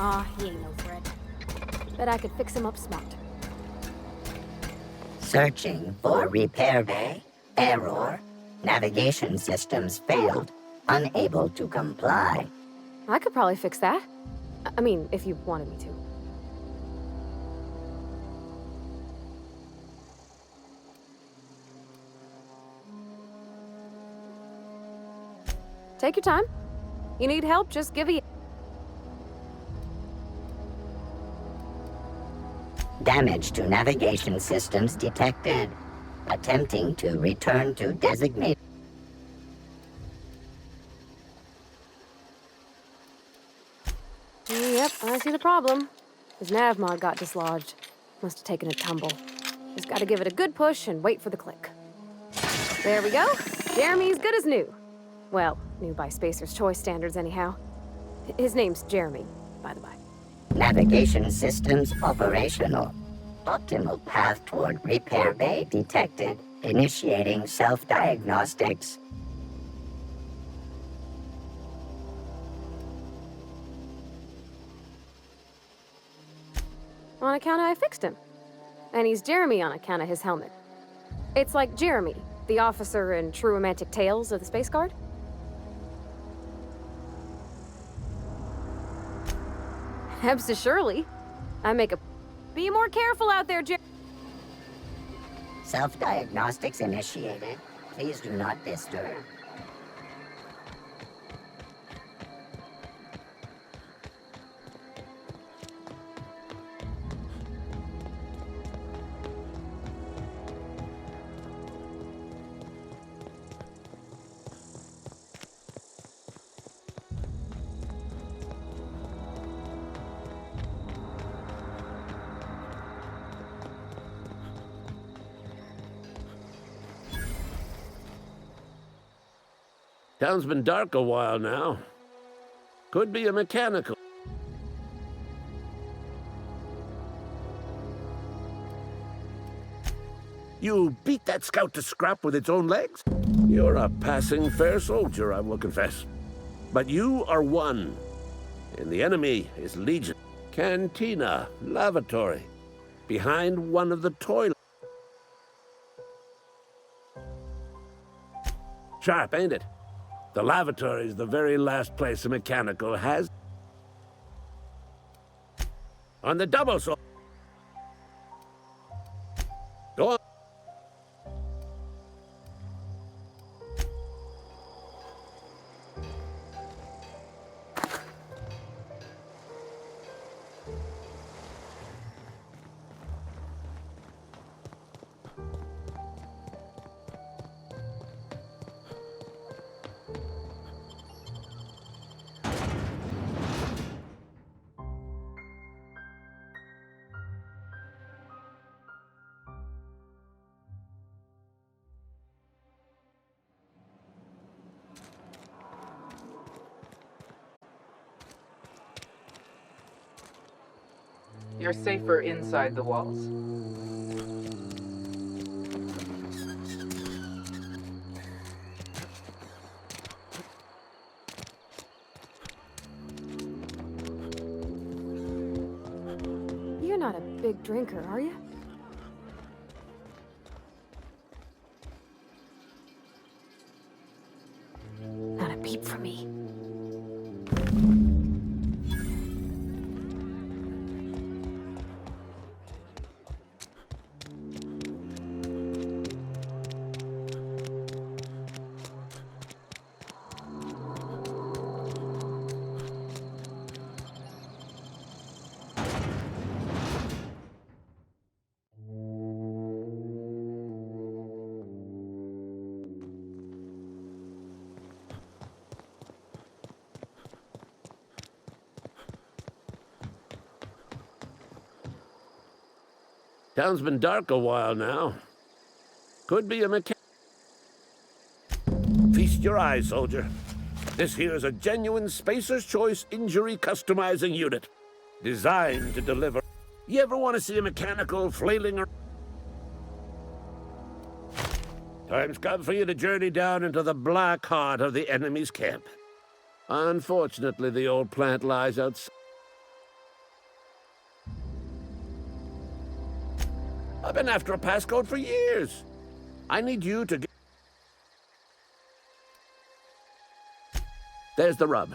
Aw, he ain't no threat. Bet I could fix him up smart. Searching for repair bay. Error. Navigation systems failed. Unable to comply. I could probably fix that. I mean, if you wanted me to. Take your time. You need help, just give a... Damage to navigation systems detected. Attempting to return to designated. Yep, I see the problem. His nav mod got dislodged. Must have taken a tumble. Just gotta give it a good push and wait for the click. There we go. Jeremy's good as new. Well, new by Spacer's Choice standards anyhow. His name's Jeremy, by the by. Navigation systems operational. Optimal path toward repair bay detected. Initiating self-diagnostics. On account of I fixed him. And he's Jeremy on account of his helmet. It's like Jeremy, the officer in True Romantic Tales of the Space Guard. Surely. I make a... Be more careful out there, Jeremy. Self-diagnostics initiated. Please do not disturb. Town's been dark a while now. Could be a mechanical. You beat that scout to scrap with its own legs? You're a passing fair soldier, I will confess. But you are one, and the enemy is Legion. Cantina, lavatory, behind one of the toilets. Sharp, ain't it? The lavatory is the very last place a mechanical has. On the double so. Go on. You're safer inside the walls. You're not a big drinker, are you? Not a peep from me. Town's been dark a while now. Could be a mechanic. Feast your eyes, soldier. This here is a genuine Spacer's Choice injury customizing unit. Designed to deliver. You ever want to see a mechanical flailing around? Time's come for you to journey down into the black heart of the enemy's camp. Unfortunately, the old plant lies outside. I've been after a passcode for years. I need you to get... There's the rub.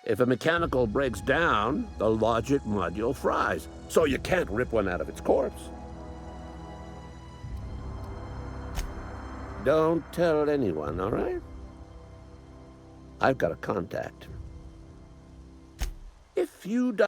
If a mechanical breaks down, the logic module fries, so you can't rip one out of its corpse. Don't tell anyone, all right? I've got a contact. If you die...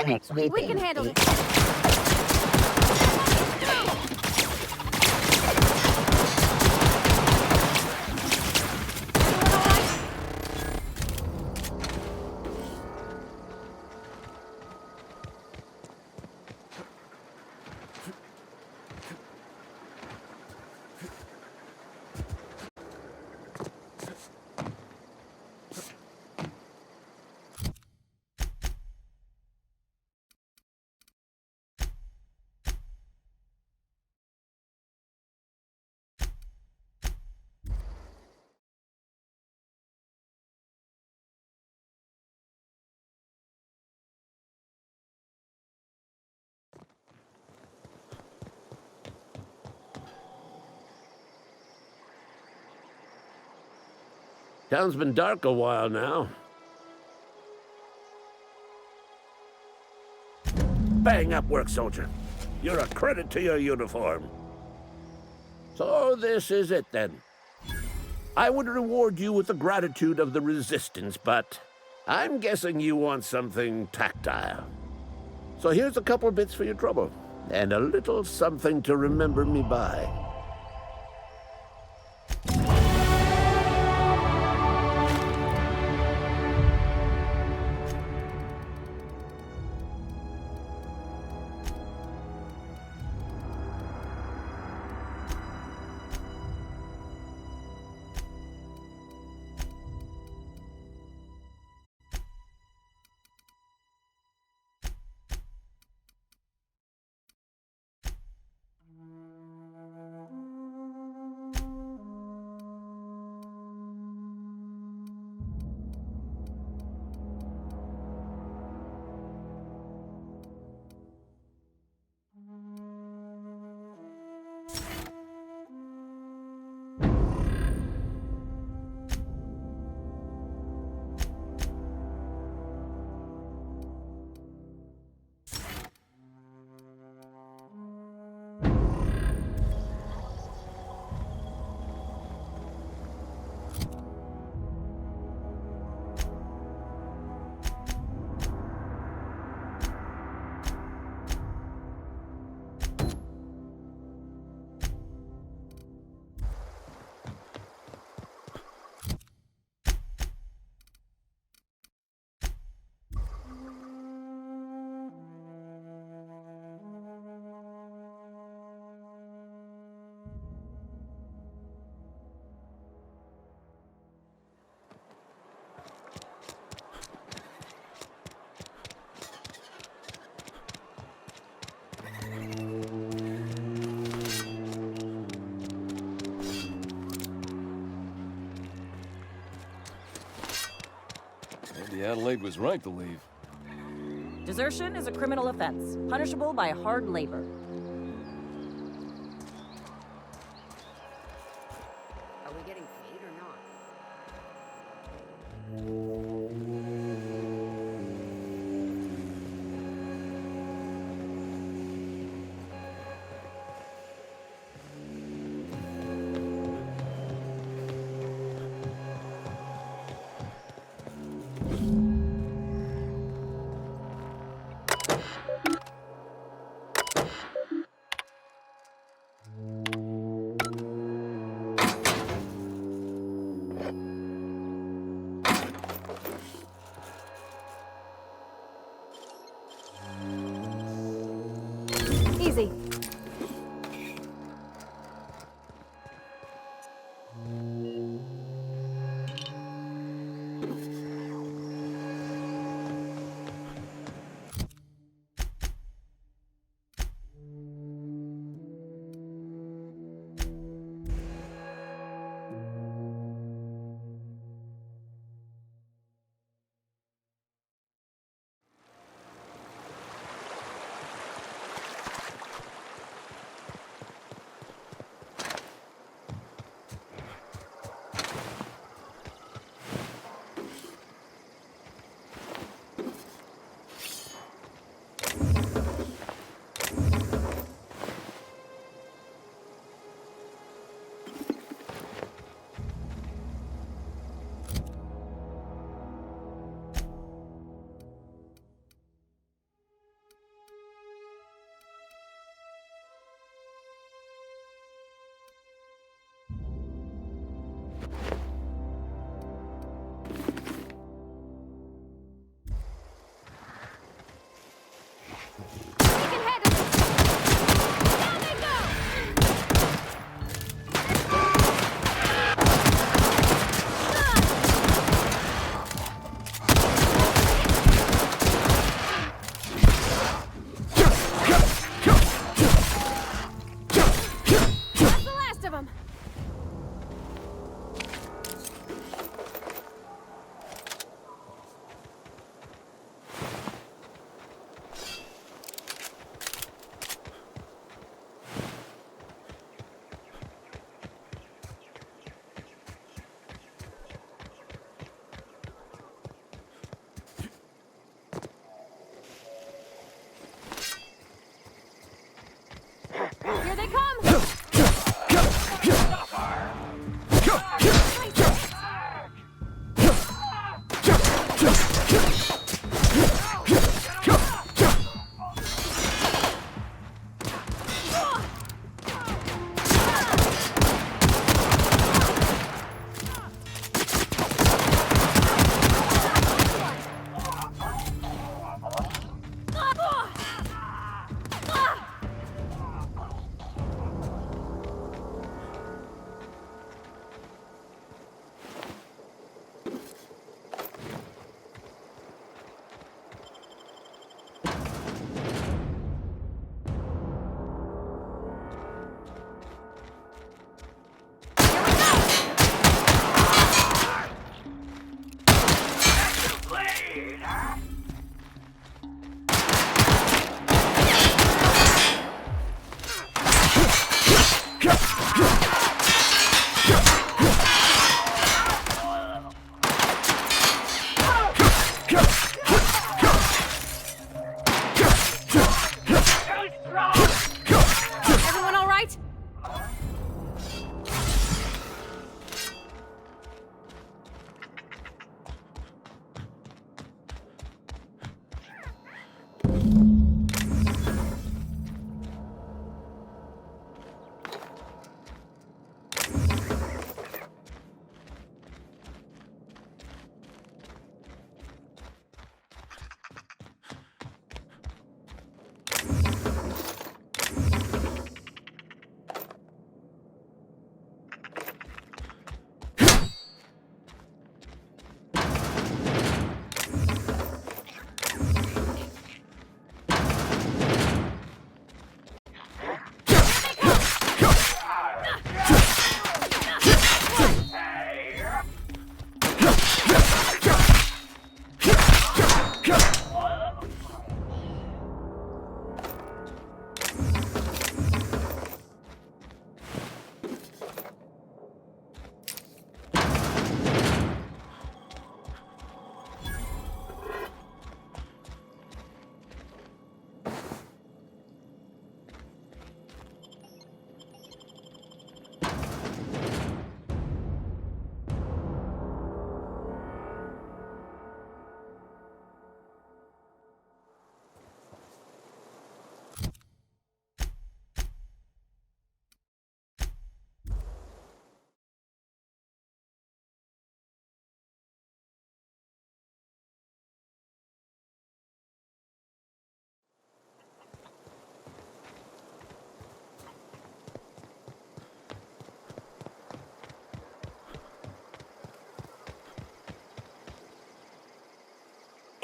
Clinics We can handle it. Town's been dark a while now. Bang up work, soldier. You're a credit to your uniform. So this is it, then. I would reward you with the gratitude of the Resistance, but I'm guessing you want something tactile. So here's a couple bits for your trouble, and a little something to remember me by. Adelaide was right to leave. Desertion is a criminal offense, punishable by hard labor. Are we getting paid or not? Easy.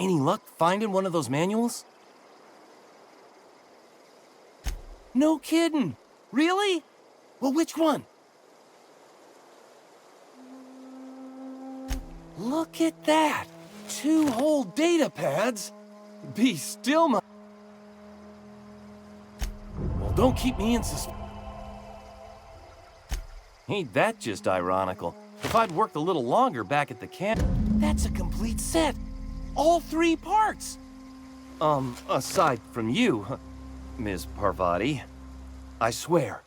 Any luck finding one of those manuals? No kidding! Really? Well, which one? Look at that! 2 whole data pads? Be still, my... Well, don't keep me in suspense. Ain't that just ironical? If I'd worked a little longer back at the camp, that's a complete set! All 3 parts! Aside from you, Ms. Parvati, I swear,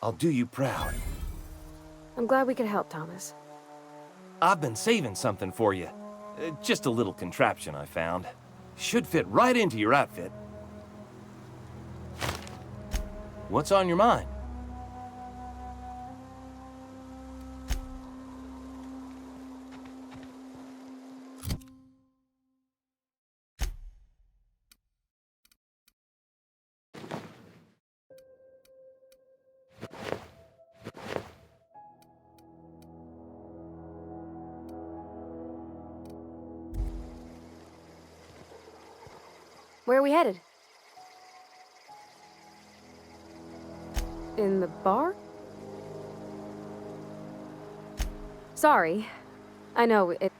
I'll do you proud. I'm glad we could help, Thomas. I've been saving something for you. Just a little contraption I found. Should fit right into your outfit. What's on your mind? Where are we headed? In the bar? Sorry. I know it...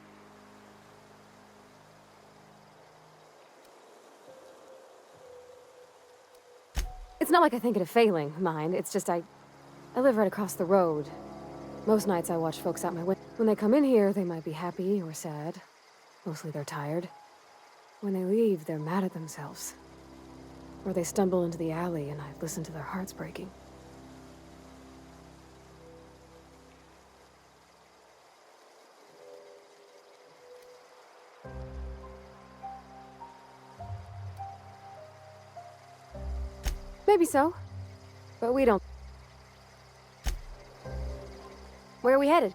It's not like I think it a failing, mind. It's just I live right across the road. Most nights I watch folks out my window. When they come in here, they might be happy or sad. Mostly they're tired. When they leave, they're mad at themselves. Or they stumble into the alley and I listen to their hearts breaking. Maybe so, but we don't. Where are we headed?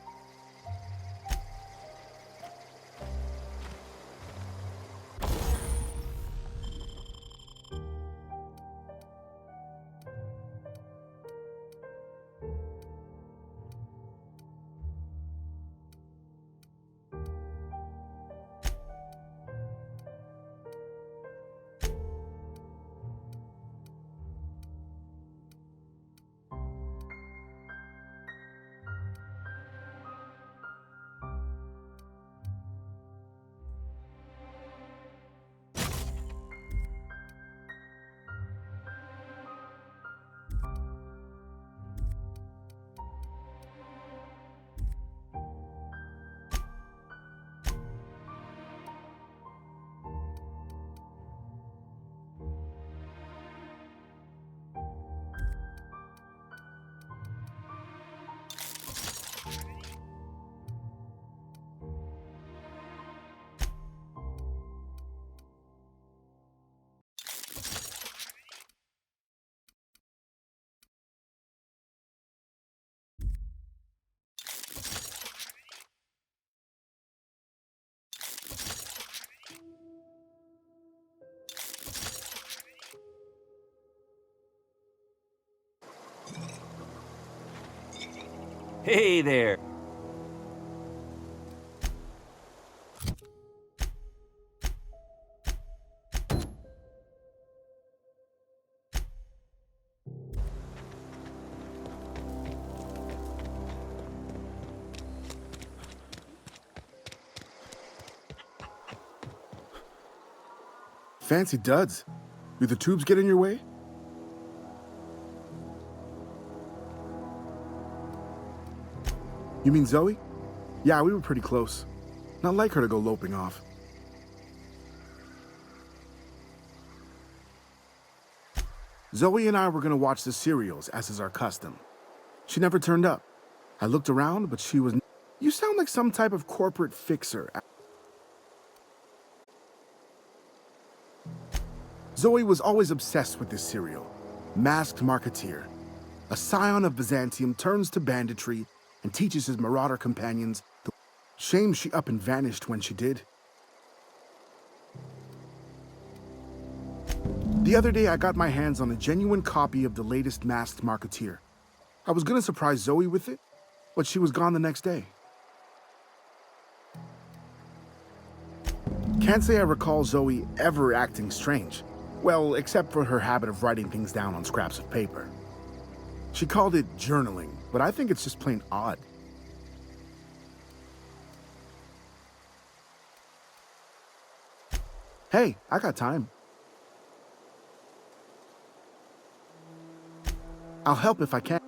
Hey there! Fancy duds. Do the tubes get in your way? You mean Zoe? Yeah, we were pretty close. Not like her to go loping off. Zoe and I were gonna watch the serials, as is our custom. She never turned up. I looked around, but she was... You sound like some type of corporate fixer. Zoe was always obsessed with this serial. Masked Marketeer. A scion of Byzantium turns to banditry and teaches his marauder companions the... Shame she up and vanished when she did. The other day, I got my hands on a genuine copy of the latest Masked Marketeer. I was gonna surprise Zoe with it, but she was gone the next day. Can't say I recall Zoe ever acting strange. Well, except for her habit of writing things down on scraps of paper. She called it journaling, but I think it's just plain odd. Hey, I got time. I'll help if I can.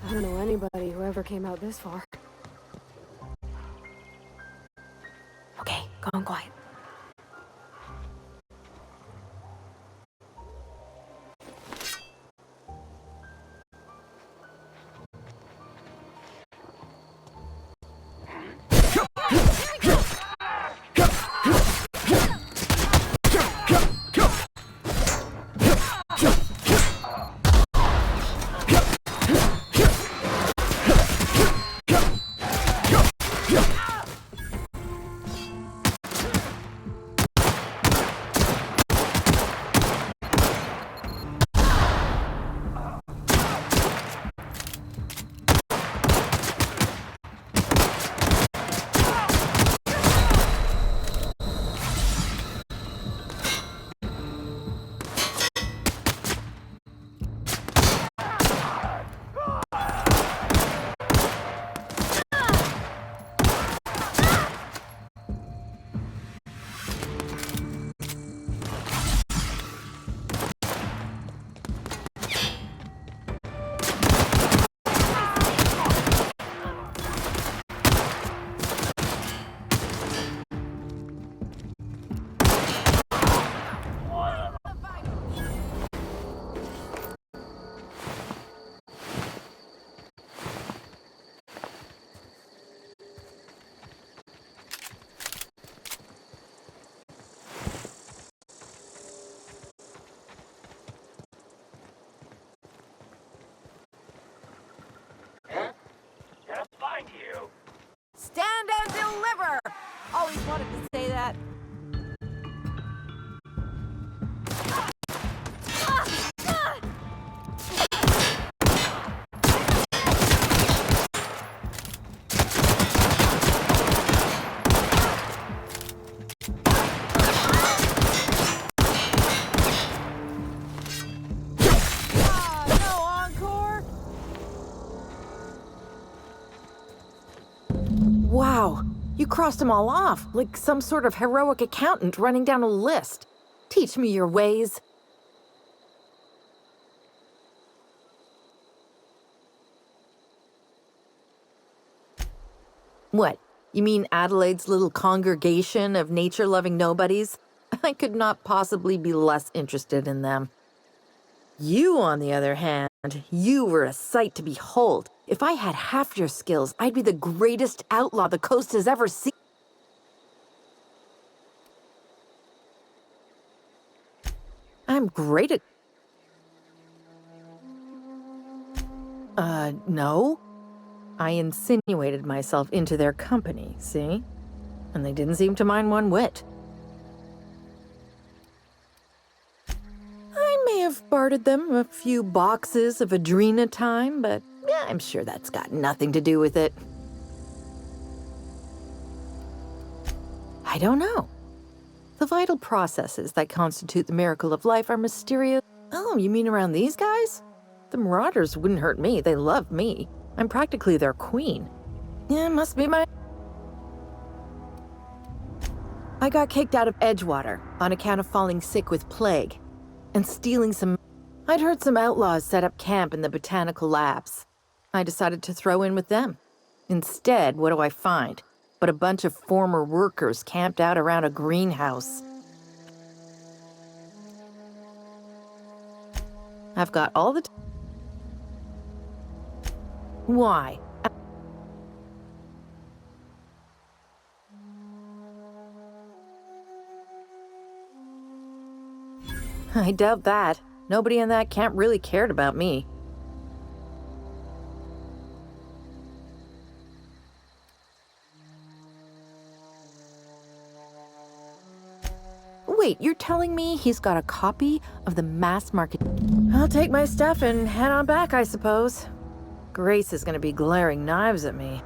I don't know anybody who ever came out this far. Okay, gone quiet. just wanted to say that. Wow, you crossed them all off, like some sort of heroic accountant running down a list. Teach me your ways. What? You mean Adelaide's little congregation of nature-loving nobodies? I could not possibly be less interested in them. You, on the other hand, you were a sight to behold. If I had half your skills, I'd be the greatest outlaw the coast has ever seen. I'm great at... no. I insinuated myself into their company, see? And they didn't seem to mind one whit. I may have bartered them a few boxes of Adrena time, but yeah, I'm sure that's got nothing to do with it. I don't know. The vital processes that constitute the miracle of life are mysterious. Oh, you mean around these guys? The Marauders wouldn't hurt me. They love me. I'm practically their queen. Yeah, must be my... I got kicked out of Edgewater on account of falling sick with plague and stealing some... I'd heard some outlaws set up camp in the botanical labs. I decided to throw in with them. Instead, what do I find? But a bunch of former workers camped out around a greenhouse. I've got all the... Why? I doubt that. Nobody in that camp really cared about me. Wait, you're telling me he's got a copy of the mass market? I'll take my stuff and head on back, I suppose. Grace is gonna be glaring knives at me.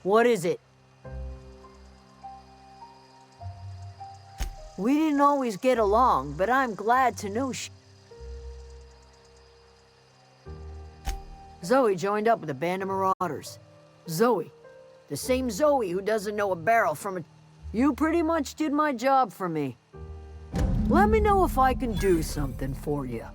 What is it? We didn't always get along, but I'm glad to know Zoe joined up with a band of marauders. Zoe. The same Zoe who doesn't know a barrel from a... You pretty much did my job for me. Let me know if I can do something for you.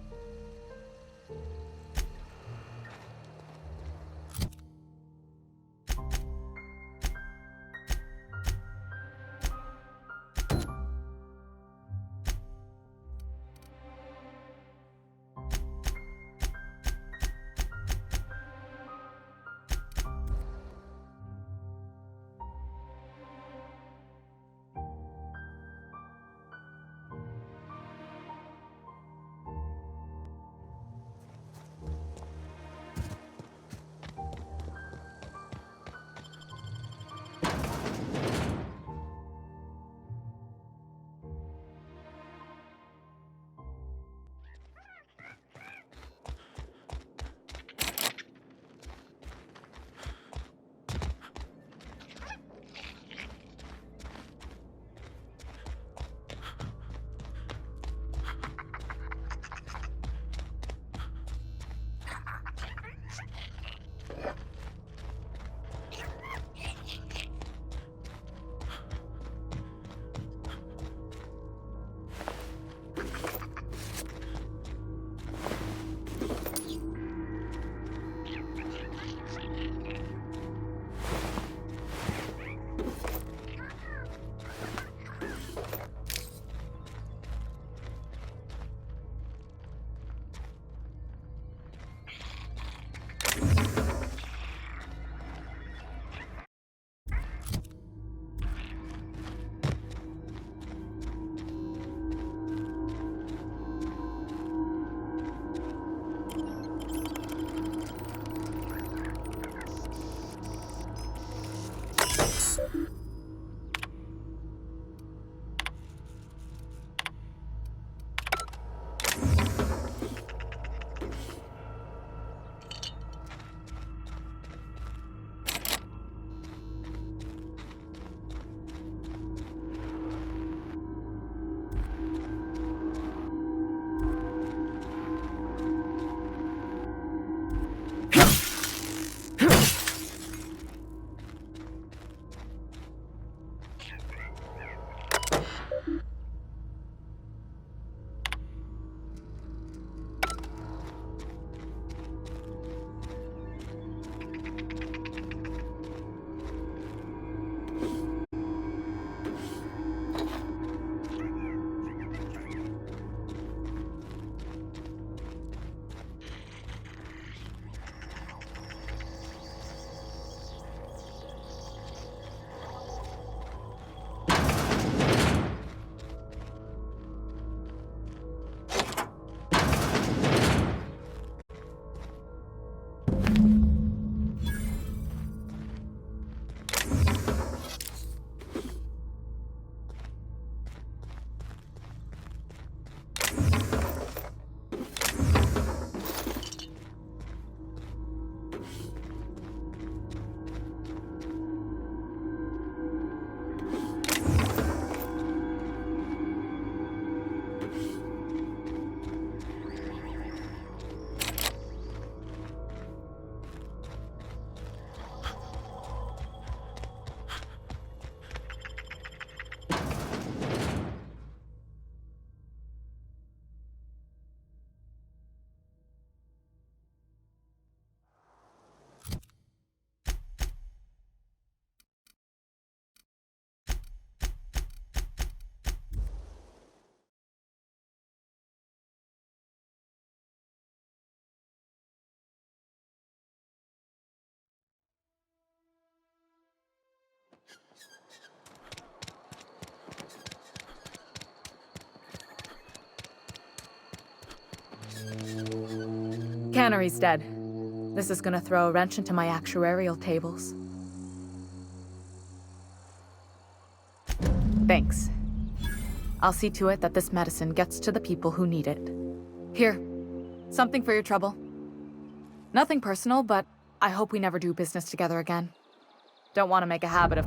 cannery's dead. This is gonna throw a wrench into my actuarial tables. Thanks. I'll see to it that this medicine gets to the people who need it. Here, something for your trouble. Nothing personal, but I hope we never do business together again. Don't want to make a habit of...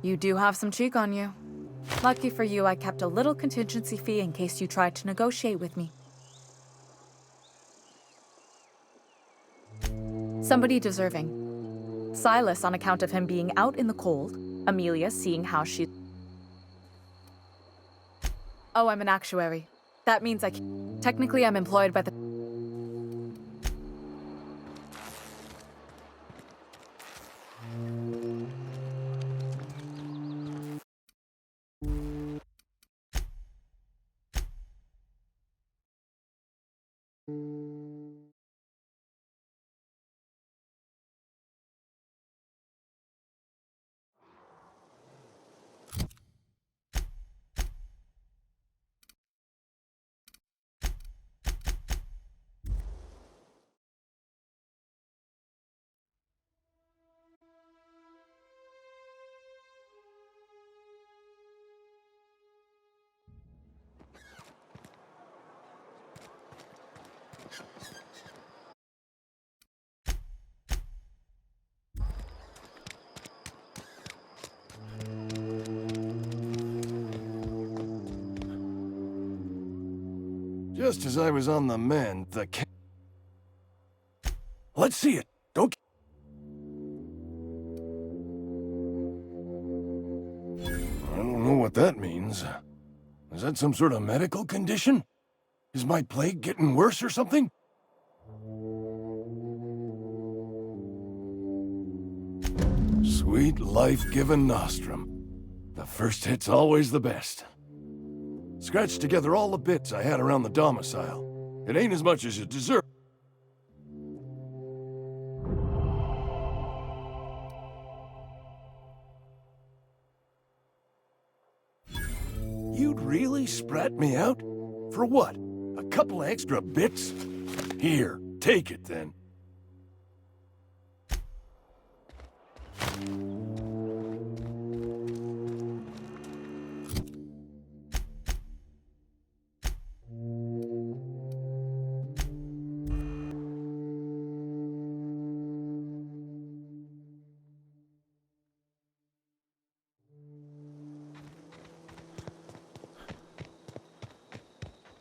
You do have some cheek on you. Lucky for you, I kept a little contingency fee in case you tried to negotiate with me. Somebody deserving. Silas on account of him being out in the cold. Amelia seeing how she... Oh, I'm an actuary. That means technically I'm employed by the... Just as I was on the mend, Let's see it. Don't... I don't know what that means. Is that some sort of medical condition? Is my plague getting worse or something? Sweet life-giving nostrum. The first hit's always the best. Scratched together all the bits I had around the domicile. It ain't as much as you deserve. You'd really sprat me out? For what? A couple of extra bits? Here, take it then.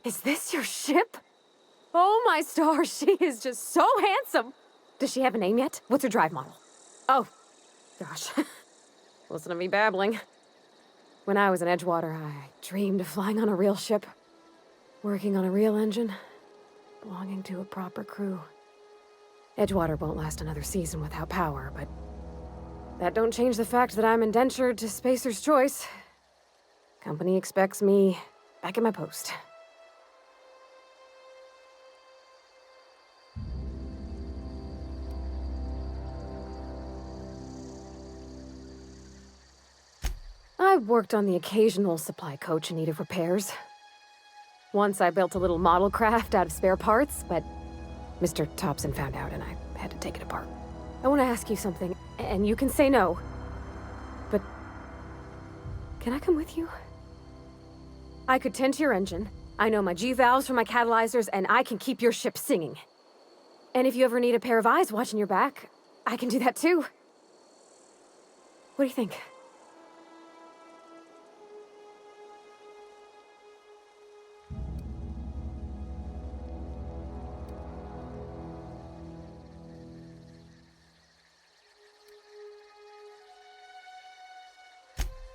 Is this your ship? Oh my stars, she is just so handsome. Does she have a name yet? What's her drive model? Oh, gosh. Listen to me babbling. When I was in Edgewater, I dreamed of flying on a real ship, working on a real engine, belonging to a proper crew. Edgewater won't last another season without power, but that don't change the fact that I'm indentured to Spacer's Choice. Company expects me back at my post. I've worked on the occasional supply coach in need of repairs. Once I built a little model craft out of spare parts, but Mr. Thompson found out and I had to take it apart. I want to ask you something, and you can say no, but can I come with you? I could tend to your engine. I know my G-valves for my catalyzers, and I can keep your ship singing. And if you ever need a pair of eyes watching your back, I can do that too. What do you think?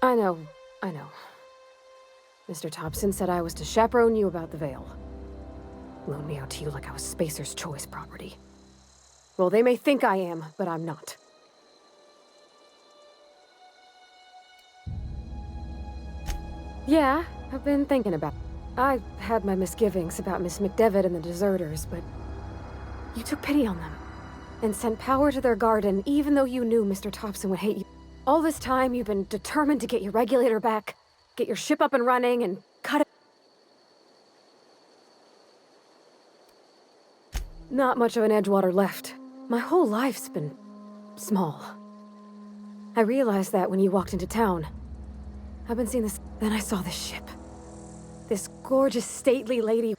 I know. Mr. Thompson said I was to chaperone you about the Veil. Loan me out to you like I was Spacer's Choice property. Well, they may think I am, but I'm not. Yeah, I've been thinking about it. I had my misgivings about Miss McDevitt and the deserters, but You took pity on them and sent power to their garden even though you knew Mr. Thompson would hate you. All this time, you've been determined to get your regulator back, get your ship up and running, and cut it. Not much of an Edgewater left. My whole life's been small. I realized that when you walked into town. I've been seeing this, then I saw this ship. This gorgeous, stately lady.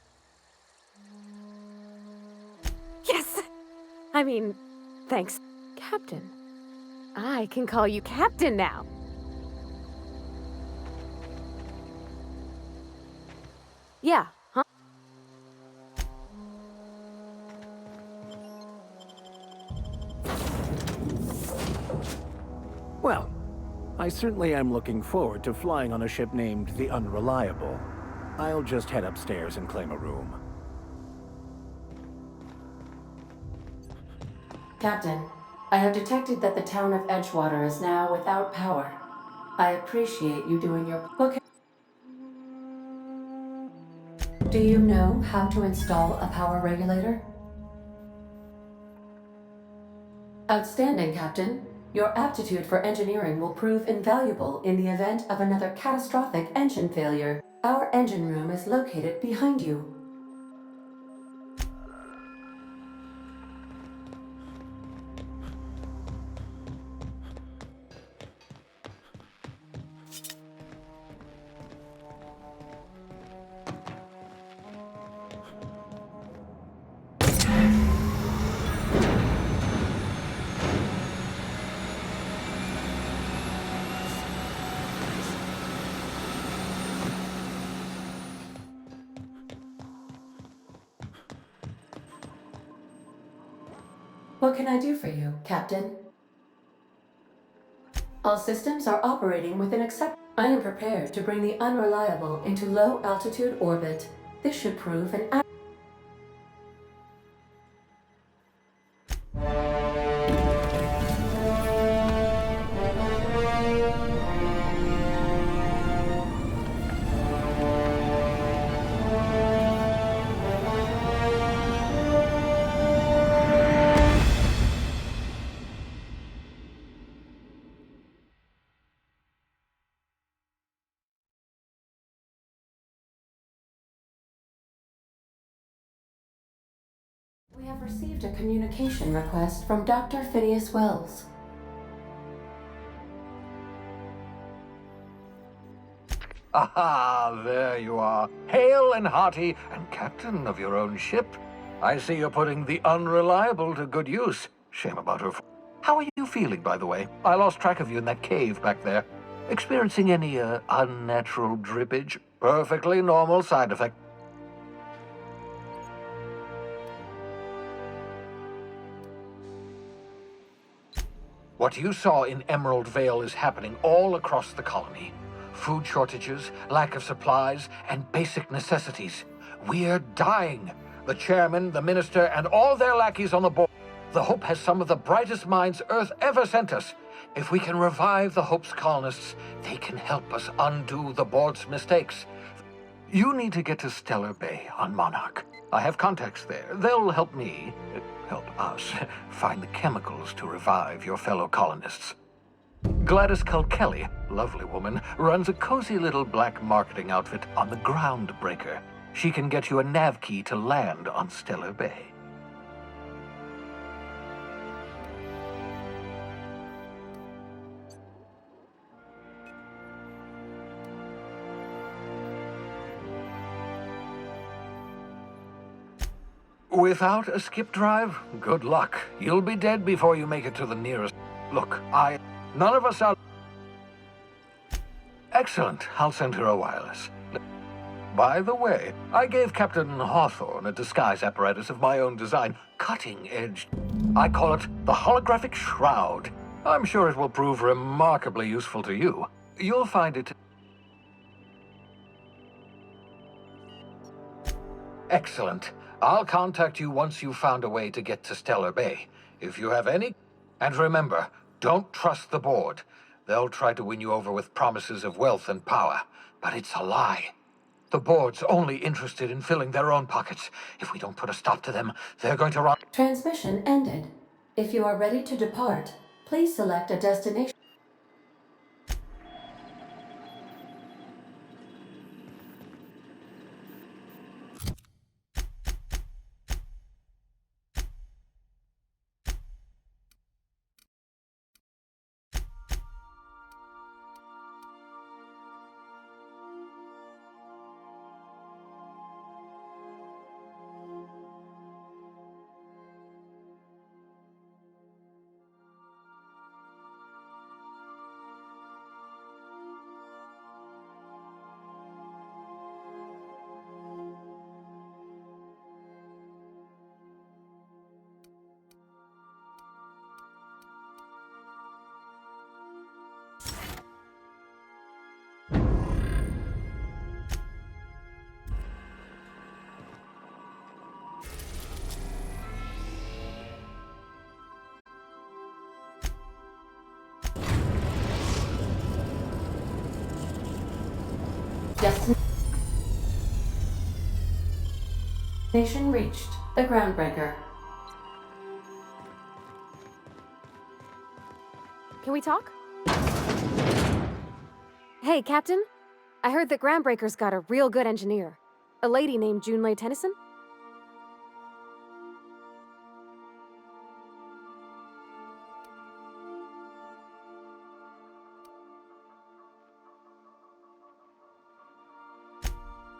Yes! I mean, thanks, Captain. I can call you Captain now. Yeah, huh? Well, I certainly am looking forward to flying on a ship named the Unreliable. I'll just head upstairs and claim a room. Captain, I have detected that the town of Edgewater is now without power. I appreciate you doing your... Okay. Do you know how to install a power regulator? Outstanding, Captain. Your aptitude for engineering will prove invaluable in the event of another catastrophic engine failure. Our engine room is located behind you. What can I do for you, Captain? All systems are operating within I am prepared to bring the Unreliable into low-altitude orbit. This should prove an We have received a communication request from Dr. Phineas Wells. Aha, there you are. Hale and hearty, and captain of your own ship. I see you're putting the Unreliable to good use. Shame about her. How are you feeling, by the way? I lost track of you in that cave back there. Experiencing any, unnatural drippage? Perfectly normal side effect. What you saw in Emerald Vale is happening all across the colony. Food shortages, lack of supplies, and basic necessities. We're dying. The chairman, the minister, and all their lackeys on the board. The Hope has some of the brightest minds Earth ever sent us. If we can revive the Hope's colonists, they can help us undo the board's mistakes. You need to get to Stellar Bay on Monarch. I have contacts there. They'll help me, help us, find the chemicals to revive your fellow colonists. Gladys Culkelly, lovely woman, runs a cozy little black marketing outfit on the Groundbreaker. She can get you a nav key to land on Stellar Bay. Without a skip drive, good luck. You'll be dead before you make it to the nearest. Look, none of us are... Excellent. I'll send her a wireless. By the way, I gave Captain Hawthorne a disguise apparatus of my own design. Cutting edge. I call it the Holographic Shroud. I'm sure it will prove remarkably useful to you. You'll find it... Excellent. I'll contact you once you've found a way to get to Stellar Bay. If you have any... And remember, don't trust the board. They'll try to win you over with promises of wealth and power, but it's a lie. The board's only interested in filling their own pockets. If we don't put a stop to them, they're going to run. Transmission ended. If you are ready to depart, please select a destination. Destination reached. The Groundbreaker. Can we talk? Hey, Captain. I heard that Groundbreaker's got a real good engineer. A lady named Junlei Tennyson?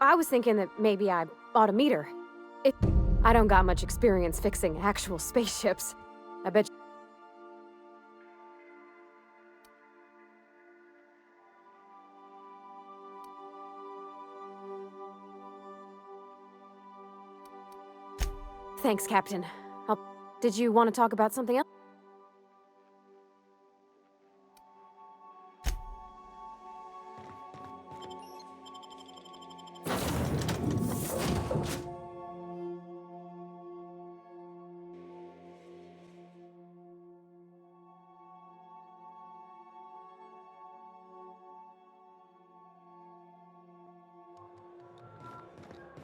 I was thinking that maybe I ought to meet her. I don't got much experience fixing actual spaceships. I bet Thanks, Captain. Did you want to talk about something else?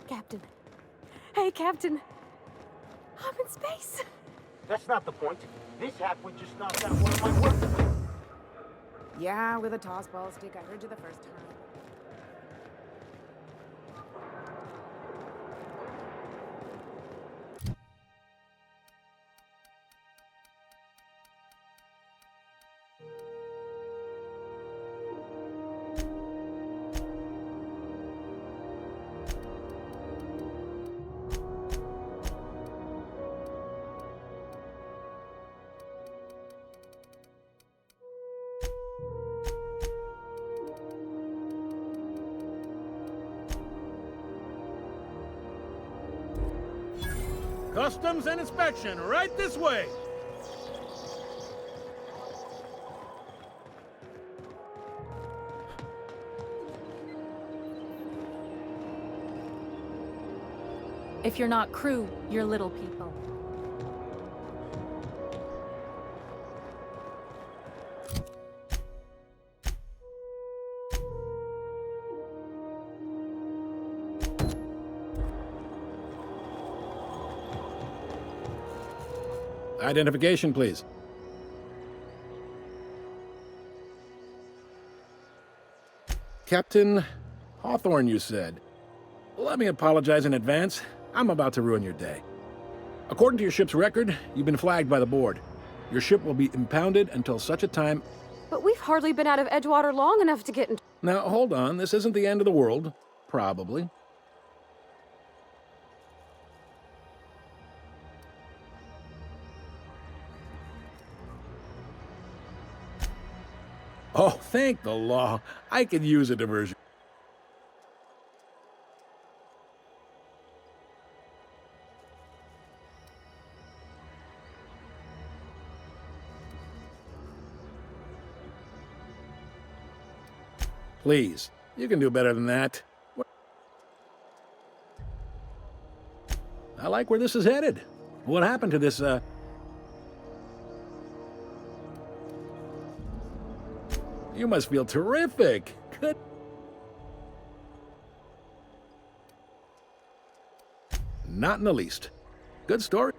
Captain. Hey, Captain. I'm in space. That's not the point. This halfway just knocked out one of my work. Yeah, with a toss ball stick. I heard you the first time. Customs and inspection, right this way. If you're not crew, you're little people. Identification, please. Captain Hawthorne, you said. Let me apologize in advance. I'm about to ruin your day. According to your ship's record, you've been flagged by the board. Your ship will be impounded until such a time... But we've hardly been out of Edgewater long enough to get in... Now, hold on. This isn't the end of the world. Probably. Oh, thank the law. I could use a diversion. Please, you can do better than that. I like where this is headed. What happened to this, You must feel terrific. Good. not in the least. Good story.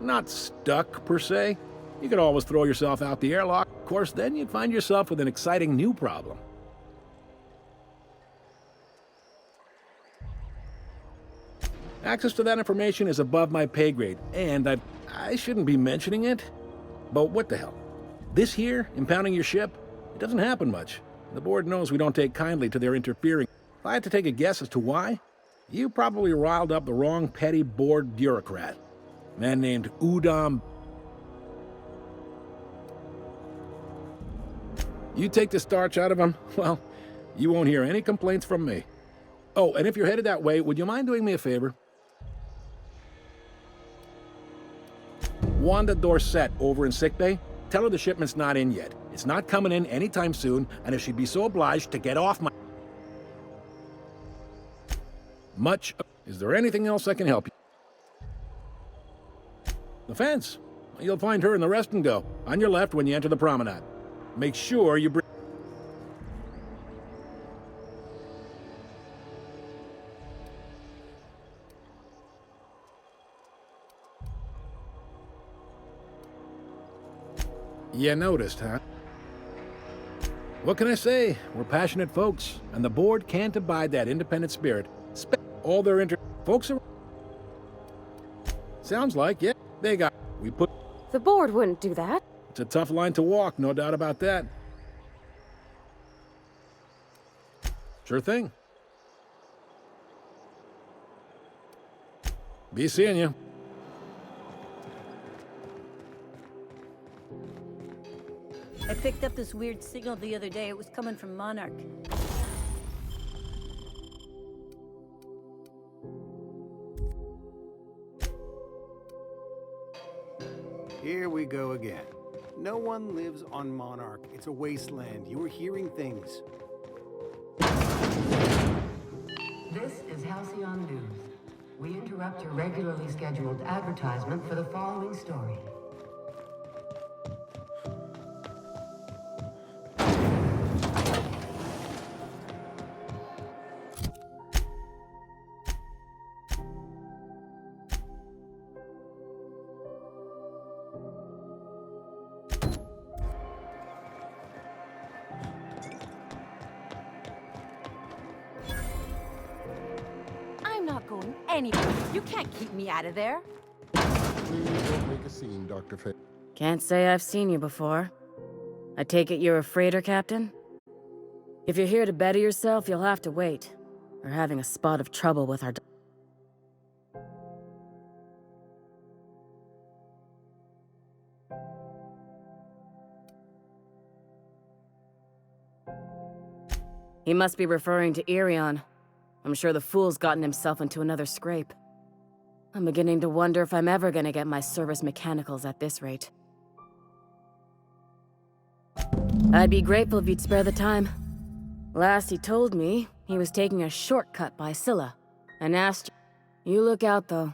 Not stuck, per se. You could always throw yourself out the airlock. Of course, then you'd find yourself with an exciting new problem. Access to that information is above my pay grade, and I shouldn't be mentioning it, but what the hell? This here, impounding your ship, it doesn't happen much. The board knows we don't take kindly to their interfering. If I had to take a guess as to why, you probably riled up the wrong petty board bureaucrat. A man named Udom. You take the starch out of him, well, you won't hear any complaints from me. Oh, and if you're headed that way, would you mind doing me a favor? Wanda Dorset over in sickbay, tell her the shipment's not in yet. It's not coming in anytime soon, and if she'd be so obliged to get off my... Much... Is there anything else I can help you? The fence. You'll find her in the rest and go, on your left when you enter the promenade. Make sure you bring... You noticed, huh? What can I say? We're passionate folks, and the board can't abide that independent spirit. All their folks are... Sounds like, yeah, they got... We put... The board wouldn't do that. It's a tough line to walk, no doubt about that. Sure thing. Be seeing you. I picked up this weird signal the other day. It was coming from Monarch. Here we go again. No one lives on Monarch. It's a wasteland. You were hearing things. This is Halcyon News. We interrupt your regularly scheduled advertisement for the following story. I'm not going anywhere. You can't keep me out of there. Please don't make a scene, Dr. Fay. Can't say I've seen you before. I take it you're a freighter captain? If you're here to better yourself, you'll have to wait. We're having a spot of trouble with our... He must be referring to Irion. I'm sure the fool's gotten himself into another scrape. I'm beginning to wonder if I'm ever gonna get my service mechanicals at this rate. I'd be grateful if you'd spare the time. Last he told me, he was taking a shortcut by Scylla, and asked... You look out, though.